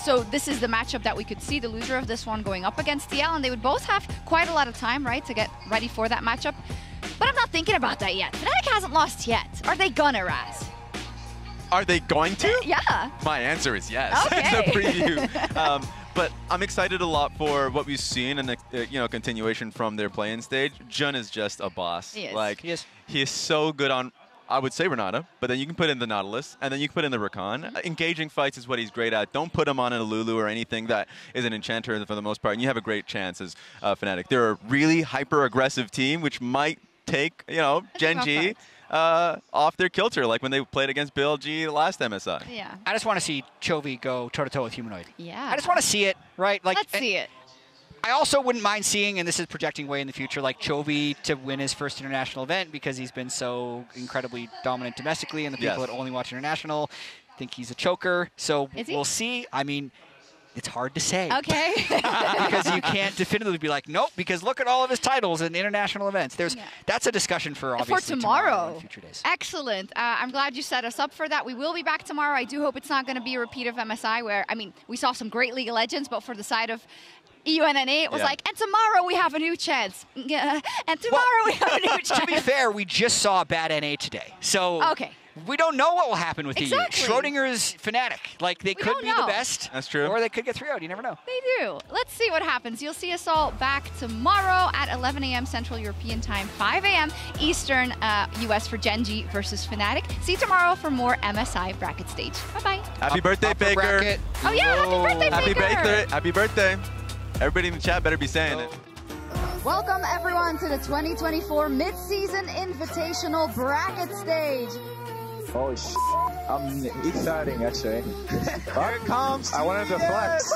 so this is the matchup that we could see, the loser of this one going up against TL, and they would both have quite a lot of time, right, to get ready for that matchup. But I'm not thinking about that yet. Fnatic hasn't lost yet. Are they gonna, Raz? Are they going to? Yeah. My answer is yes. Okay. It's a preview. But I'm excited a lot for what we've seen and the continuation from their play-in stage. Jun is just a boss. He is. Like he is so good on, I would say Renata, but then you can put in the Nautilus, and then you can put in the Rakan. Engaging fights is what he's great at. Don't put him on a Lulu or anything that is an enchanter for the most part, and you have a great chance as Fnatic. They're a really hyper-aggressive team, which might take, CHENGDU off their kilter, like when they played against BLG last MSI. Yeah. I just want to see Chovy go toe-to-toe with Humanoid. Yeah. I just want to see it, right? Like, let's see it. I also wouldn't mind seeing, and this is projecting way in the future, like Chovy to win his first international event because he's been so incredibly dominant domestically, and the people that only watch international think he's a choker. So we'll see. I mean, it's hard to say. Okay. Because you can't definitively be like, nope, because look at all of his titles in international events. That's a discussion for obviously tomorrow and future days. Excellent. I'm glad you set us up for that. We will be back tomorrow. I do hope it's not going to be a repeat of MSI where, I mean, we saw some great League of Legends, but for the side of EUNNA, it was like, and tomorrow we have a new chance. Yeah. And tomorrow we have a new chance. To be fair, we just saw a bad NA today. So we don't know what will happen with EU. Schrodinger's Fnatic. Like, they could be the best. That's true. Or they could get 3-0'd. You never know. They do. Let's see what happens. You'll see us all back tomorrow at 11 a.m. Central European Time, 5 a.m. Eastern US for CHENGDU versus Fnatic. See you tomorrow for more MSI bracket stage. Bye-bye. Happy birthday, Baker. Oh, yeah. Happy birthday, Baker. Happy birthday. Everybody in the chat better be saying it. Welcome everyone to the 2024 Mid-Season Invitational Bracket Stage. Holy sh**. I'm exciting actually. Here it comes. I wanted to flex.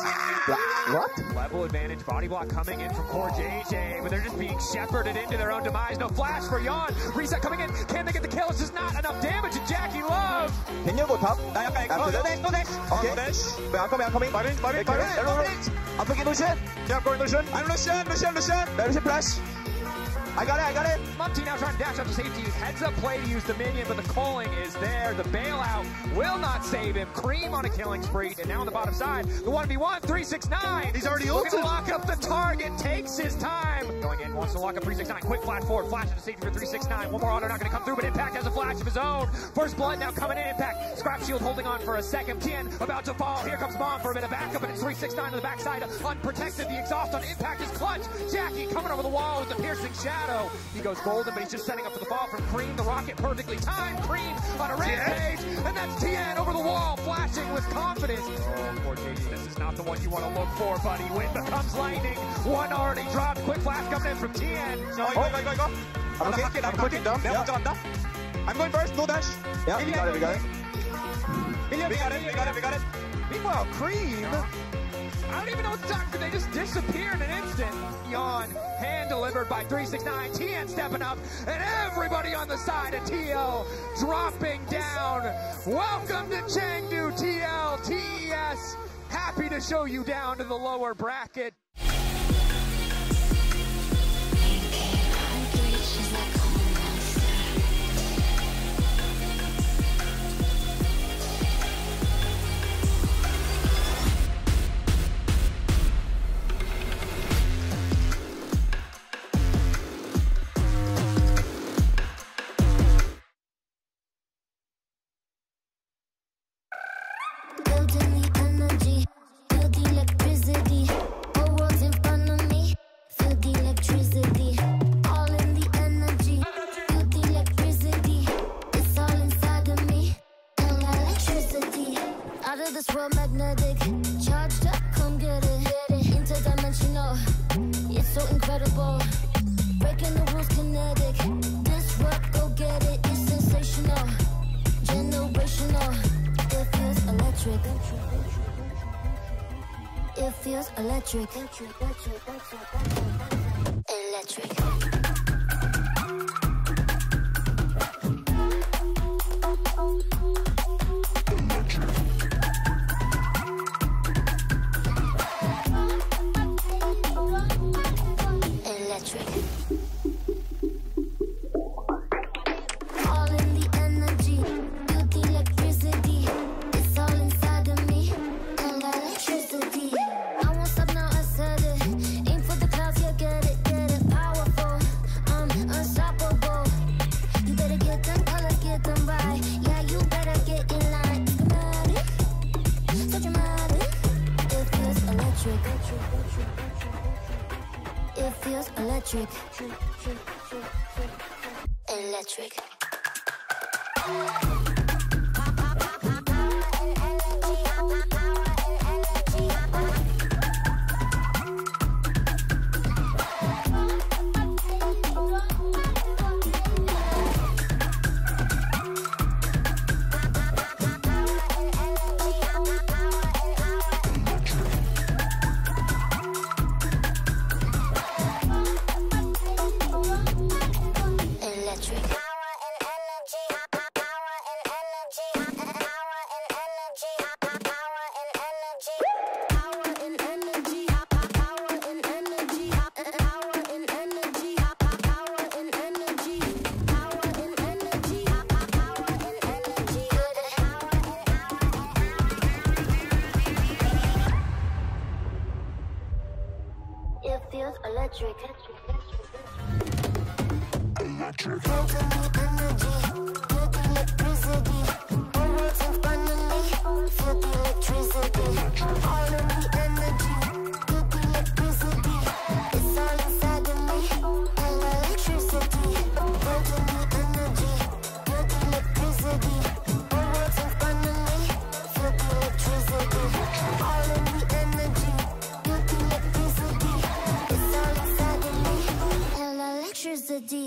What? Level advantage, body block coming in from Core JJ, but they're just being shepherded into their own demise. No flash for Yon. Reset coming in. Can they get the kill? It's just not enough damage to Jackie Love. Can you go top? Okay. I'm coming. I'm picking Lucian. Yeah, I'm going Lucian. I'm Lucian. Lucian flash. I got it. Mumty now trying to dash up to safety. Heads up play to use Dominion, but the calling is there. The bailout will not save him. Cream on a killing spree, and now on the bottom side, the 1v1, 369. He's already looking ulted. to lock up the target, takes his time. Going in, wants to lock up 369. Quick flash forward, flash to safety for 369. One more auto not going to come through, but Impact has a flash of his own. First blood now coming in. Impact, scrap shield holding on for a second. Tien about to fall. Here comes Mom for a bit of backup, and it's 369 to the backside. Unprotected, the exhaust on Impact is clutch. Jackie coming over the wall with the piercing shadow. He goes golden, but he's just setting up for the fall from Cream. The rocket perfectly timed. Cream on a rampage, and that's Tien over the wall, flashing with confidence. Oh, poor JD, this is not the one you want to look for, buddy. Wind becomes lightning. One already dropped. Quick flash coming in from Tien. Go. I'm clicking dump. I'm going first, no dash. Yeah, we got it. We got it. Meanwhile, Cream, I don't even know what the time, because they just disappeared in an instant. Yawn, hand delivered by 369. Tien stepping up, and everybody on the side of TL dropping down. Welcome to Chengdu, TL, TES. Happy to show you down to the lower bracket. This world magnetic, charged up, come get it. Interdimensional, it's so incredible. Breaking the rules, kinetic. This work, go get it. It's sensational, generational. It feels electric. It feels electric. Electric. It feels electric. Electric. It feels electric. Electric. Energy, feel the electricity. All world's in front of me, feel the electricity. All of the energy, feel the electricity. It's all inside of me, and electricity. Feel the energy, feel the electricity. All world's in front of me, feel the electricity. All of the energy, feel the electricity. It's all inside of me, and electricity.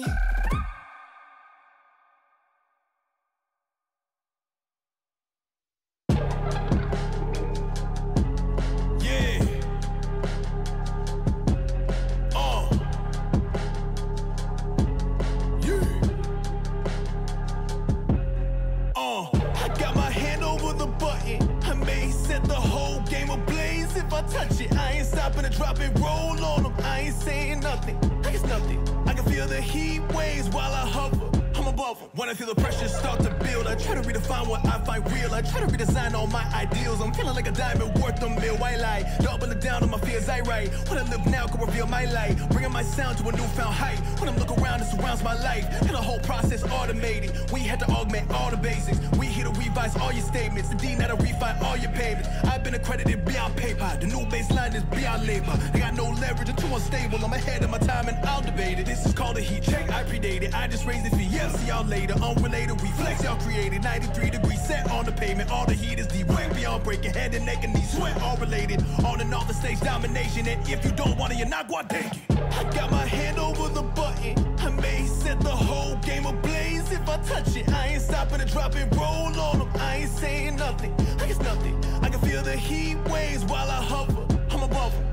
Touch it, I ain't stopping to drop it, roll on them. I ain't saying nothing, I guess nothing. I can feel feel the heat waves while I hover. I'm above them. When I feel the pressure start to build, I try to redefine what I find real. I try to redesign all my ideals. I'm feeling like a diamond worth a mil. White light, doubling down on my fears I write. When I live now, can reveal my light. Bringing my sound to a newfound height. When I look around, it surrounds my life. And the whole process automated. We had to augment all the basics. We here to revise all your statements. Indeed, now to refine all your payments. I've been accredited beyond paper. The new baseline is beyond labor. They got no leverage, I'm too unstable. I'm ahead of my time and I'll debate it. This is called a heat check. I predated. I just raised it for years. See y'all later, unrelated reflex y'all created. 93 degrees set on the pavement. All the heat is deep, way beyond breaking. Head and neck and knee sweat, all related. On and off the stage domination. And if you don't want it, you're not gonna take it. I got my hand over the button. I may set the whole game ablaze if I touch it. I ain't stopping to drop and roll on them. I ain't saying nothing. I guess nothing. I can feel the heat waves while I hover. I'm above them.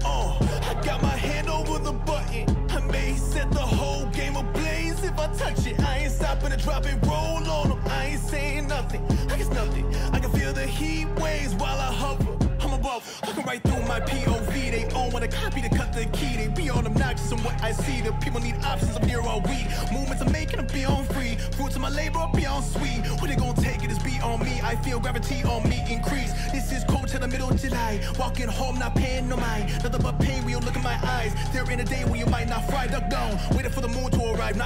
I got my hand over the button. I may set the whole game ablaze if I touch it. I ain't stopping to drop and roll on them. I ain't saying nothing. I guess nothing. I can feel the heat waves while I hover. I'm above. Looking right through my POV. They own when I copy to cut the key. They be on obnoxious and what I see. The people need options. I'm here all week. Movements I'm making them be on free. Fruits of my labor are beyond sweet. When they gonna take it is be on me. I feel gravity on me increase. This is cold till the middle of July. Walking home not paying no mind. Nothing but pain when you look in my eyes. There in a day when you might not fry. Duck down. Waiting for the moon to arrive. Not